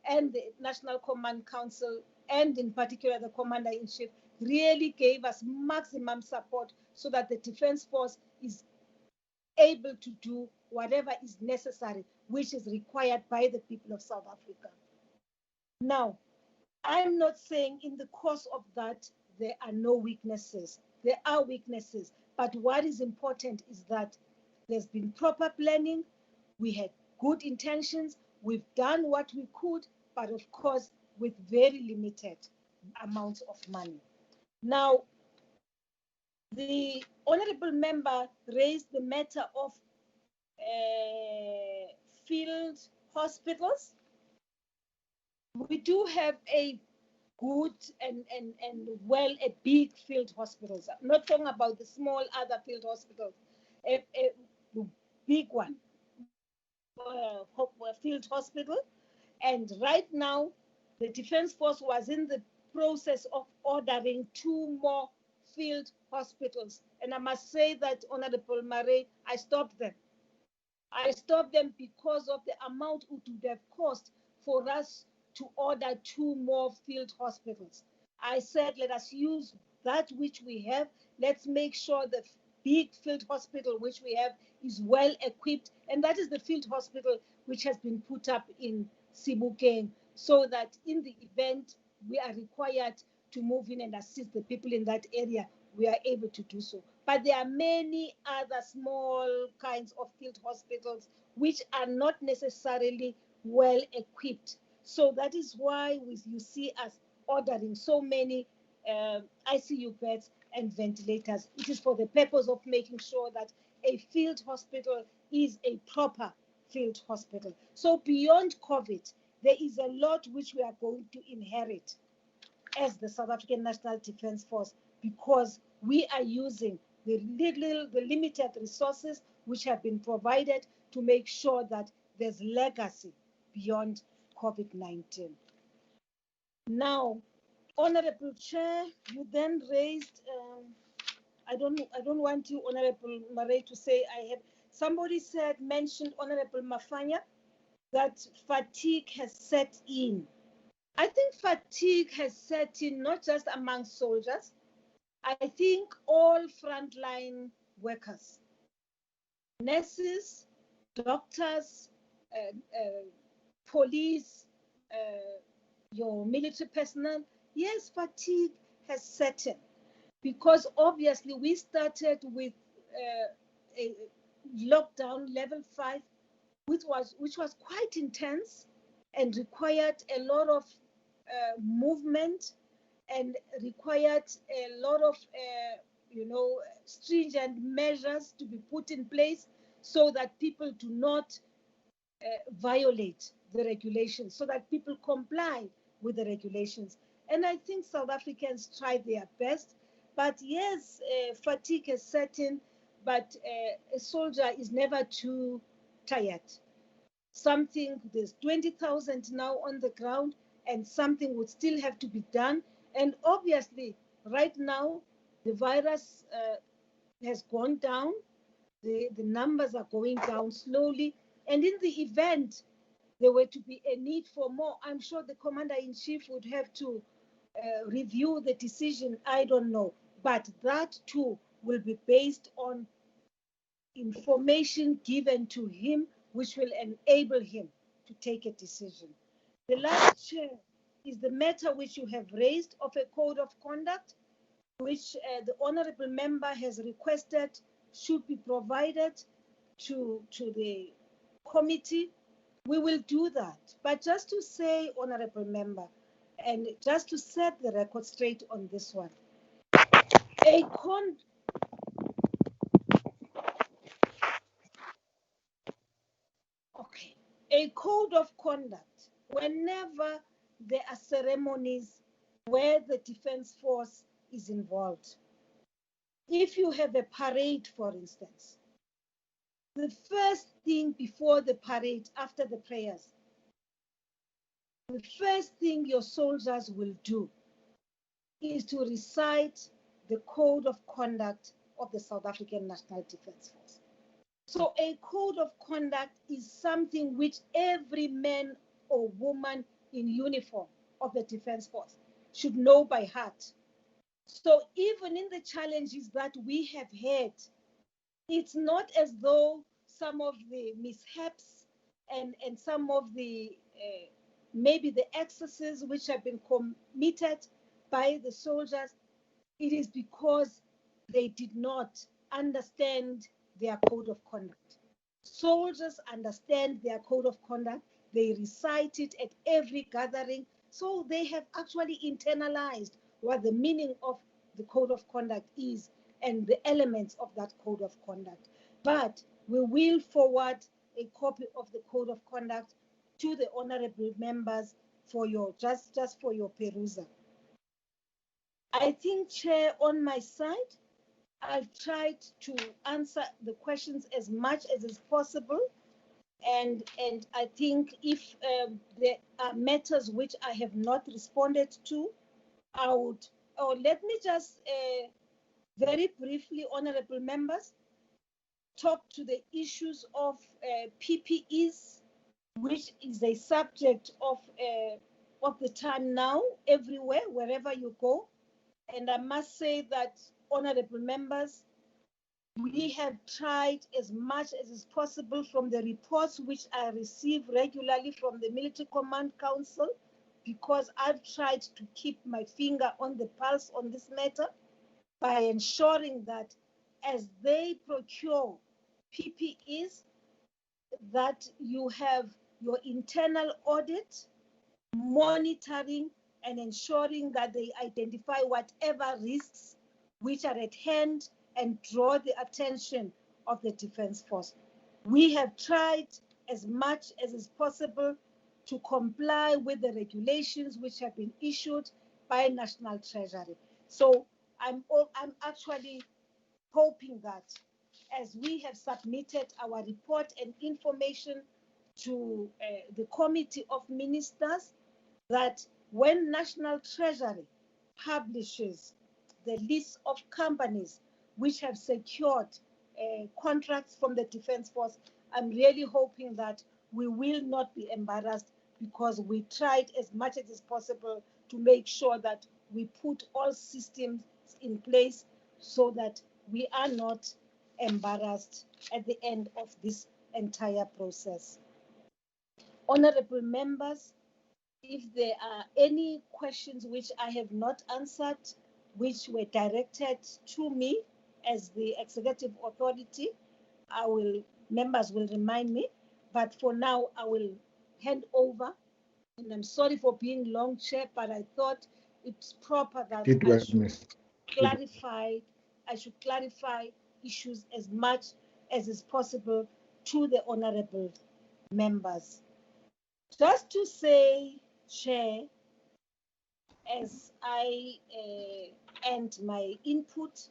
and the National Command Council, and in particular the Commander-in-Chief, really gave us maximum support so that the Defense Force is able to do whatever is necessary, which is required by the people of South Africa. Now, I'm not saying in the course of that there are no weaknesses. There are weaknesses, but what is important is that there's been proper planning, we had good intentions, we've done what we could, but of course with very limited amounts of money. Now, the honorable member raised the matter of field hospitals. We do have a good and a big field hospitals. I'm not talking about the small other field hospitals, a big one, field hospital. And right now, the Defense Force was in the process of ordering 2 more field hospitals. And I must say that, Honorable Murray, I stopped them. I stopped them because of the amount it would have cost for us to order 2 more field hospitals. I said, let us use that which we have. Let's make sure the big field hospital which we have is well equipped. And that is the field hospital which has been put up in Sebokeng, so that in the event we are required to move in and assist the people in that area, we are able to do so. But there are many other small kinds of field hospitals which are not necessarily well equipped. So that is why you see us ordering so many ICU beds and ventilators. It is for the purpose of making sure that a field hospital is a proper field hospital. So beyond COVID, there is a lot which we are going to inherit as the South African National Defence Force, because we are using the limited resources which have been provided to make sure that there's legacy beyond COVID-19. Now, Honorable Chair, you then raised, I don't want you, Honorable Marais, to say I have, somebody mentioned, Honorable Mafanya, that fatigue has set in. I think fatigue has set in not just among soldiers, I think all frontline workers, nurses, doctors, police, your military personnel. Yes, fatigue has set in because obviously we started with a lockdown level 5, which was quite intense and required a lot of movement and required a lot of stringent measures to be put in place so that people do not violate the regulations, so that people comply with the regulations. And I think South Africans tried their best. But yes, fatigue is certain, but a soldier is never too tired. There's 20,000 now on the ground, and something would still have to be done. And obviously, right now, the virus has gone down. The numbers are going down slowly. And in the event there were to be a need for more, I'm sure the Commander-in-Chief would have to review the decision. I don't know. But that too will be based on information given to him, which will enable him to take a decision. The last, Chair, is the matter which you have raised of a code of conduct, which the honorable member has requested should be provided to the committee. We will do that. But just to say, honorable member, and just to set the record straight on this one, a code of conduct, whenever there are ceremonies where the Defence Force is involved. If you have a parade, for instance, the first thing before the parade, after the prayers, the first thing your soldiers will do is to recite the code of conduct of the South African National Defence Force. So a code of conduct is something which every man or woman in uniform of the Defence Force should know by heart. So even in the challenges that we have had, it's not as though some of the mishaps and some of the maybe the excesses which have been committed by the soldiers, it is because they did not understand their code of conduct. Soldiers understand their code of conduct. They recite it at every gathering. So they have actually internalized what the meaning of the code of conduct is and the elements of that code of conduct. But we will forward a copy of the code of conduct to the honorable members for your just for your perusal. I think, Chair, on my side, I've tried to answer the questions as much as is possible. And I think if there are matters which I have not responded to, let me just very briefly, honorable members, talk to the issues of PPEs, which is a subject of the time now, everywhere, wherever you go. And I must say that, honorable members, we have tried as much as is possible from the reports which I receive regularly from the Military Command Council, because I've tried to keep my finger on the pulse on this matter by ensuring that as they procure PPEs, that you have your internal audit, monitoring, and ensuring that they identify whatever risks which are at hand and draw the attention of the Defence Force. We have tried as much as is possible to comply with the regulations which have been issued by National Treasury. So I'm actually hoping that as we have submitted our report and information to the Committee of Ministers, that when National Treasury publishes the list of companies which have secured contracts from the Defence Force, I'm really hoping that we will not be embarrassed, because we tried as much as is possible to make sure that we put all systems in place so that we are not embarrassed at the end of this entire process. Honorable members, if there are any questions which I have not answered, which were directed to me as the executive authority, members will remind me, but for now I will hand over. And I'm sorry for being long, Chair, but I thought it's proper that I should clarify issues as much as is possible to the honorable members. Just to say, Chair, as I end my input,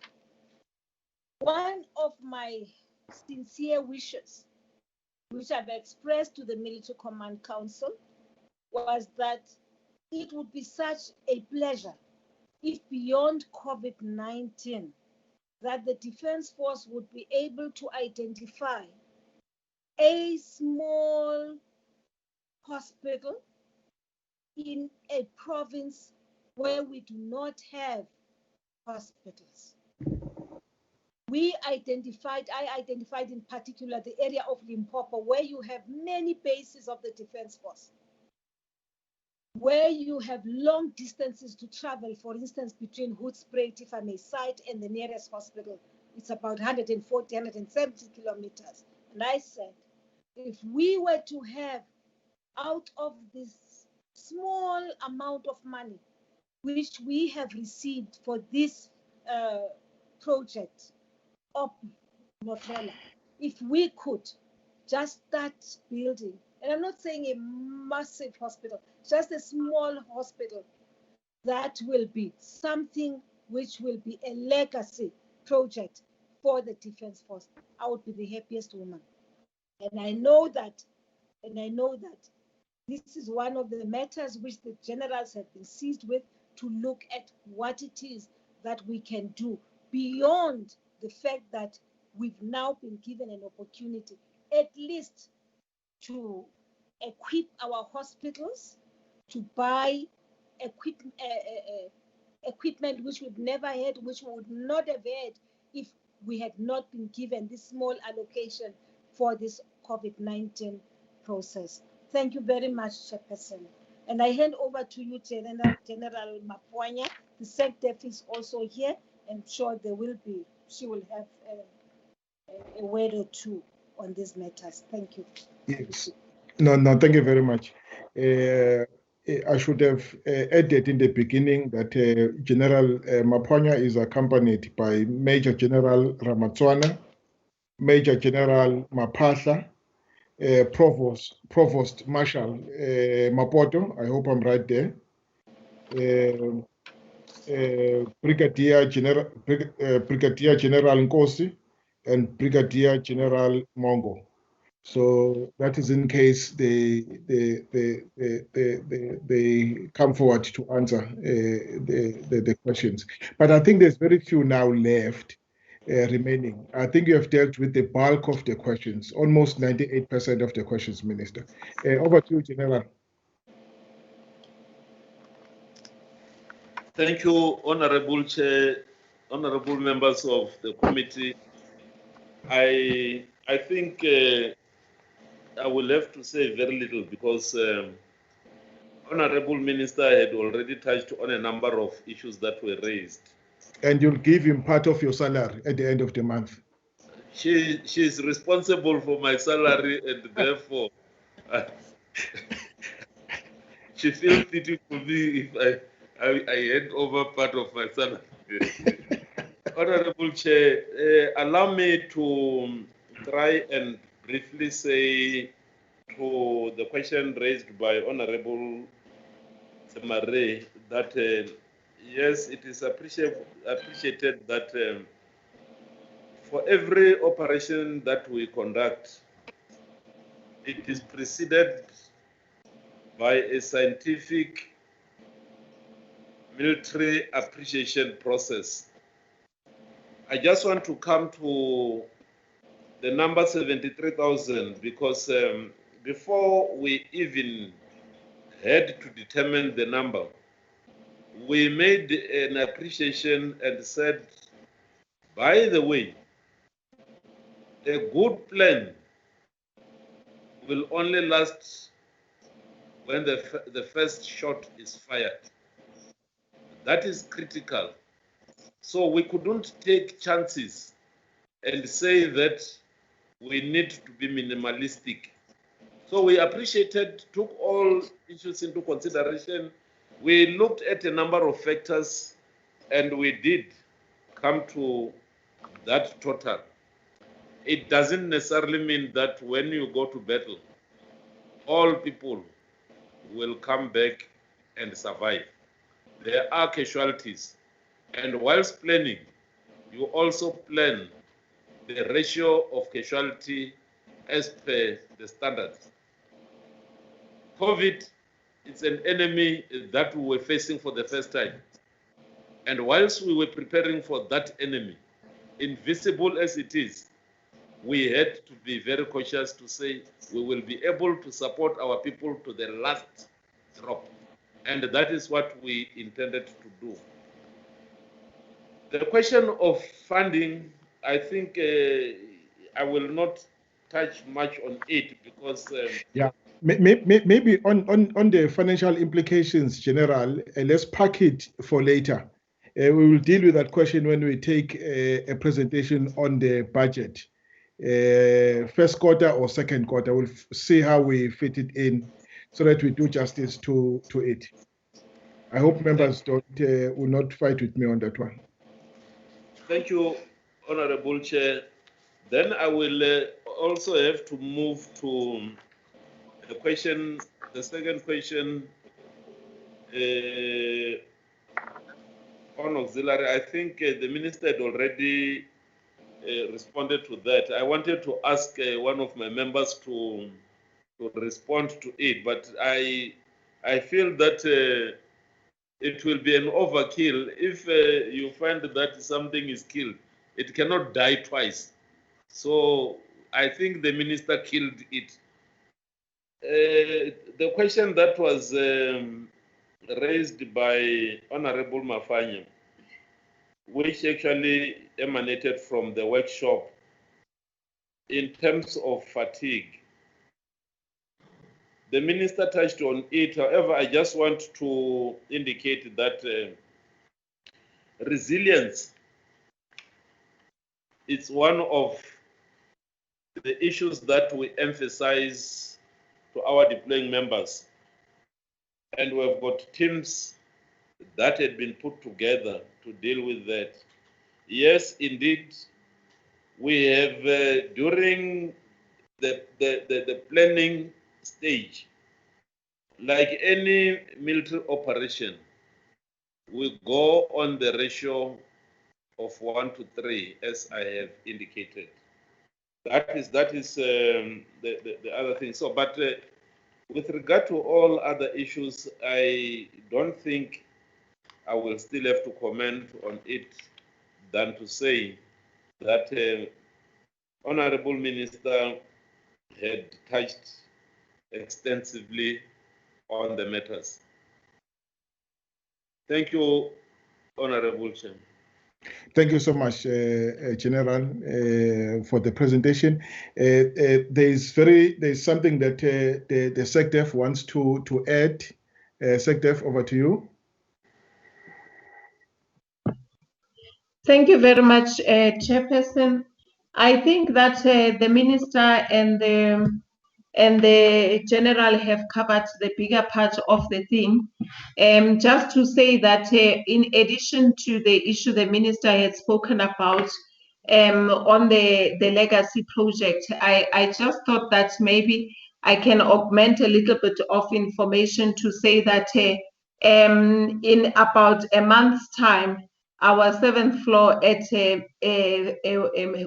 one of my sincere wishes, which I've expressed to the Military Command Council, was that it would be such a pleasure if beyond COVID-19, that the Defence Force would be able to identify a small hospital in a province where we do not have hospitals. I identified in particular the area of Limpopo, where you have many bases of the Defence Force, where you have long distances to travel. For instance, between Hoedspruit, if I may cite, and the nearest hospital, it's about 140, 170 kilometers. And I said, if we were to have, out of this small amount of money which we have received for this project, Operation Notlela, if we could just start building, and I'm not saying a massive hospital, just a small hospital, that will be something which will be a legacy project for the Defence Force, I would be the happiest woman. And I know that this is one of the matters which the generals have been seized with, to look at what it is that we can do beyond the fact that we've now been given an opportunity, at least to equip our hospitals, to buy equipment which we've never had, which we would not have had if we had not been given this small allocation for this COVID-19 process. Thank you very much, Chairperson. And I hand over to you, General Mapwanya. The SANDF is also here, and sure she will have a word or two on these matters. Thank you. Yes. No, thank you very much. I should have added in the beginning that General Mapwanya is accompanied by Major General Ramatswana, Major General Mapasha, Provost Marshal Mapoto, I hope I'm right there, Brigadier General Nkosi, and Brigadier General Mongo. So that is in case they come forward to answer the questions. But I think there's very few now left remaining. I think you have dealt with the bulk of the questions, almost 98% of the questions, Minister. Over to you, General. Thank you, Honorable Chair, honorable members of the committee. I think I will have to say very little, because Honorable Minister had already touched on a number of issues that were raised. And you'll give him part of your salary at the end of the month. She is responsible for my salary, and therefore she feels pity for me if I hand over part of my salary. Honorable Chair, allow me to try and briefly say to the question raised by Honorable Semare that yes, it is appreciated that for every operation that we conduct, it is preceded by a scientific military appreciation process. I just want to come to the number 73,000 because before we even had to determine the number, we made an appreciation and said, by the way, a good plan will only last when the first shot is fired. That is critical. So we couldn't take chances and say that we need to be minimalistic. So we appreciated, took all issues into consideration. We looked at a number of factors and we did come to that total. It doesn't necessarily mean that when you go to battle, all people will come back and survive. There are casualties. And whilst planning, you also plan the ratio of casualty as per the standards. COVID is an enemy that we were facing for the first time. And whilst we were preparing for that enemy, invisible as it is, we had to be very cautious to say we will be able to support our people to the last drop. And that is what we intended to do. The question of funding, I think I will not touch much on it because... Maybe on the financial implications, General, let's pack it for later. We will deal with that question when we take a presentation on the budget. First quarter or second quarter, we'll see how we fit it in so that we do justice to it. I hope members will not fight with me on that one. Thank you, Honorable Chair. Then I will also have to move to the second question on auxiliary. I think the Minister had already responded to that. I wanted to ask one of my members to respond to it, but I feel that it will be an overkill. If you find that something is killed, it cannot die twice. So I think the Minister killed it. The question that was raised by Honorable Mafanya, which actually emanated from the workshop in terms of fatigue. The Minister touched on it. However, I just want to indicate that resilience is one of the issues that we emphasize to our deploying members. And we've got teams that had been put together to deal with that. Yes, indeed, we have, during the planning stage, like any military operation, we go on the ratio of 1 to 3, as I have indicated. That is the other thing. So, but with regard to all other issues, I don't think I will still have to comment on it than to say that Honorable Minister had touched extensively on the matters. Thank you, Honorable Chair. Thank you so much, General, for the presentation. There's something that the SANDF wants to add. SANDF, over to you. Thank you very much, Chairperson. I think that the Minister and the General have covered the bigger part of the thing. Just to say that in addition to the issue the Minister had spoken about on the legacy project, I just thought that maybe I can augment a little bit of information to say that in about a month's time, our 7th floor at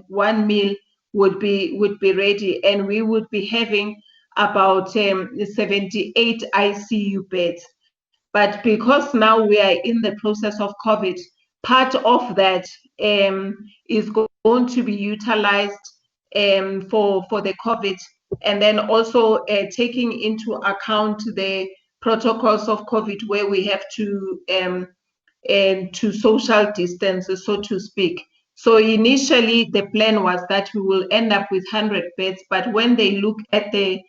1 mil would be ready, and we would be having about 78 ICU beds. But because now we are in the process of COVID, part of that is going to be utilized for the COVID, and then also taking into account the protocols of COVID, where we have to social distance, so to speak. So initially the plan was that we will end up with 100 beds, but when they look at the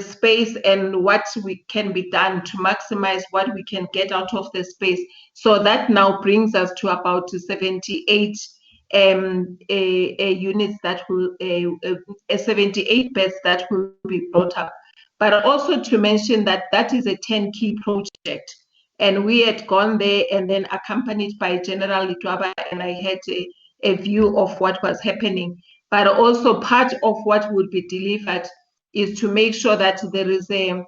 space and what can be done to maximize what we can get out of the space, so that now brings us to about 78 units that will 78 beds that will be brought up. But also to mention that that is a 10-key project, and we had gone there and then accompanied by General Litwaba, and I had a view of what was happening. But also part of what would be delivered is to make sure that there is a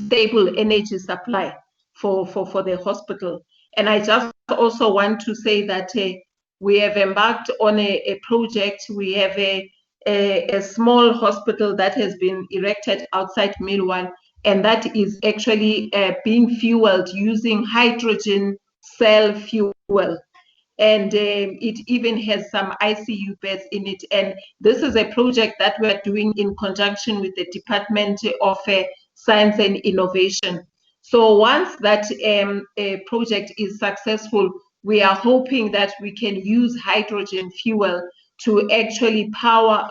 stable energy supply for the hospital. And I just also want to say that we have embarked on a project. We have a small hospital that has been erected outside Milwan, and that is actually being fueled using hydrogen cell fuel. And it even has some ICU beds in it. And this is a project that we're doing in conjunction with the Department of Science and Innovation. So once that project is successful, we are hoping that we can use hydrogen fuel to actually power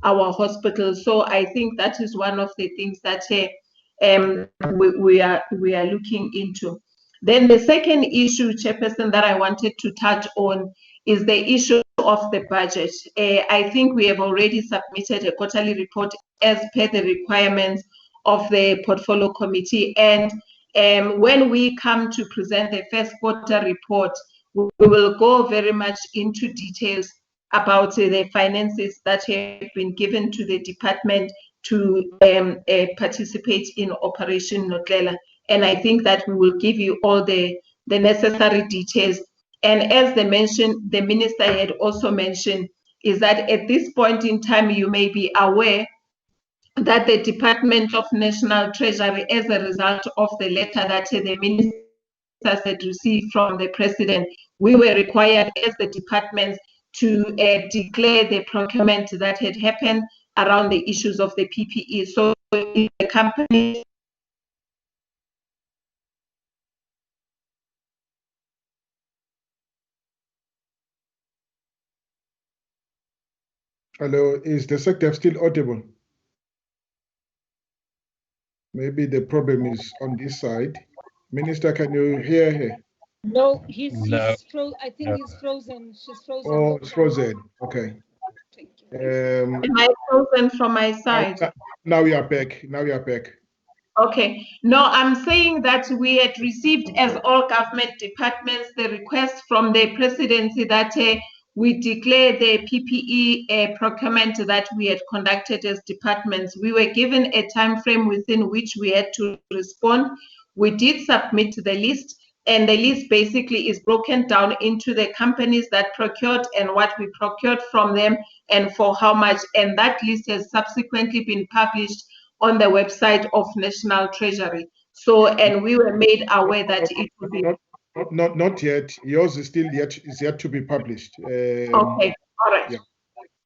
our hospitals. So I think that is one of the things that we are looking into. Then the second issue, Chairperson, that I wanted to touch on is the issue of the budget. I think we have already submitted a quarterly report as per the requirements of the Portfolio Committee. And when we come to present the first quarter report, we will go very much into details about the finances that have been given to the department to participate in Operation Notlela. And I think that we will give you all the necessary details. And as the minister had also mentioned, is that at this point in time, you may be aware that the Department of National Treasury, as a result of the letter that the ministers had received from the president, we were required as the departments to declare the procurement that had happened around the issues of the PPE. So the company Hello, is the SANDF still audible? Maybe the problem is on this side. Minister, can you hear her? No, he's No. frozen. I think he's frozen. She's frozen. Oh, it's frozen. Okay. Thank you. Am I frozen from my side? Now we are back. Now we are back. Okay. No, I'm saying that we had received, as all government departments, the request from the presidency that we declare the PPE procurement that we had conducted as departments. We were given a time frame within which we had to respond. We did submit the list, and the list basically is broken down into the companies that procured and what we procured from them and for how much. And that list has subsequently been published on the website of National Treasury. So, and we were made aware that it would be. Not yet. Yours is still yet to be published. Okay, all right. Yeah.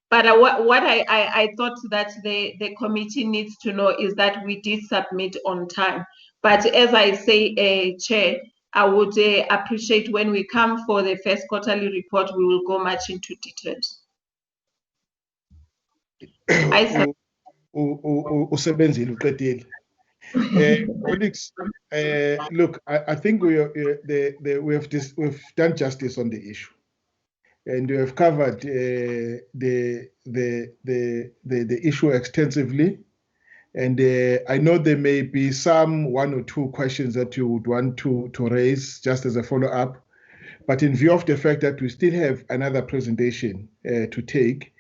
But what I thought that the committee needs to know is that we did submit on time. But as I say, Chair, I would appreciate when we come for the first quarterly report, we will go much into details. Usebenzile uqedile. Colleagues, look, I think we've done justice on the issue, and we have covered the issue extensively. And I know there may be one or two questions that you would want to raise just as a follow-up, but in view of the fact that we still have another presentation to take,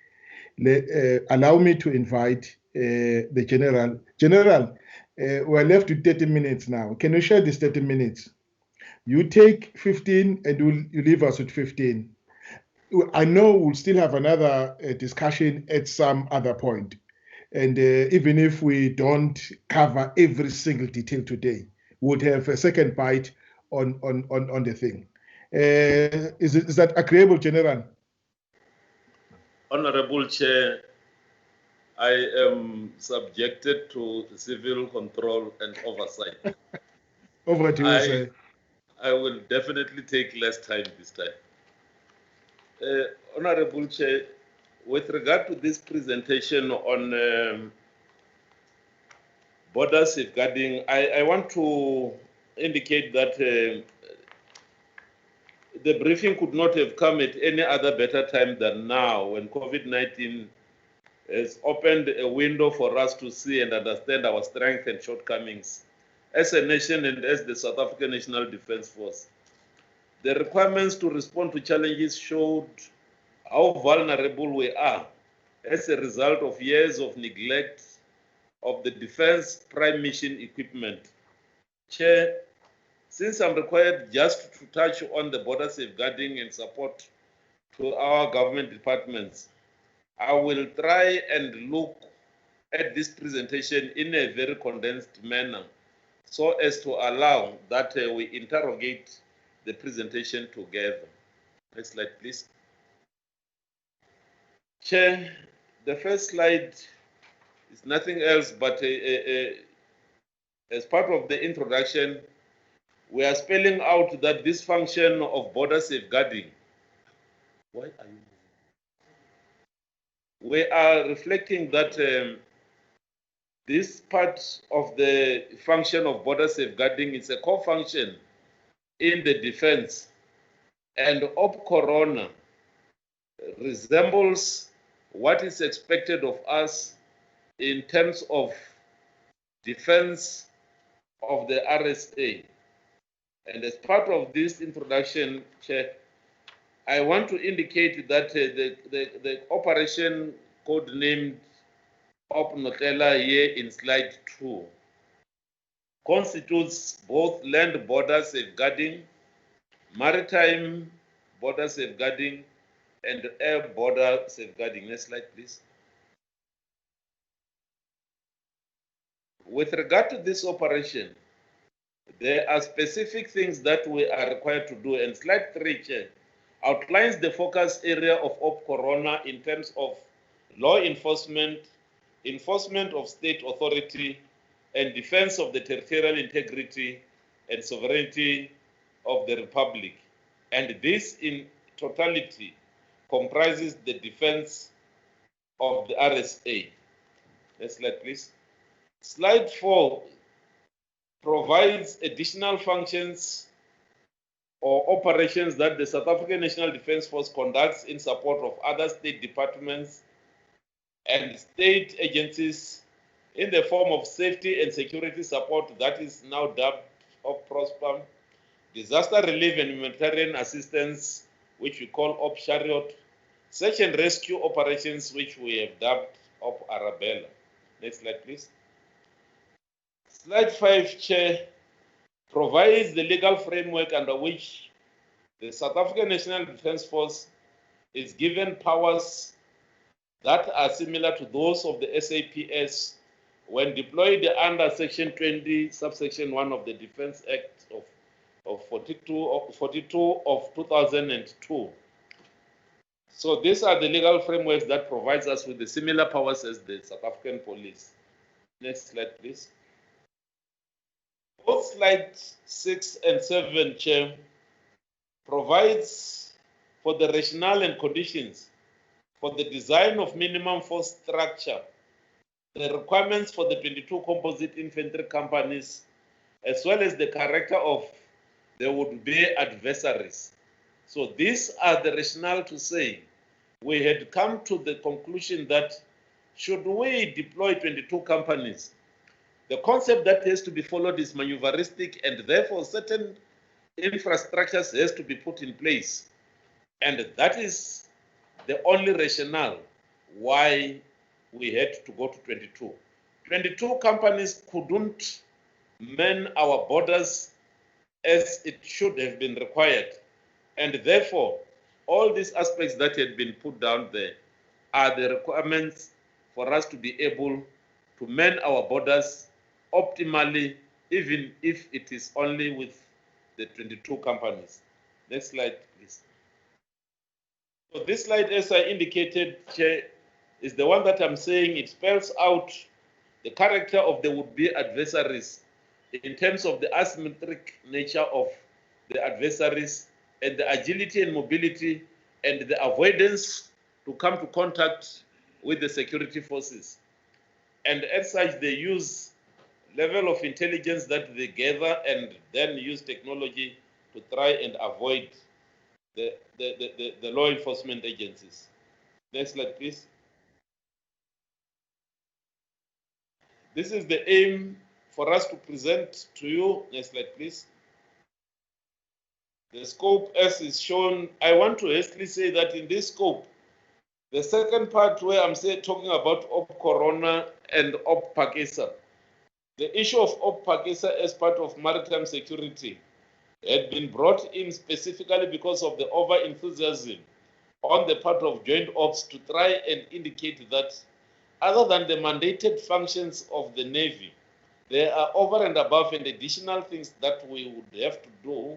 allow me to invite the General. General, we're left with 30 minutes now. Can you share this 30 minutes? You take 15 and you leave us with 15. I know we'll still have another discussion at some other point. And even if we don't cover every single detail today, we'll have a second bite on the thing. Is that agreeable, General? Honorable Chair, I am subjected to civil control and oversight. Over to you, sir. I will definitely take less time this time. Honorable Chair, with regard to this presentation on border safeguarding, I want to indicate that the briefing could not have come at any other better time than now, when COVID-19 has opened a window for us to see and understand our strengths and shortcomings as a nation and as the South African National Defence Force. The requirements to respond to challenges showed how vulnerable we are as a result of years of neglect of the Defence Prime Mission equipment. Chair, since I'm required just to touch on the border safeguarding and support to our government departments, I will try and look at this presentation in a very condensed manner so as to allow that we interrogate the presentation together. Next slide, please. Chair, the first slide is nothing else but as part of the introduction, we are spelling out that this function of border safeguarding, why are you moving? We are reflecting that this part of the function of border safeguarding is a core function in the defense, and Op Corona resembles what is expected of us in terms of defense of the RSA. And as part of this introduction, Chair, I want to indicate that the operation codenamed Operation Notlela here in slide 2 constitutes both land border safeguarding, maritime border safeguarding, and air border safeguarding. Next slide, please. With regard to this operation, there are specific things that we are required to do, and slide 3, Chair, outlines the focus area of Op Corona in terms of law enforcement, enforcement of state authority, and defense of the territorial integrity and sovereignty of the Republic. And this in totality comprises the defense of the RSA. Next slide, please. Slide 4 provides additional functions or operations that the South African National Defence Force conducts in support of other state departments and state agencies in the form of safety and security support that is now dubbed Op Prosper, disaster relief and humanitarian assistance, which we call Op Chariot, search and rescue operations, which we have dubbed Op Arabella. Next slide, please. Slide 5, Chair, provides the legal framework under which the South African National Defence Force is given powers that are similar to those of the SAPS when deployed under Section 20, subsection 1 of the Defence Act of 42 of 2002. So these are the legal frameworks that provides us with the similar powers as the South African Police. Next slide, please. Both slides 6 and 7, Chair, provides for the rationale and conditions for the design of minimum force structure, the requirements for the 22 composite infantry companies, as well as the character of there would be adversaries. So these are the rationale to say we had come to the conclusion that should we deploy 22 companies, the concept that has to be followed is maneuveristic, and therefore certain infrastructures has to be put in place. And that is the only rationale why we had to go to 22. 22 companies couldn't man our borders as it should have been required. And therefore, all these aspects that had been put down there are the requirements for us to be able to man our borders optimally, even if it is only with the 22 companies. Next slide, please. So this slide, as I indicated, Chair, is the one that I'm saying it spells out the character of the would-be adversaries in terms of the asymmetric nature of the adversaries and the agility and mobility and the avoidance to come to contact with the security forces. And as such, they use level of intelligence that they gather and then use technology to try and avoid the law enforcement agencies. Next slide, please. This is the aim for us to present to you. Next slide, please. The scope as is shown. I want to hastily say that in this scope, the second part where I'm talking about Op Corona and Op Pakisa, the issue of Op Pakisa as part of maritime security had been brought in specifically because of the over-enthusiasm on the part of joint ops to try and indicate that other than the mandated functions of the Navy, there are over and above and additional things that we would have to do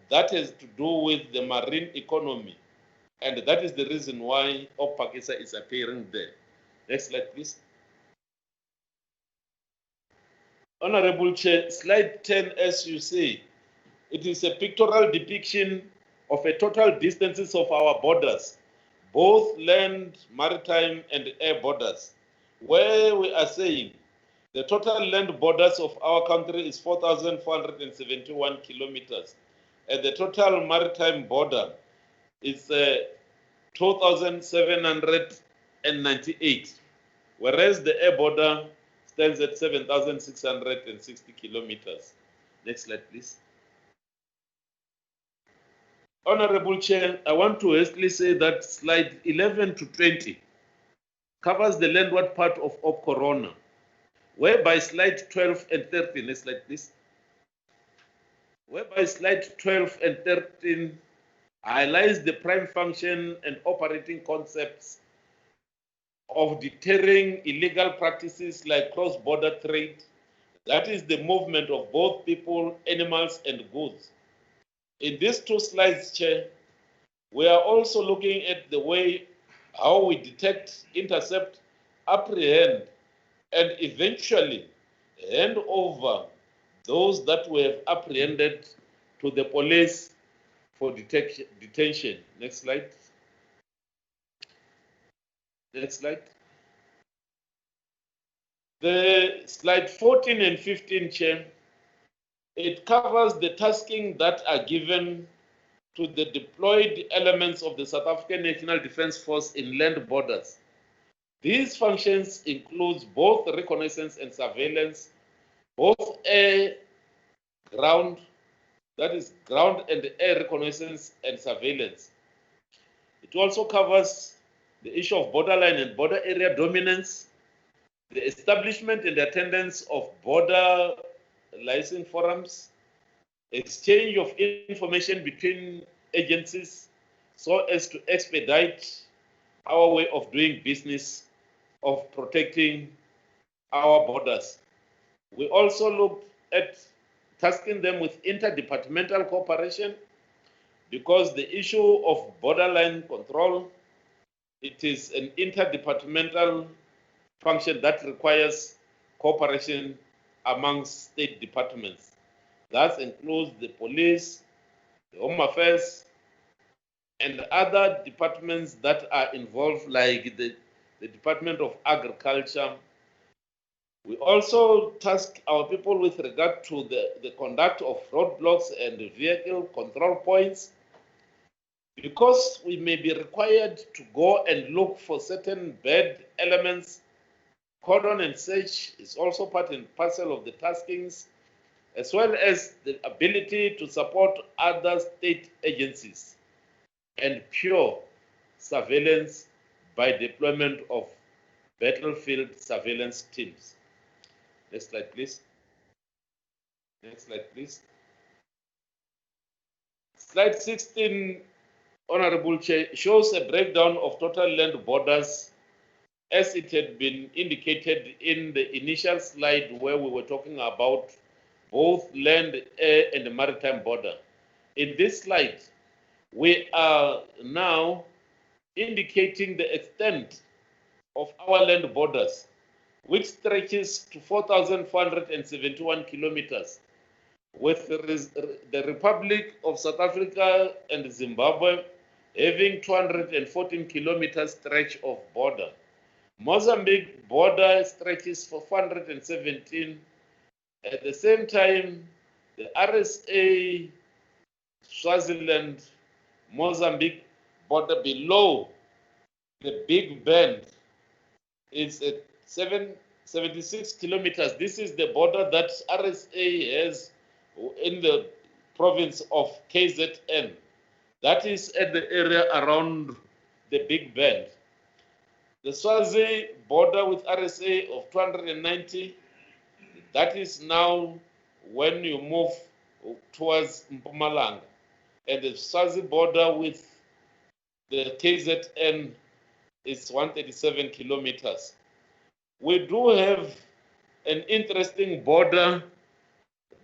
that has to do with the marine economy. And that is the reason why Op Pakisa is appearing there. Next slide, please. Honorable Chair, slide 10, as you say, it is a pictorial depiction of a total distances of our borders, both land, maritime, and air borders, where we are saying the total land borders of our country is 4,471 kilometers, and the total maritime border is 2,798, whereas the air border stands at 7,660 kilometers. Next slide, please. Honorable Chair, I want to hastily say that slide 11 to 20 covers the landward part of Op Corona, whereby slide 12 and 13, next slide please, whereby slide 12 and 13 highlights the prime function and operating concepts of deterring illegal practices like cross-border trade, that is the movement of both people, animals, and goods. In these two slides, Chair, we are also looking at the way how we detect, intercept, apprehend, and eventually hand over those that we have apprehended to the police for detention. Next slide. Next slide. The slide 14 and 15, Chair, it covers the tasking that are given to the deployed elements of the South African National Defence Force in land borders. These functions include both reconnaissance and surveillance, both air, ground, that is ground and air reconnaissance and surveillance. It also covers the issue of borderline and border area dominance, the establishment and attendance of border liaison forums, exchange of information between agencies so as to expedite our way of doing business, of protecting our borders. We also looked at tasking them with interdepartmental cooperation because the issue of borderline control, it is an interdepartmental function that requires cooperation amongst state departments. That includes the police, the Home Affairs, and other departments that are involved, like the Department of Agriculture. We also task our people with regard to the conduct of roadblocks and vehicle control points, because we may be required to go and look for certain bad elements. Cordon and search is also part and parcel of the taskings, as well as the ability to support other state agencies, and pure surveillance by deployment of battlefield surveillance teams. Next slide, please. Next slide, please. Slide 16, Honorable Chair, shows a breakdown of total land borders as it had been indicated in the initial slide where we were talking about both land, air, and maritime border. In this slide, we are now indicating the extent of our land borders, which stretches to 4,471 kilometers, with the Republic of South Africa and Zimbabwe having 214 kilometers stretch of border. Mozambique border stretches for 417. At the same time, the RSA, Swaziland, Mozambique border below the Big Bend is at 76 kilometers. This is the border that RSA has in the province of KZN. That is at the area around the Big Bend. The Swazi border with RSA of 290, that is now when you move towards Mpumalanga. And the Swazi border with the KZN is 137 kilometers. We do have an interesting border.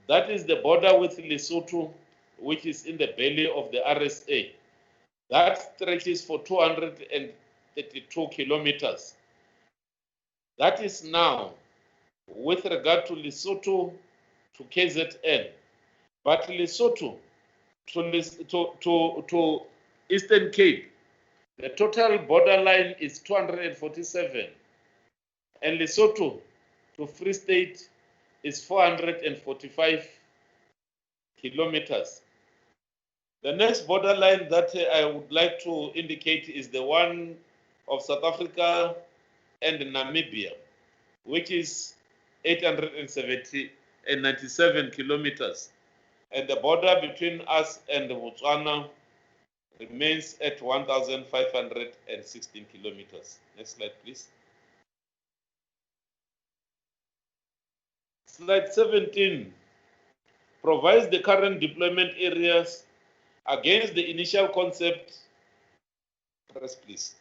That is the border with Lesotho, which is in the belly of the RSA. That stretches for 232 kilometers. That is now with regard to Lesotho to KZN. But Lesotho to Eastern Cape, the total borderline is 247. And Lesotho to Free State is 445 kilometers. The next borderline that I would like to indicate is the one of South Africa and Namibia, which is 897 kilometers. And the border between us and Botswana remains at 1,516 kilometers. Next slide, please. Slide 17 provides the current deployment areas against the initial concept. Press, please.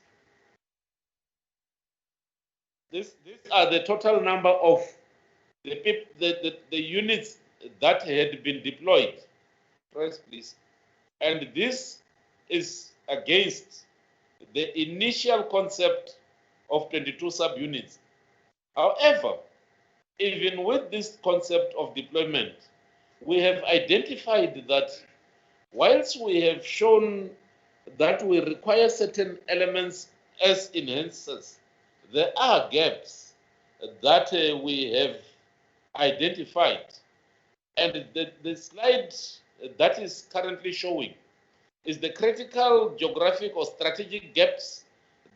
These are the total number of the units that had been deployed. Press, please. And this is against the initial concept of 22 subunits. However, even with this concept of deployment, we have identified that whilst we have shown that we require certain elements as enhancers, there are gaps that we have identified. And the slide that is currently showing is the critical geographic or strategic gaps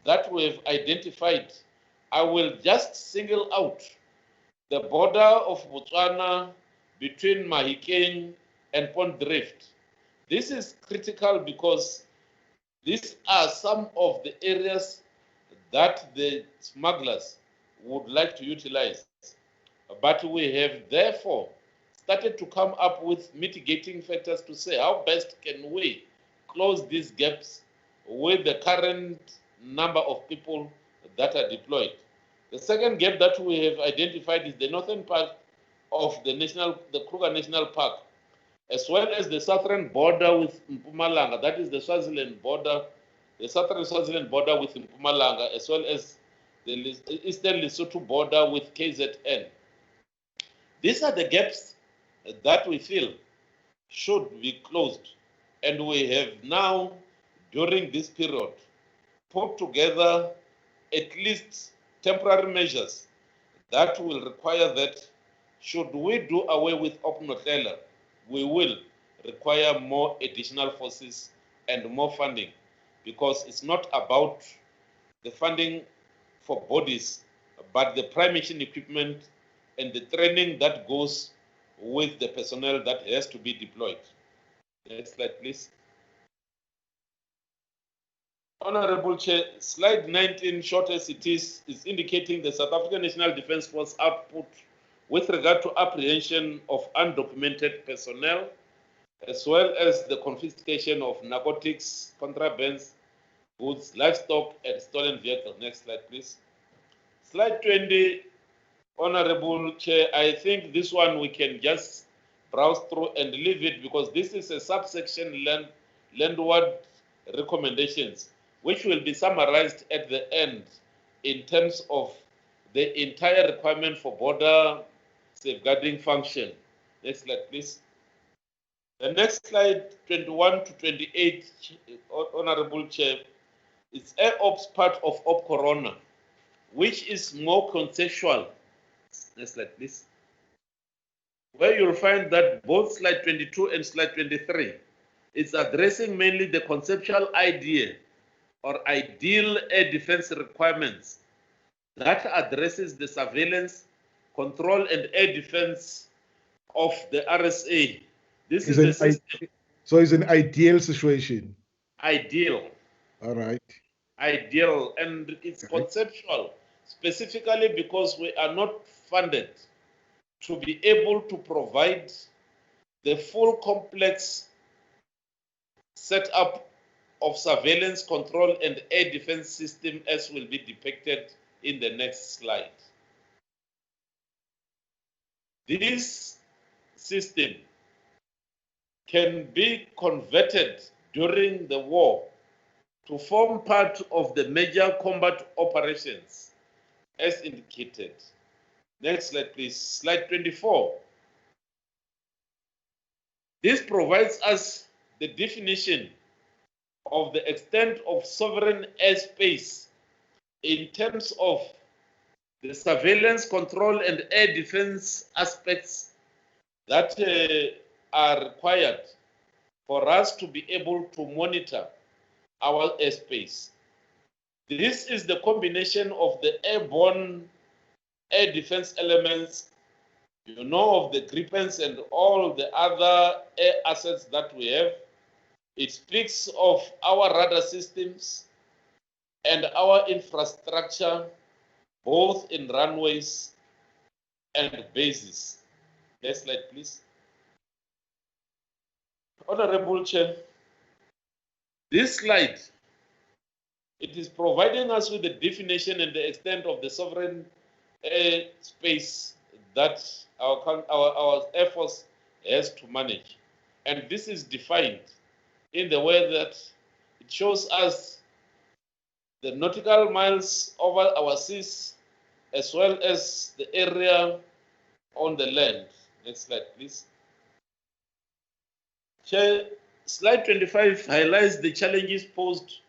that we have identified. I will just single out the border of Botswana between Mahikeng and Pondrift. This is critical because these are some of the areas that the smugglers would like to utilize. But we have therefore started to come up with mitigating factors to say how best can we close these gaps with the current number of people that are deployed. The second gap that we have identified is the northern part of the Kruger National Park, as well as the southern border with Mpumalanga, that is the Swaziland border, the southern Swaziland border with Mpumalanga, as well as the eastern Lesotho border with KZN. These are the gaps that we feel should be closed. And we have now, during this period, put together at least temporary measures that will require that should we do away with Operation Notlela, we will require more additional forces and more funding, because it's not about the funding for bodies, but the prime mission equipment and the training that goes with the personnel that has to be deployed. Next slide, please. Honorable Chair, slide 19, short as it is indicating the South African National Defence Force output with regard to apprehension of undocumented personnel, as well as the confiscation of narcotics, contrabands, goods, livestock, and stolen vehicles. Next slide, please. Slide 20, Honorable Chair, I think this one we can just browse through and leave it because this is a subsection landward recommendations, which will be summarized at the end in terms of the entire requirement for border safeguarding function. Next slide, please. The next slide, 21 to 28, Honorable Chair, is AirOps part of Op Corona, which is more conceptual. Next slide, please. Where you'll find that both slide 22 and slide 23 is addressing mainly the conceptual idea or ideal air defense requirements that addresses the surveillance, control, and air defense of the RSA. This is the system. So it's an ideal situation. Ideal. All right. Ideal, and it's conceptual, specifically because we are not funded to be able to provide the full complex setup of surveillance, control, and air defense system as will be depicted in the next slide. This system can be converted during the war to form part of the major combat operations as indicated. Next slide, please. Slide 24. This provides us the definition of the extent of sovereign airspace in terms of the surveillance, control, and air defense aspects that are required for us to be able to monitor our airspace. This is the combination of the airborne air defense elements, you know, of the Gripens and all the other air assets that we have. It speaks of our radar systems and our infrastructure, both in runways and bases. Next slide, please. Honorable Chair, this slide, it is providing us with the definition and the extent of the sovereign air space that our Air Force has to manage. And this is defined in the way that it shows us the nautical miles over our seas as well as the area on the land. Next slide, please. Chair, slide 25 highlights the challenges posed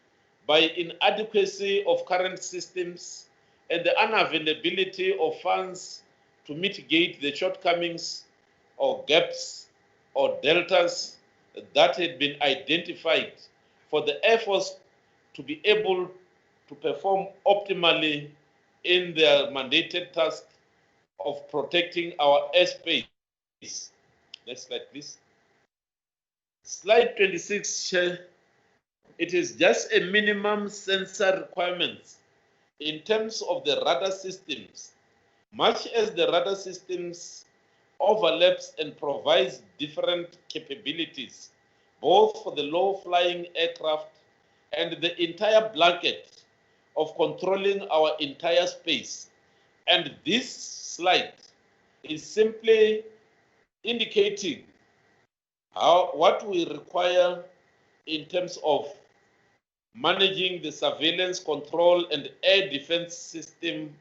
by inadequacy of current systems and the unavailability of funds to mitigate the shortcomings or gaps or deltas that had been identified for the Air Force to be able to perform optimally in their mandated task of protecting our airspace. Next slide, please. Slide 26, Chair. It is just a minimum sensor requirements in terms of the radar systems, much as the radar systems overlaps and provides different capabilities, both for the low-flying aircraft and the entire blanket of controlling our entire space. And this slide is simply indicating what we require in terms of managing the surveillance, control, and air defense system.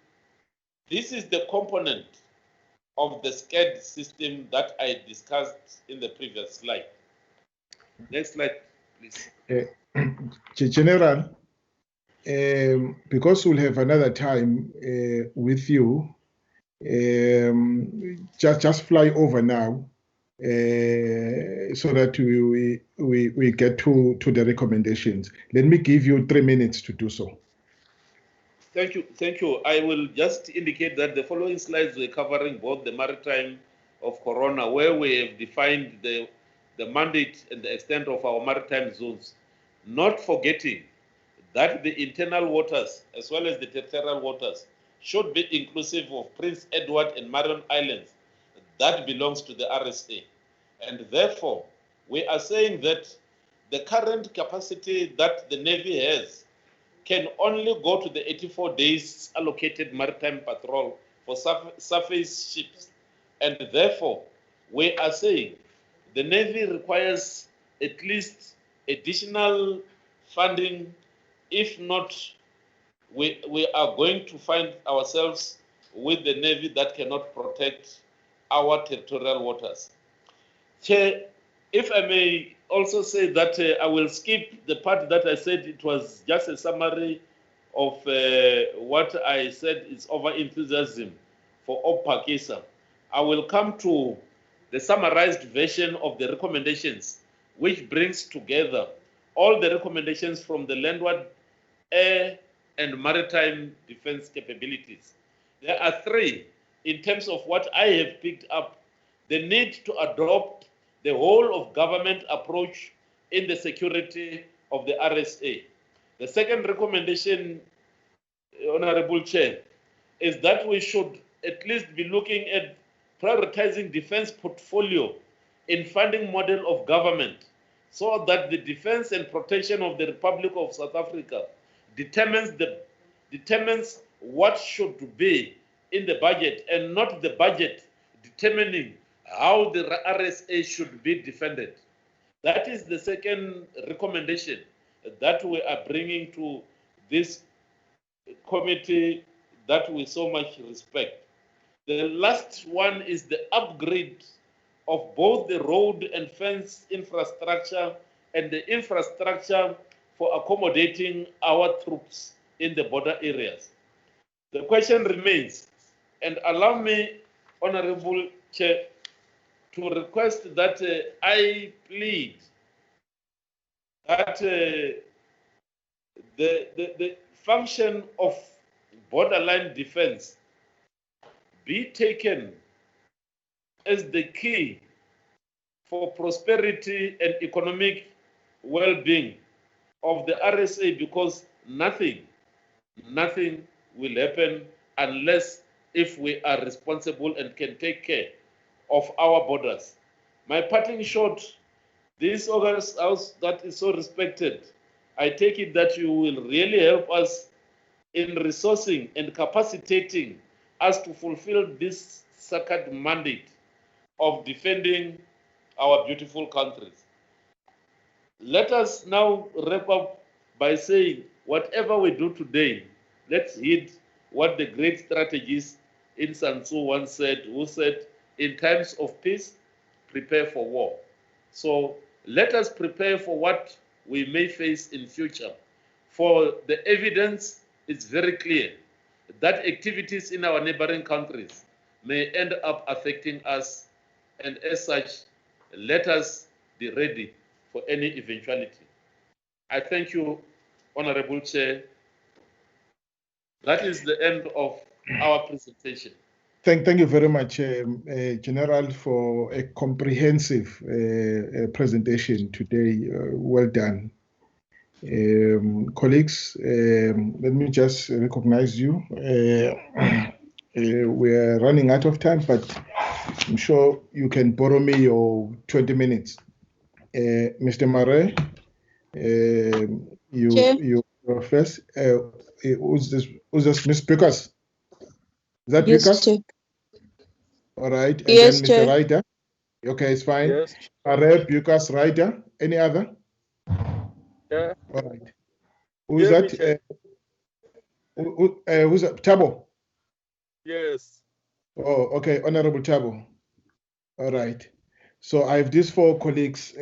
This is the component of the SCAD system that I discussed in the previous slide. Next slide, please. General, because we'll have another time with you, just fly over now so that we get to the recommendations. Let me give you 3 minutes to do so. Thank you. Thank you. I will just indicate that the following slides were covering both the maritime of Corona, where we have defined the mandate and the extent of our maritime zones, not forgetting that the internal waters as well as the territorial waters should be inclusive of Prince Edward and Marion Islands that belongs to the RSA. And therefore, we are saying that the current capacity that the Navy has can only go to the 84 days allocated maritime patrol for surface ships. And therefore, we are saying the Navy requires at least additional funding. If not, we are going to find ourselves with the Navy that cannot protect our territorial waters. Chair, if I may also say that I will skip the part that I said it was just a summary of what I said is over enthusiasm for OPAKISA. I will come to the summarized version of the recommendations, which brings together all the recommendations from the landward, air, and maritime defense capabilities. There are three in terms of what I have picked up: the need to adopt the whole of government approach in the security of the RSA. The second recommendation, Honorable Chair, is that we should at least be looking at prioritizing defense portfolio in funding model of government, so that the defense and protection of the Republic of South Africa determines what should be in the budget, and not the budget determining how the RSA should be defended. That is the second recommendation that we are bringing to this committee that we so much respect. The last one is the upgrade of both the road and fence infrastructure and the infrastructure for accommodating our troops in the border areas. The question remains, and allow me, Honorable Chair, to request that I plead that the function of borderline defense be taken as the key for prosperity and economic well-being of the RSA, because nothing will happen unless if we are responsible and can take care of our borders. My parting shot, this August House that is so respected, I take it that you will really help us in resourcing and capacitating us to fulfill this sacred mandate of defending our beautiful countries. Let us now wrap up by saying, whatever we do today, let's heed what the great strategist in Sun Tzu once said, who said, in times of peace, prepare for war. So let us prepare for what we may face in future. For the evidence is very clear that activities in our neighboring countries may end up affecting us, and as such, let us be ready for any eventuality. I thank you, Honorable Chair. That is the end of our presentation. Thank you very much, General, for a comprehensive presentation today. Well done. Colleagues, let me just recognize you. We're running out of time, but I'm sure you can borrow me your 20 minutes. Mr. Mare, you first. Who's this? Miss Pickers? Is that Yes, Pickers? Chair. All right. And Yes, then Mr. Chair. Ryder. Okay, it's fine. Yes. Mare, Pickers, Ryder. Any other? Yeah. All right. Who's that? Who's that? Tabo. Yes. Oh, okay. Honorable Tabo. All right. So I have these four colleagues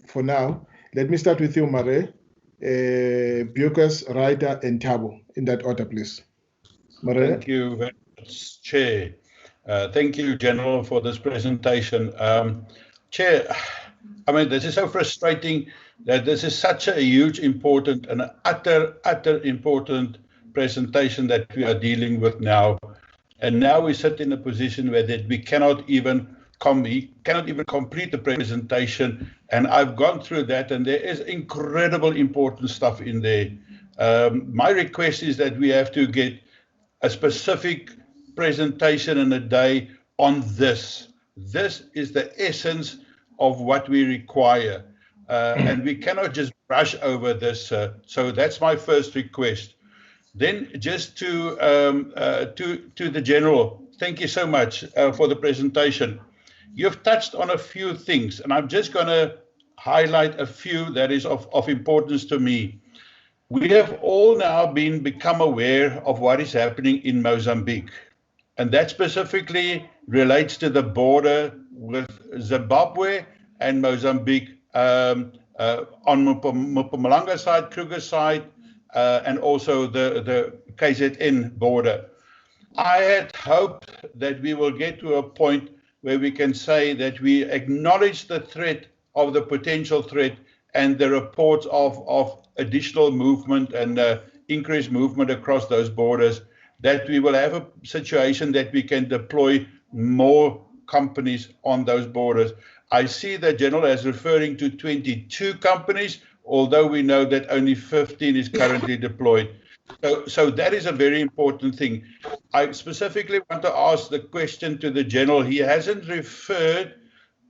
for now. Let me start with you, Mare, Bukas, Ryder, and Tabo. In that order, please. Mare. Thank you very much, Chair. Thank you, General, for this presentation. Chair, I mean, this is so frustrating that this is such a huge, important, and utter important presentation that we are dealing with now. And now we sit in a position where that we cannot even complete the presentation. And I've gone through that, and there is incredible important stuff in there. My request is that we have to get a specific presentation in a day on this. This is the essence of what we require. And we cannot just brush over this. So that's my first request. Then just to the General, thank you so much for the presentation. You've touched on a few things, and I'm just going to highlight a few that is of importance to me. We have all now become aware of what is happening in Mozambique, and that specifically relates to the border with Zimbabwe and Mozambique on Mpumalanga side, Kruger side, and also the KZN border. I had hoped that we will get to a point where we can say that we acknowledge the threat of the potential threat and the reports of additional movement and increased movement across those borders, that we will have a situation that we can deploy more companies on those borders. I see that General is referring to 22 companies, although we know that only 15 is currently deployed. So that is a very important thing. I specifically want to ask the question to the General. He hasn't referred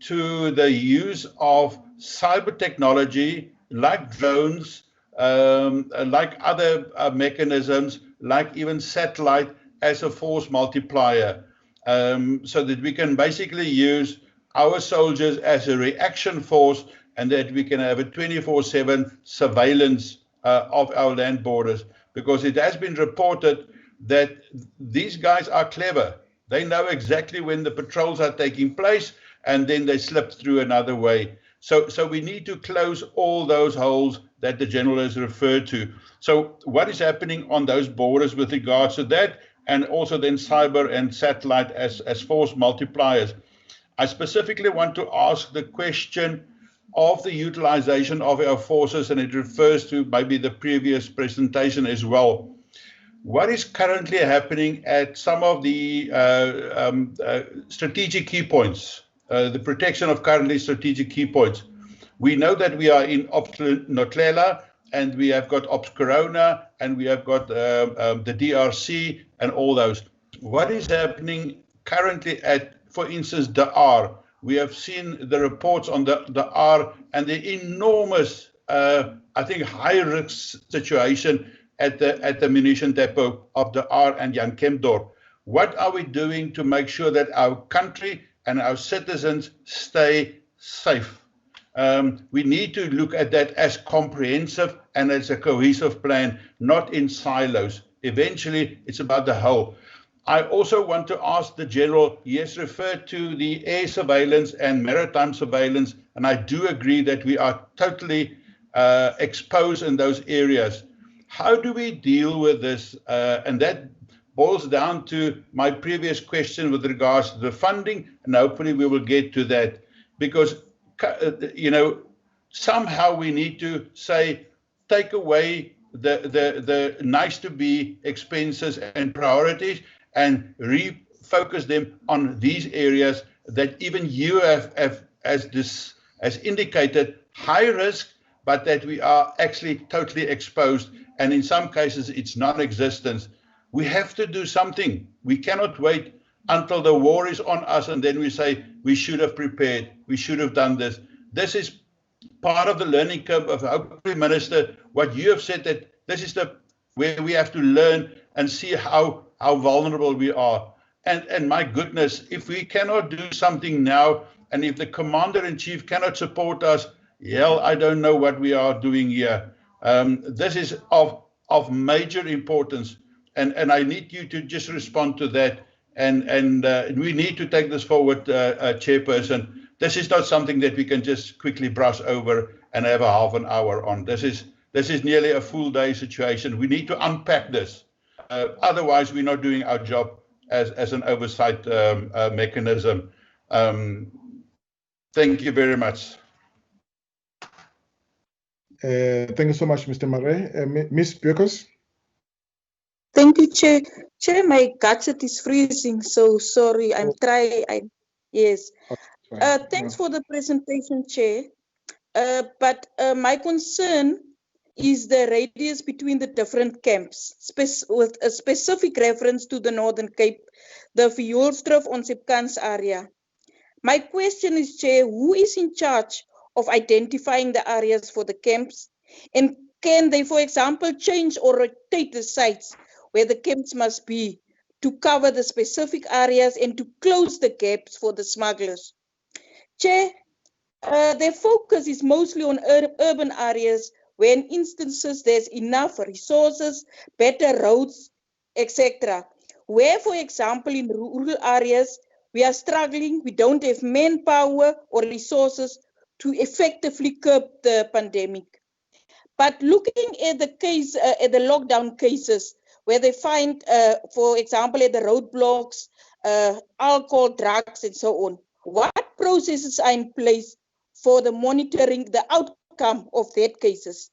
to the use of cyber technology like drones, like other mechanisms, like even satellite as a force multiplier, so that we can basically use our soldiers as a reaction force and that we can have a 24/7 surveillance of our land borders. Because it has been reported that these guys are clever. They know exactly when the patrols are taking place, and then they slip through another way. So we need to close all those holes that the General has referred to. So what is happening on those borders with regards to that, and also then cyber and satellite as force multipliers? I specifically want to ask the question of the utilization of our forces, and it refers to maybe the previous presentation as well. What is currently happening at some of the strategic key points, the protection of currently strategic key points? We know that we are in Operation Notlela, and we have got Ops Corona, and we have got the DRC and all those. What is happening currently at, for instance, the R? We have seen the reports on the R and the enormous, I think, high-risk situation at the munition depot of the R and Jan Kempdorp. What are we doing to make sure that our country and our citizens stay safe? We need to look at that as comprehensive and as a cohesive plan, not in silos. Eventually, it's about the whole. I also want to ask the General, he has referred to the air surveillance and maritime surveillance, and I do agree that we are totally exposed in those areas. How do we deal with this? And that boils down to my previous question with regards to the funding, and hopefully we will get to that. Because, you know, somehow we need to say, take away the nice-to-be expenses and priorities, and refocus them on these areas that even you have as indicated, high risk, but that we are actually totally exposed, and in some cases it's non-existent. We have to do something. We cannot wait until the war is on us and then we say we should have prepared, we should have done this. This is part of the learning curve of hopefully, Minister, what you have said, that this is where we have to learn and see how vulnerable we are. And my goodness, if we cannot do something now, and if the Commander-in-Chief cannot support us, hell, I don't know what we are doing here. This is of major importance, and I need you to just respond to that. And we need to take this forward, Chairperson. This is not something that we can just quickly brush over and have a half an hour on. This is nearly a full day situation. We need to unpack this. Otherwise, we're not doing our job as an oversight mechanism. Thank you very much. Thank you so much, Mr. Mare. Ms. Björkos? Thank you, Chair. Chair, my gadget is freezing, so sorry. I'm trying. Yes. Thanks for the presentation, Chair. But my concern is the radius between the different camps, with a specific reference to the Northern Cape, the Vioolstrof on Sepkans area. My question is, Chair, who is in charge of identifying the areas for the camps? And can they, for example, change or rotate the sites where the camps must be to cover the specific areas and to close the gaps for the smugglers? Chair, their focus is mostly on urban areas where in instances there's enough resources, better roads, etc. Where, for example, in rural areas, we are struggling, we don't have manpower or resources to effectively curb the pandemic. But looking at the case, at the lockdown cases, where they find, for example, at the roadblocks, alcohol, drugs, and so on, what processes are in place for the monitoring the outcome of that cases?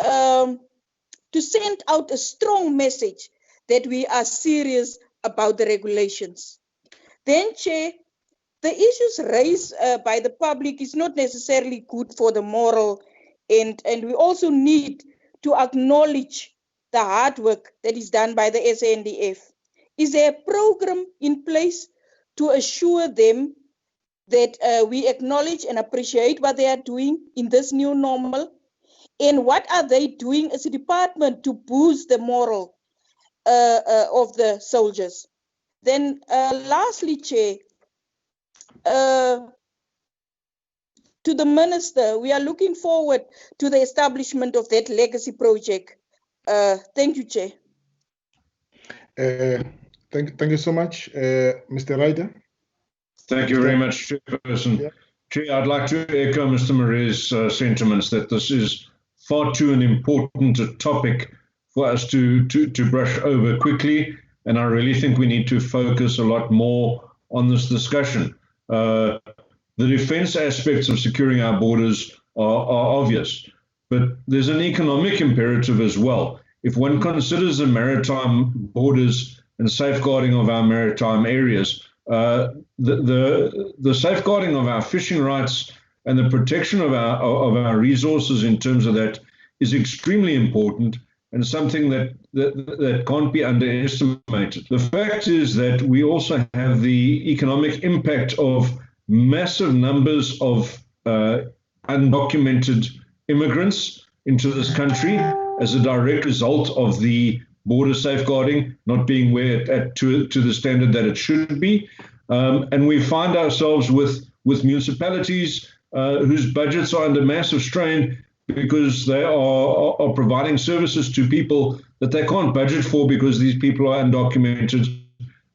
To send out a strong message that we are serious about the regulations. Then, Chair, the issues raised by the public is not necessarily good for the moral, and we also need to acknowledge the hard work that is done by the SANDF. Is there a program in place to assure them that we acknowledge and appreciate what they are doing in this new normal? And what are they doing as a department to boost the moral of the soldiers? Then lastly, Chair, to the Minister, we are looking forward to the establishment of that legacy project. Thank you, Chair. Thank you so much, Mr. Ryder. Thank you very much, Chairperson. Yeah. Chair, I'd like to echo Mr. Marais' sentiments that this is far too an important topic for us to brush over quickly, and I really think we need to focus a lot more on this discussion. The defense aspects of securing our borders are obvious, but there's an economic imperative as well. If one considers the maritime borders and safeguarding of our maritime areas, the safeguarding of our fishing rights and the protection of our resources in terms of that is extremely important and something that can't be underestimated. The fact is that we also have the economic impact of massive numbers of undocumented immigrants into this country as a direct result of the border safeguarding not being to the standard that it should be. And we find ourselves with municipalities whose budgets are under massive strain because they are providing services to people that they can't budget for because these people are undocumented.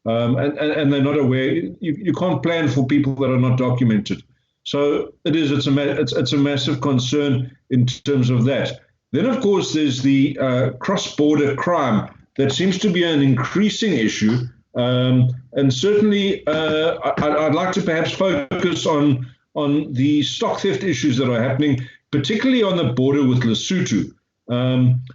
And they're not aware. You can't plan for people that are not documented. So it's a massive concern in terms of that. Then, of course, there's the cross-border crime that seems to be an increasing issue. And certainly, I'd like to perhaps focus on the stock theft issues that are happening, particularly on the border with Lesotho.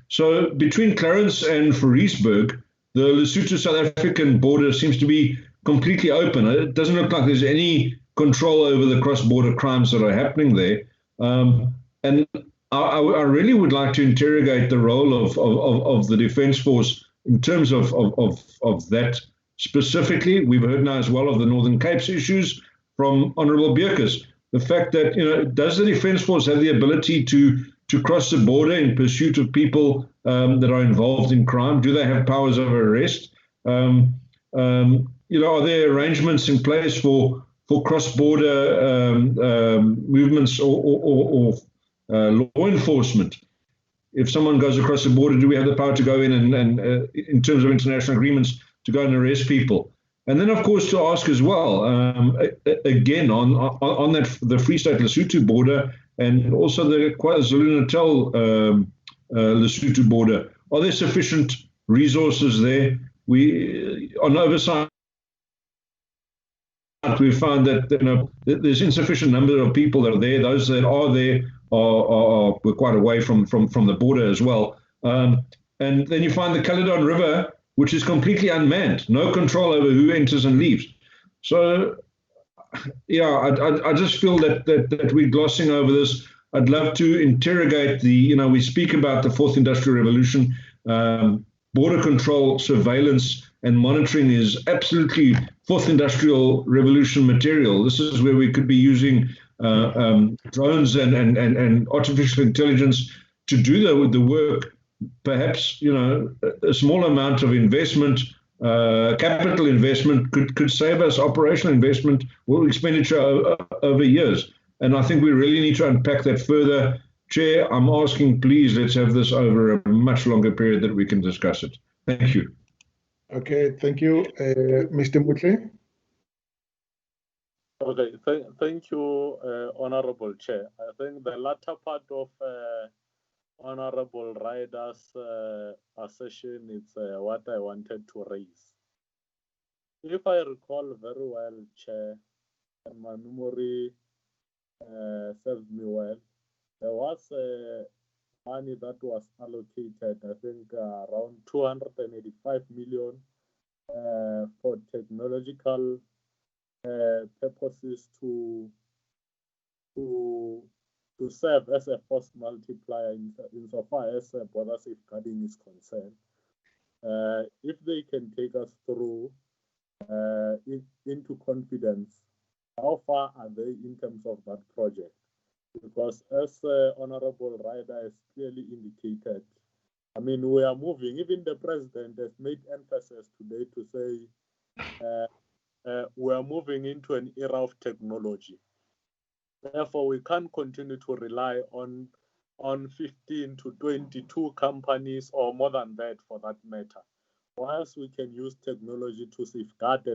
So between Clarence and Fourierburg, the Lesotho-South African border seems to be completely open. It doesn't look like there's any control over the cross-border crimes that are happening there. And I really would like to interrogate the role of the Defence Force in terms of that specifically. We've heard now as well of the Northern Cape's issues from Honourable Beukes. The fact that, does the Defence Force have the ability to cross the border in pursuit of people that are involved in crime? Do they have powers of arrest? Are there arrangements in place for cross-border movements or law enforcement? If someone goes across the border, do we have the power to go in and in terms of international agreements, to go and arrest people? And then, of course, to ask as well, again, on the Free State Lesotho border and also the KwaZulu-Natal Lesotho border, are there sufficient resources there? On oversight, we found that there's insufficient number of people that are there. Those that are there we're quite away from the border as well. And then you find the Caledon River, which is completely unmanned, no control over who enters and leaves. So, yeah, I just feel that we're glossing over this. I'd love to interrogate we speak about the Fourth Industrial Revolution, border control, surveillance, and monitoring is absolutely fourth industrial revolution material. This is where we could be using drones and artificial intelligence to do the work. Perhaps, you know, a small amount of investment, capital investment could save us operational investment or expenditure over years. And I think we really need to unpack that further. Chair, I'm asking, please, let's have this over a much longer period that we can discuss it. Thank you. Okay, thank you. Mr. Mutle? Okay, thank you, Honorable Chair. I think the latter part of Honorable Ryder's assertion is what I wanted to raise. If I recall very well, Chair, and my memory serves me well, there was money that was allocated, I think around 285 million for technological purposes to serve as a force multiplier insofar as border safeguarding is concerned. If they can take us through into confidence, how far are they in terms of that project? Because as Honorable Ryder has clearly indicated, I mean, we are moving, even the President has made emphasis today to say we are moving into an era of technology. Therefore, we can't continue to rely on 15 to 22 companies or more than that for that matter. Whilst we can use technology to safeguard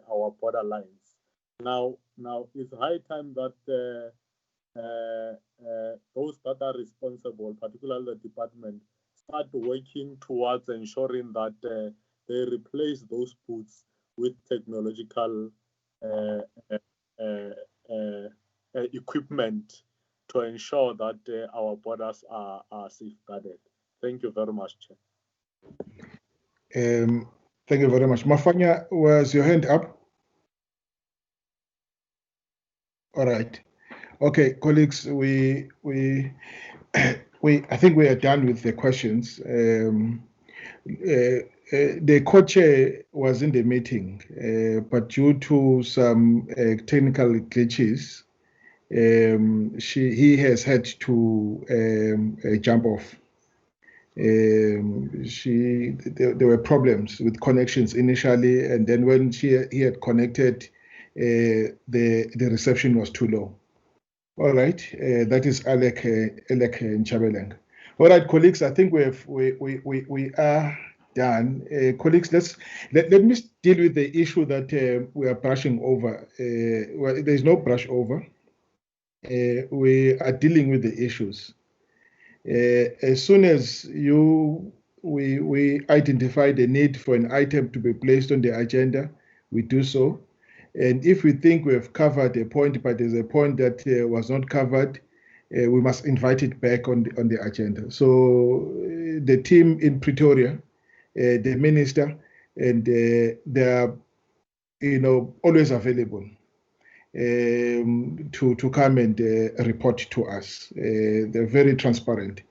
our border lines. Now it's high time that those that are responsible, particularly the department, start working towards ensuring that they replace those boots with technological equipment to ensure that our borders are safeguarded. Thank you very much, Chair. Thank you very much. Mafanya, was your hand up? All right. Okay, colleagues, I think we are done with the questions. The co-chair was in the meeting, but due to some technical glitches, he has had to jump off. There were problems with connections initially, and then when he had connected, the reception was too low. All right, that is Alec Nchabeleng. All right, colleagues, I think we are done. Colleagues, let me deal with the issue that we are brushing over. Well, there's no brush over. We are dealing with the issues. As soon as we identify the need for an item to be placed on the agenda, we do so. And if we think we have covered a point, but there's a point that was not covered, we must invite it back on the agenda. So the team in Pretoria, the minister, and they are, always available to come and report to us. They're very transparent.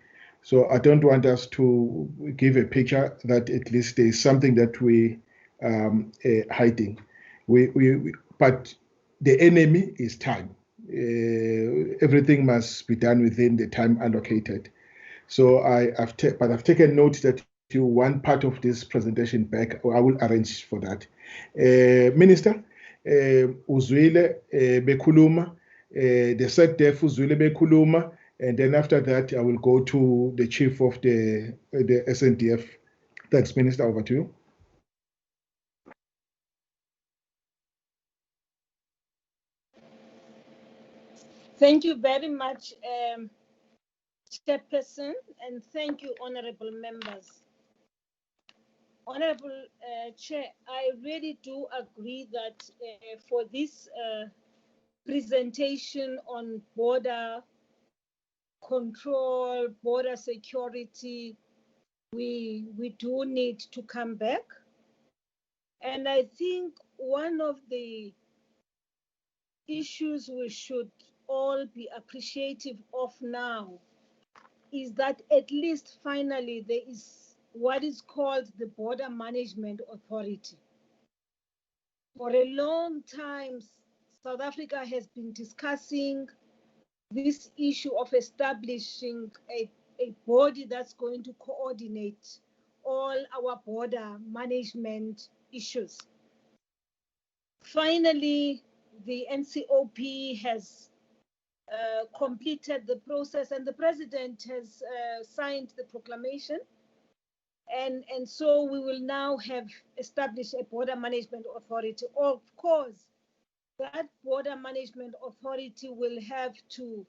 So I don't want us to give a picture that at least there is something that we hiding. But the enemy is time. Everything must be done within the time allocated. So I've taken note that if you want part of this presentation back, I will arrange for that. Minister, uzwile bekuluma, the SANDF uzwile bekuluma, and then after that I will go to the chief of the SANDF. Thanks, Minister. Over to you. Thank you very much, Chairperson, and thank you, honorable members. Honorable Chair, I really do agree that for this presentation on border control, border security, we do need to come back. And I think one of the issues we should all be appreciative of now is that at least finally there is what is called the Border Management Authority. For a long time, South Africa has been discussing this issue of establishing a body that's going to coordinate all our border management issues. Finally, the NCOP has completed the process, and the president has signed the proclamation. And so we will now have established a border management authority. Of course, that border management authority will have to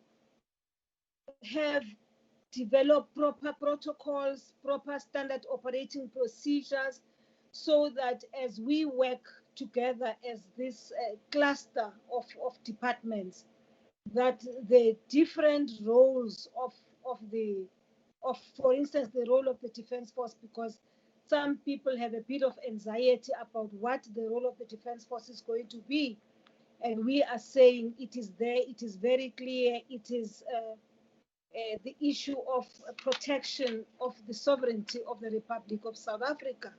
develop proper protocols, proper standard operating procedures, so that as we work together as this cluster of departments, that the different roles of, for instance, the role of the Defence Force, because some people have a bit of anxiety about what the role of the Defence Force is going to be. And we are saying it is there, it is very clear, it is the issue of protection of the sovereignty of the Republic of South Africa.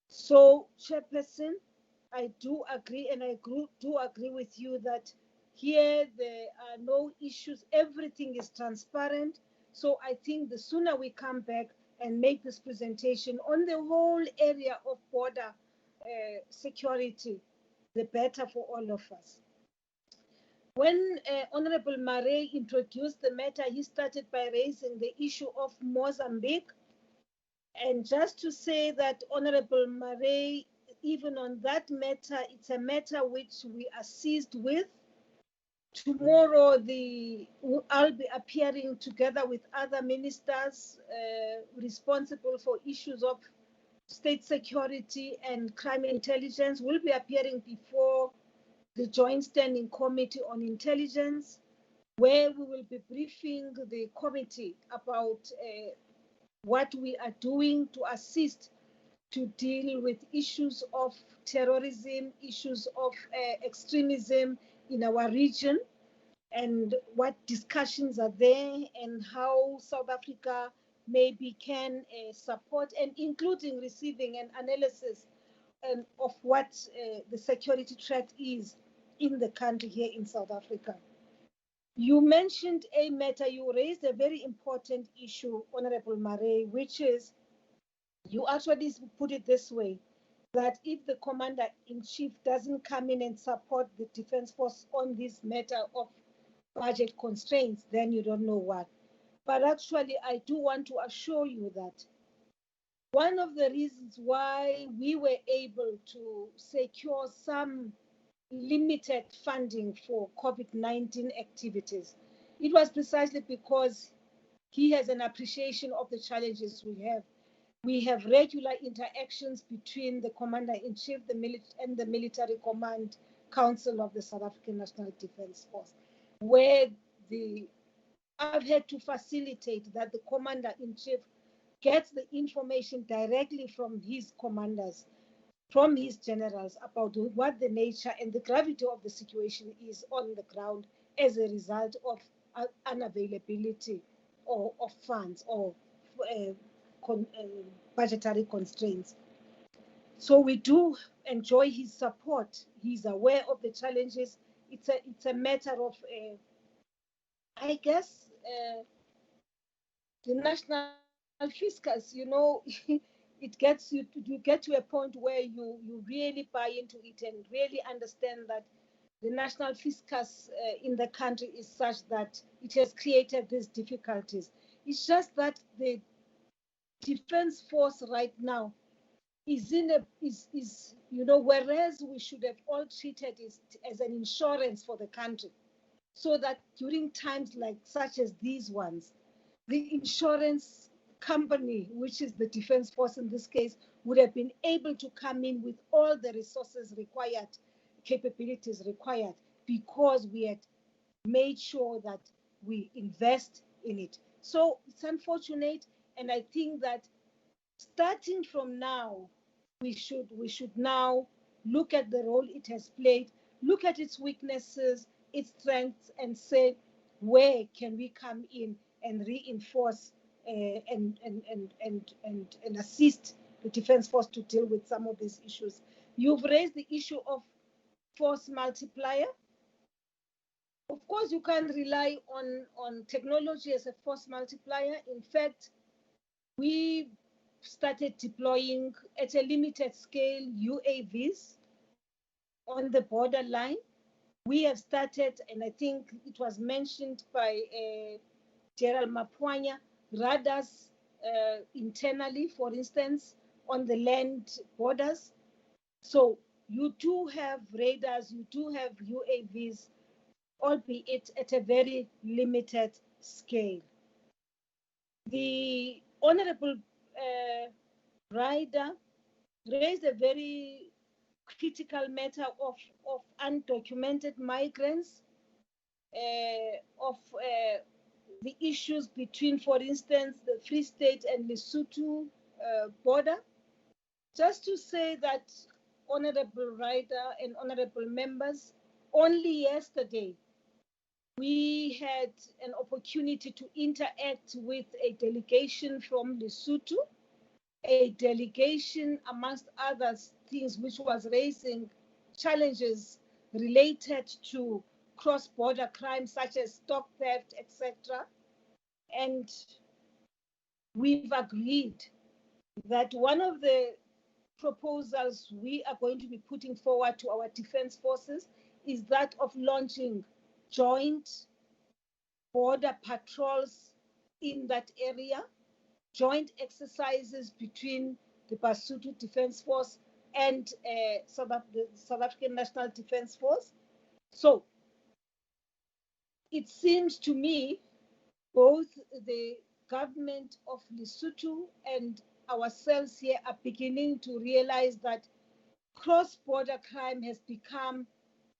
So, Chairperson, I do agree, and I do agree with you that here there are no issues, everything is transparent. So I think the sooner we come back and make this presentation on the whole area of border security, the better for all of us. When Honorable Marais introduced the matter, he started by raising the issue of Mozambique. And just to say that Honorable Marais, even on that matter, it's a matter which we are seized with. Tomorrow, I'll be appearing together with other ministers responsible for issues of state security and crime intelligence. We'll be appearing before the Joint Standing Committee on Intelligence, where we will be briefing the committee about what we are doing to assist to deal with issues of terrorism, issues of extremism in our region, and what discussions are there, and how South Africa maybe can support, and including receiving an analysis of what the security threat is in the country here in South Africa. You mentioned a matter, you raised a very important issue, Honorable Marais, which is, you actually put it this way, that if the Commander-in-Chief doesn't come in and support the Defence Force on this matter of budget constraints, then you don't know what. But actually, I do want to assure you that one of the reasons why we were able to secure some limited funding for COVID-19 activities, it was precisely because he has an appreciation of the challenges we have. We have regular interactions between the Commander-in-Chief and the Military Command Council of the South African National Defence Force, where I've had to facilitate that the Commander-in-Chief gets the information directly from his commanders, from his generals, about what the nature and the gravity of the situation is on the ground as a result of unavailability of funds or budgetary constraints. So we do enjoy his support. He's aware of the challenges. It's a matter of, I guess, the national fiscus, you know, it gets you get to a point where you really buy into it and really understand that the national fiscus in the country is such that it has created these difficulties. It's just that the Defence Force right now is whereas we should have all treated it as an insurance for the country, so that during times like such as these ones, the insurance company, which is the Defence Force in this case, would have been able to come in with all the resources required, capabilities required, because we had made sure that we invest in it. So it's unfortunate, and I think that starting from now, we should now look at the role it has played, look at its weaknesses, its strengths, and say, where can we come in and reinforce and assist the Defence Force to deal with some of these issues. You've raised the issue of force multiplier. Of course, you can't rely on technology as a force multiplier. In fact, we started deploying at a limited scale UAVs on the borderline. We have started, and I think it was mentioned by Gerald Mapwanya, radars internally, for instance, on the land borders. So you do have radars, you do have UAVs, albeit at a very limited scale. The Honorable Rider raised a very critical matter of undocumented migrants, of the issues between, for instance, the Free State and Lesotho border. Just to say that, Honorable Rider and honorable members, only yesterday we had an opportunity to interact with a delegation from Lesotho, a delegation, amongst other things, which was raising challenges related to cross-border crimes such as stock theft, etc. And we've agreed that one of the proposals we are going to be putting forward to our defense forces is that of launching joint border patrols in that area, joint exercises between the Basotho Defense Force and the South African National Defense Force. So it seems to me both the government of Lesotho and ourselves here are beginning to realize that cross-border crime has become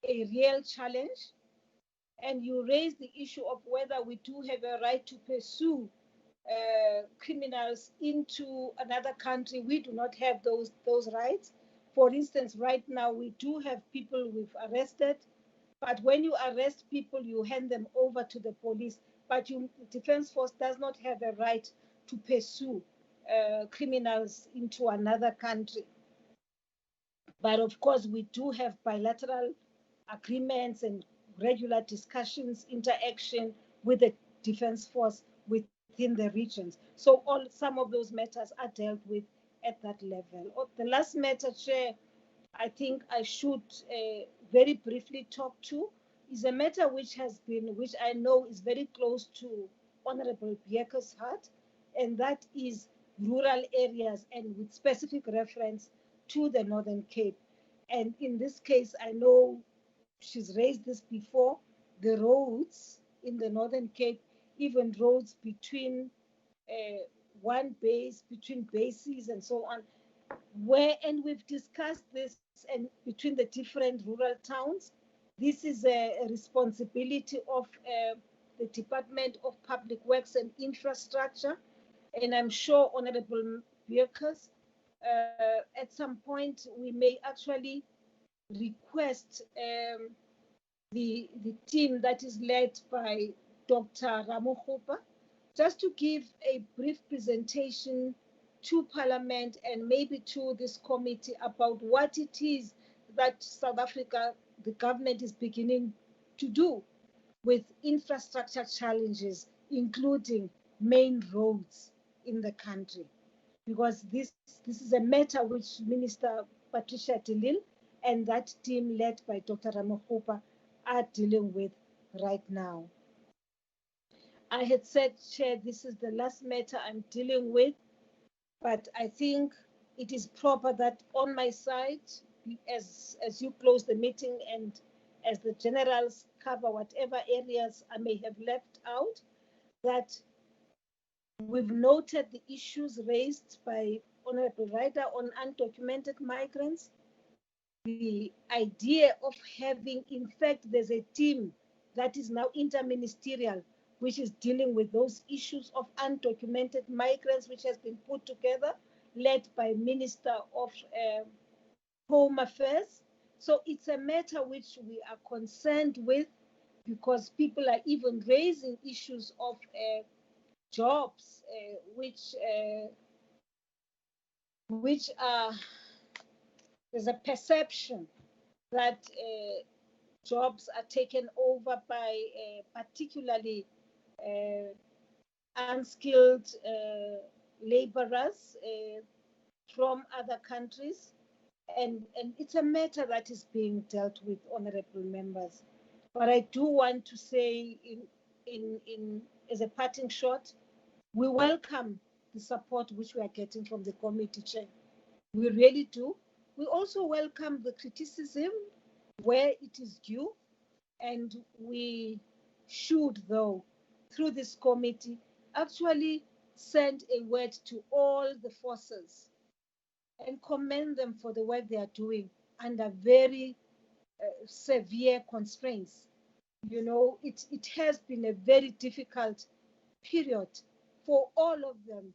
a real challenge. And you raise the issue of whether we do have a right to pursue criminals into another country. We do not have those rights. For instance, right now we do have people we've arrested, but when you arrest people, you hand them over to the police. But the Defense Force does not have a right to pursue criminals into another country. But of course, we do have bilateral agreements and regular discussions, interaction with the Defense Force within the regions. So some of those matters are dealt with at that level. The last matter, Chair, I think I should very briefly talk to is a matter which I know is very close to Honorable Bierke's heart, and that is rural areas and with specific reference to the Northern Cape. And in this case, I know she's raised this before, the roads in the Northern Cape, even roads between one base, between bases and so on, and we've discussed this and between the different rural towns. This is a responsibility of the Department of Public Works and Infrastructure, and I'm sure Honorable Bierkes, at some point we may actually request the team that is led by Dr. Ramokgopa just to give a brief presentation to Parliament and maybe to this committee about what it is that South Africa, the government, is beginning to do with infrastructure challenges, including main roads in the country. Because this is a matter which Minister Patricia de Lille and that team led by Dr. Ramokgopa are dealing with right now. I had said, Chair, this is the last matter I'm dealing with, but I think it is proper that on my side, as you close the meeting and as the generals cover whatever areas I may have left out, that we've noted the issues raised by Honorable Rider on undocumented migrants. The idea of having, in fact, there's a team that is now interministerial, which is dealing with those issues of undocumented migrants, which has been put together, led by Minister of Home Affairs. So it's a matter which we are concerned with because people are even raising issues of jobs which are, there's a perception that jobs are taken over by particularly unskilled laborers from other countries, and it's a matter that is being dealt with, honorable members. But I do want to say, in as a parting shot, we welcome the support which we are getting from the committee chair. We really do. We also welcome the criticism where it is due, and we should, though, through this committee, actually send a word to all the forces and commend them for the work they are doing under very severe constraints. You know, it has been a very difficult period for all of them,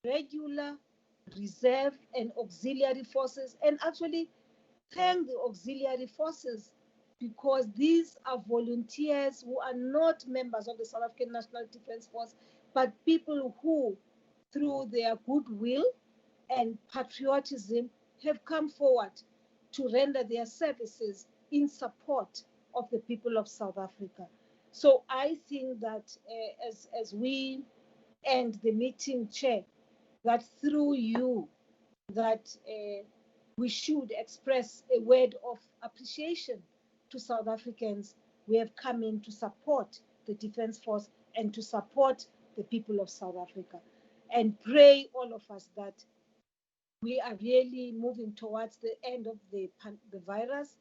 regular, reserve, and auxiliary forces, and actually thank the auxiliary forces, because these are volunteers who are not members of the South African National Defence Force, but people who, through their goodwill and patriotism, have come forward to render their services in support of the people of South Africa. So I think that as we end the meeting, Chair, that through you, that we should express a word of appreciation to South Africans. We have come in to support the Defence Force and to support the people of South Africa, and pray, all of us, that we are really moving towards the end of the virus.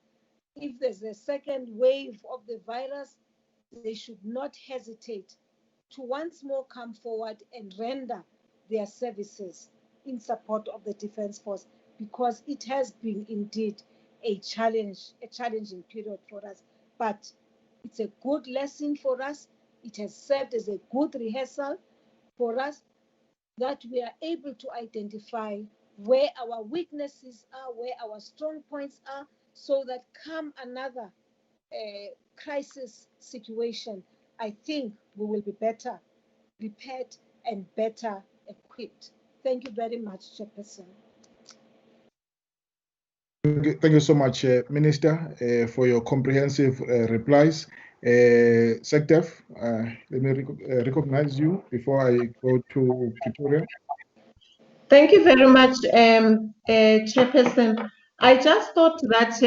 If there's a second wave of the virus, they should not hesitate to once more come forward and render their services in support of the Defence Force, because it has been indeed a challenging period for us. But it's a good lesson for us. It has served as a good rehearsal for us, that we are able to identify where our weaknesses are, where our strong points are, so that come another crisis situation, I think we will be better prepared and better equipped. Thank you very much, Chairperson. Thank you so much, Minister, for your comprehensive replies. SANDF, let me recognize you before I go to Pretoria. Thank you very much, Chairperson. I just thought that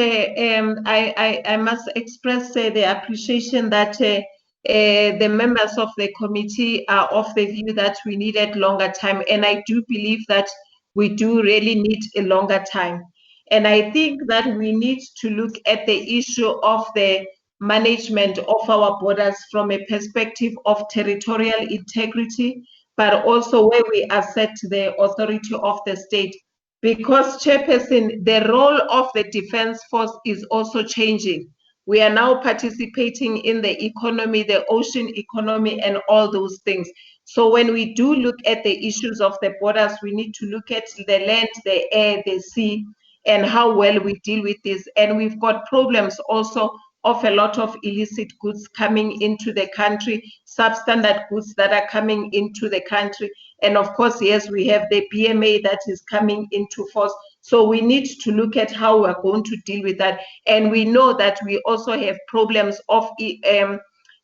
I must express the appreciation that the members of the committee are of the view that we needed longer time, and I do believe that we do really need a longer time. And I think that we need to look at the issue of the management of our borders from a perspective of territorial integrity, but also where we assert the authority of the state. Because, Chairperson, the role of the Defence Force is also changing. We are now participating in the economy, the ocean economy, and all those things. So when we do look at the issues of the borders, we need to look at the land, the air, the sea, and how well we deal with this. And we've got problems also of a lot of illicit goods coming into the country, substandard goods that are coming into the country. And of course, yes, we have the BMA that is coming into force. So we need to look at how we're going to deal with that. And we know that we also have problems of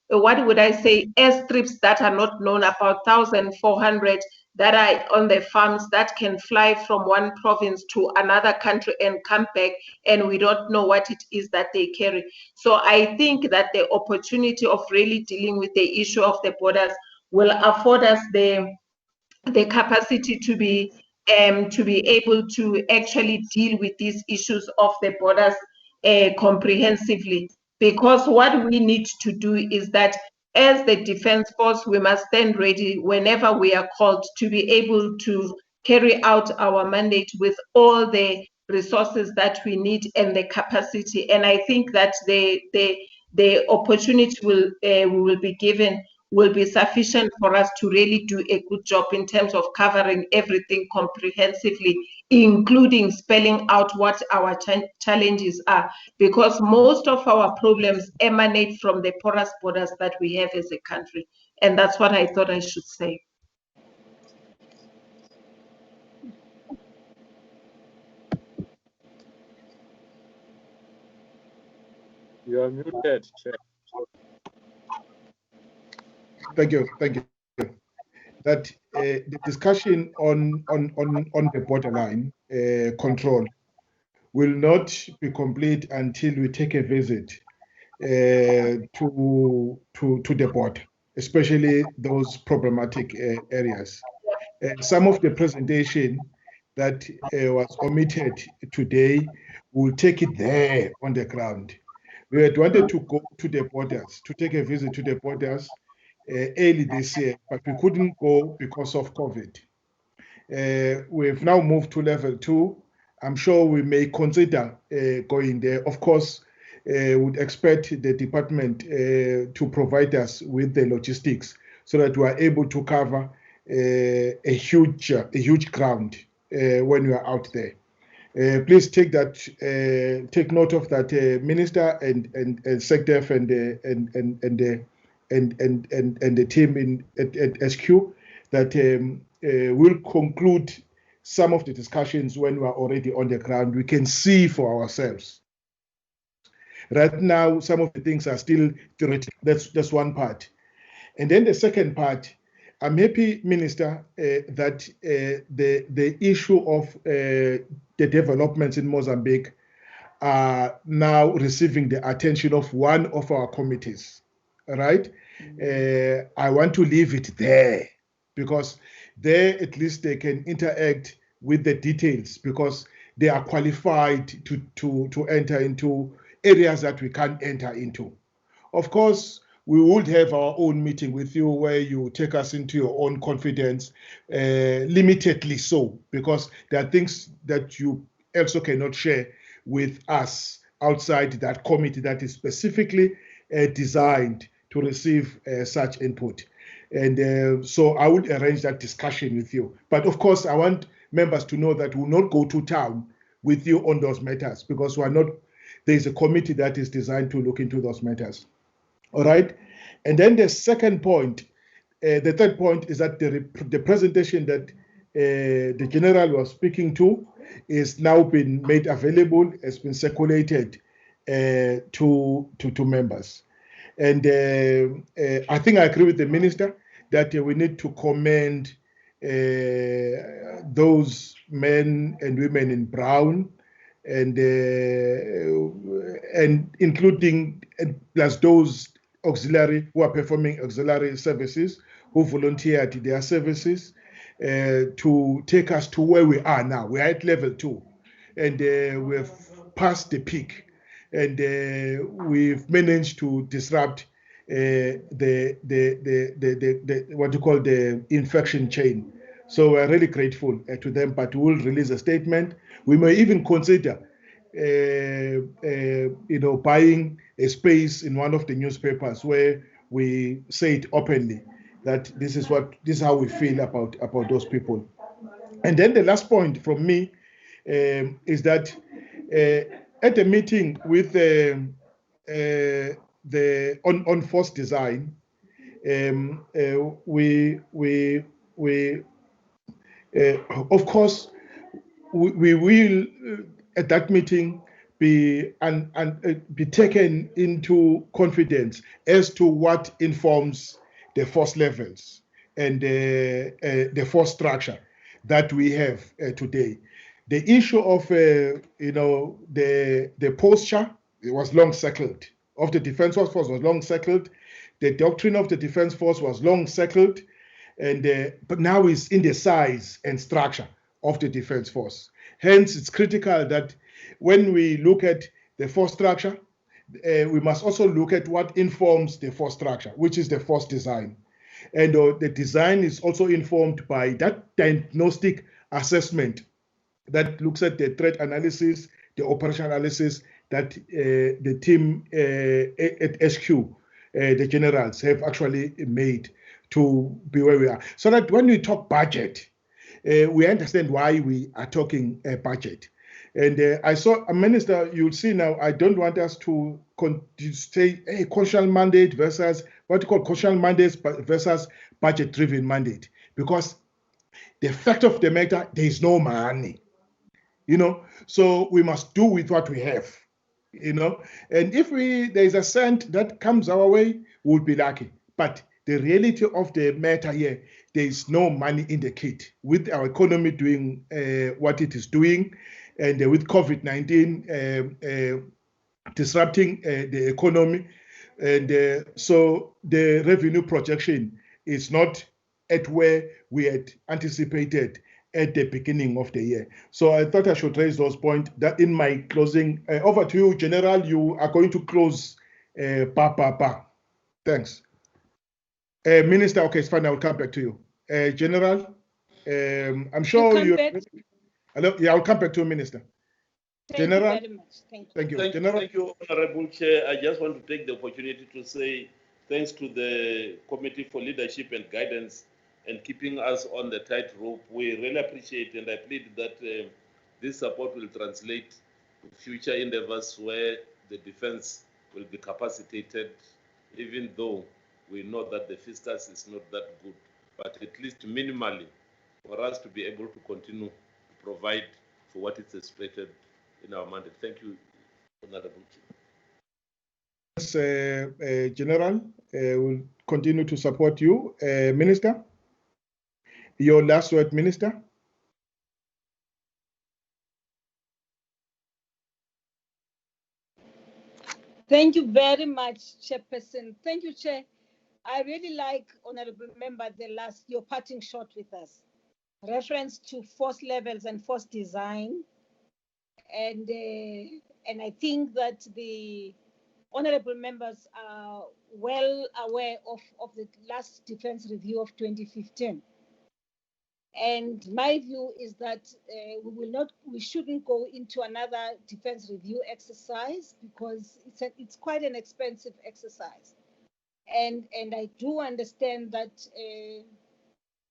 what would I say, airstrips that are not known, about 1,400 that are on the farms that can fly from one province to another country and come back, and we don't know what it is that they carry. So I think that the opportunity of really dealing with the issue of the borders will afford us the capacity to be able to actually deal with these issues of the borders comprehensively. Because what we need to do is that as the Defence Force, we must stand ready whenever we are called to be able to carry out our mandate with all the resources that we need and the capacity. And I think that the opportunity we will be given will be sufficient for us to really do a good job in terms of covering everything comprehensively, including spelling out what our challenges are, because most of our problems emanate from the porous borders that we have as a country. And that's what I thought I should say. You are muted, Chair. Thank you. That the discussion on the borderline control will not be complete until we take a visit to the border, especially those problematic areas. Some of the presentation that was omitted today, we'll take it there on the ground. We had wanted to go to the borders, to take a visit to the borders early this year, but we couldn't go because of COVID. We've now moved to level 2. I'm sure we may consider going there. Of course, would expect the department to provide us with the logistics so that we are able to cover a huge ground when we are out there. Please take note of that, Minister and SANDF and the team at SQ, that we'll conclude some of the discussions when we are already on the ground. We can see for ourselves. Right now, some of the things are still theoretical. That's one part. And then the second part, I'm happy, Minister, that the issue of the developments in Mozambique are now receiving the attention of one of our committees, right? I want to leave it there, because there at least they can interact with the details, because they are qualified to enter into areas that we can't enter into. Of course, we would have our own meeting with you where you take us into your own confidence, limitedly so, because there are things that you also cannot share with us outside that committee that is specifically designed to receive such input. And so I would arrange that discussion with you. But of course, I want members to know that we will not go to town with you on those matters, because we are not, there's a committee that is designed to look into those matters. All right. And then the second point, the third point is that the presentation that the general was speaking to is now been made available, has been circulated to members. And I think I agree with the minister that we need to commend those men and women in brown, and including plus those auxiliary who are performing auxiliary services, who volunteered their services to take us to where we are now. We are at level 2, and we've passed the peak, and we've managed to disrupt the what you call the infection chain. So we're really grateful to them, but we'll release a statement. We may even consider buying a space in one of the newspapers where we say it openly that this is how we feel about those people. And then the last point from me is that at the meeting with on force design, we of course we will at that meeting be taken into confidence as to what informs the force levels and the force structure that we have today. The issue of the posture, it was long settled, of the Defence Force was long settled. The doctrine of the Defence Force was long settled, and but now is in the size and structure of the Defence Force. Hence, it's critical that when we look at the force structure, we must also look at what informs the force structure, which is the force design. And the design is also informed by that diagnostic assessment that looks at the threat analysis, the operational analysis that the team at SQ the generals have actually made to be where we are. So that when we talk budget, we understand why we are talking budget. And I saw a minister, you'll see now, I don't want us to say constitutional mandate versus what you call constitutional mandates versus budget-driven mandate, because the fact of the matter, there is no money, so we must do with what we have, and if there is a cent that comes our way, we'll be lucky. But the reality of the matter here, there is no money in the kit with our economy doing what it is doing, and with COVID-19 disrupting the economy. And so the revenue projection is not at where we had anticipated at the beginning of the year. So I thought I should raise those points that in my closing. Over to you, General. You are going to close. Thanks. Minister, okay, it's fine. I will come back to you. General, I'm sure you. Yeah, I'll come back to you, Minister. General, thank you very much. Thank you. Thank you, Honorable Chair. I just want to take the opportunity to say thanks to the Committee for Leadership and Guidance and keeping us on the tight rope. We really appreciate, and I plead that this support will translate to future endeavors where the defense will be capacitated, even though we know that the fiscus is not that good, but at least minimally for us to be able to continue to provide for what is expected in our mandate. Thank you, Honorable Chair. General, will continue to support you. Minister, your last word, Minister. Thank you very much, Chairperson. Thank you, Chair. I really like, Honorable Member, your parting shot with us. Reference to force levels and force design. And I think that the honorable members are well aware of the last defense review of 2015. And my view is that we shouldn't go into another defense review exercise because it's quite an expensive exercise. And I do understand that,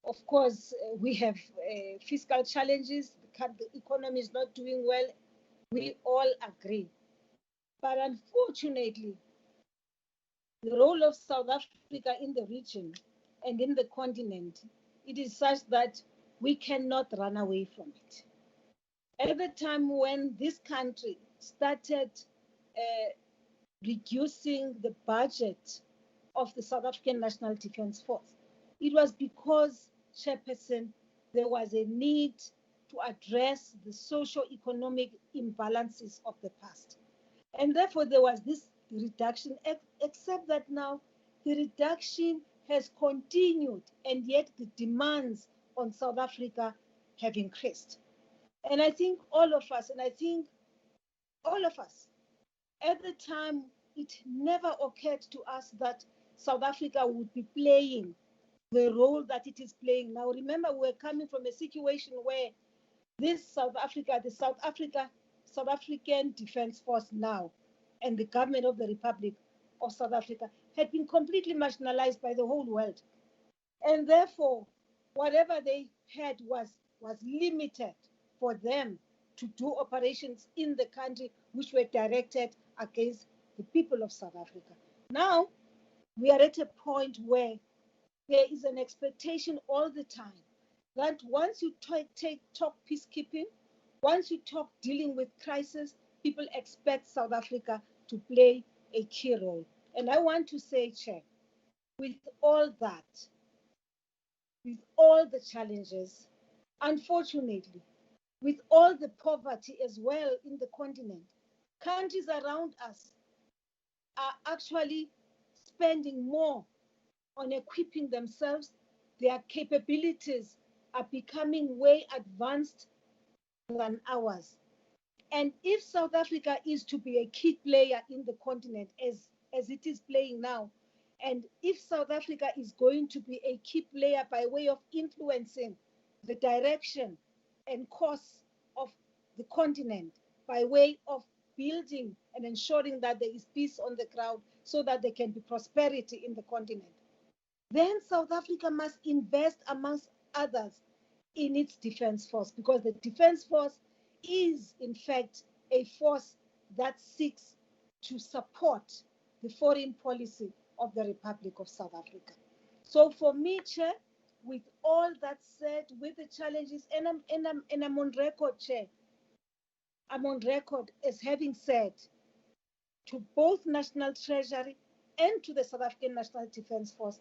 of course, we have fiscal challenges. The economy is not doing well. We all agree. But unfortunately, the role of South Africa in the region and in the continent, it is such that we cannot run away from it. At the time when this country started reducing the budget of the South African National Defence Force, it was because, Chairperson, there was a need to address the socio-economic imbalances of the past. And therefore, there was this reduction, except that now the reduction has continued, and yet the demands on South Africa have increased. And I think all of us, at the time, it never occurred to us that South Africa would be playing the role that it is playing now. Remember, we're coming from a situation where this South African Defence Force now and the government of the Republic of South Africa had been completely marginalized by the whole world. And therefore, whatever they had was limited for them to do operations in the country which were directed against the people of South Africa. Now, we are at a point where there is an expectation all the time that once you talk peacekeeping, once you talk dealing with crisis, people expect South Africa to play a key role. And I want to say, Chair, with all that, with all the challenges, unfortunately, with all the poverty as well in the continent, countries around us are actually spending more on equipping themselves. Their capabilities are becoming way advanced than ours. And if South Africa is to be a key player in the continent as it is playing now, and if South Africa is going to be a key player by way of influencing the direction and course of the continent, by way of building and ensuring that there is peace on the ground, so that there can be prosperity in the continent. Then South Africa must invest, amongst others, in its defense force, because the defense force is, in fact, a force that seeks to support the foreign policy of the Republic of South Africa. So for me, Chair, with all that said, with the challenges, and I'm on record, Chair, I'm on record as having said to both National Treasury and to the South African National Defence Force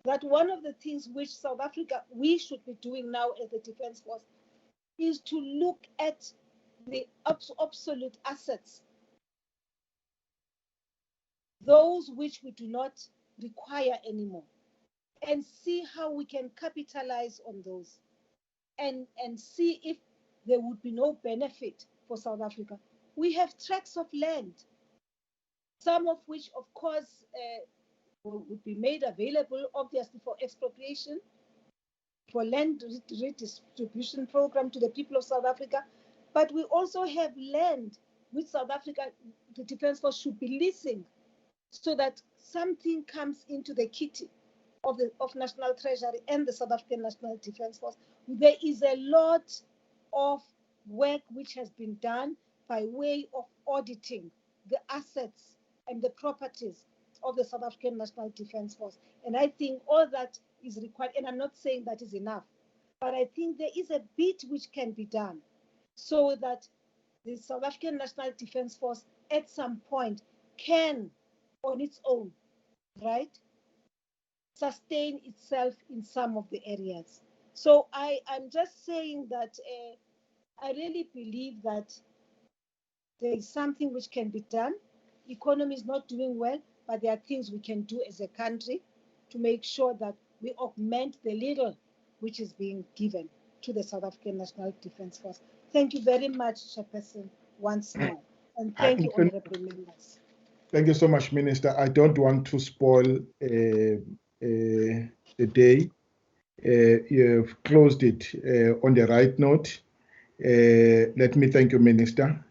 that one of the things which South Africa, we should be doing now as the Defence Force, is to look at the obsolete assets, those which we do not require anymore, and see how we can capitalize on those, and see if there would be no benefit for South Africa. We have tracts of land, some of which, of course, would be made available, obviously, for expropriation, for land redistribution program to the people of South Africa. But we also have land which South Africa, the Defence Force, should be leasing, so that something comes into the kitty of National Treasury and the South African National Defence Force. There is a lot of work which has been done by way of auditing the assets and the properties of the South African National Defence Force. And I think all that is required, and I'm not saying that is enough, but I think there is a bit which can be done so that the South African National Defence Force at some point can, on its own, right, sustain itself in some of the areas. So I'm just saying that I really believe that there is something which can be done. Economy is not doing well, but there are things we can do as a country to make sure that we augment the little which is being given to the South African National Defence Force. Thank you very much, Chairperson, once more. And thank you, honorable members. Thank you so much, Minister. I don't want to spoil the day. You've closed it on the right note. Let me thank you, Minister.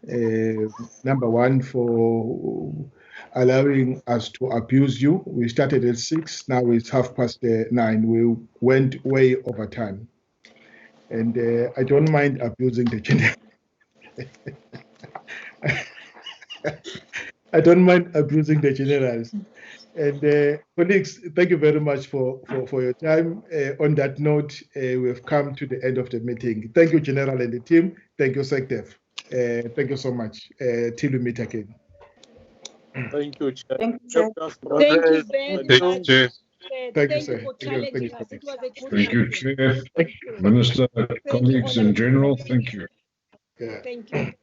Number one, for allowing us to abuse you. We started at 6, now it's 9:30. We went way over time. And I don't mind abusing the general. I don't mind abusing the generals. And colleagues, thank you very much for your time. On that note, we've come to the end of the meeting. Thank you, General and the team. Thank you, SANDF. Thank you so much. Till we meet again. Thank you, Chair. Thank you, Chair. Thank you very much. Thank you, sir. For challenging us. It was a good Thank you, meeting. Chair, Minister, colleagues in general. Thank you. Yeah. Thank you.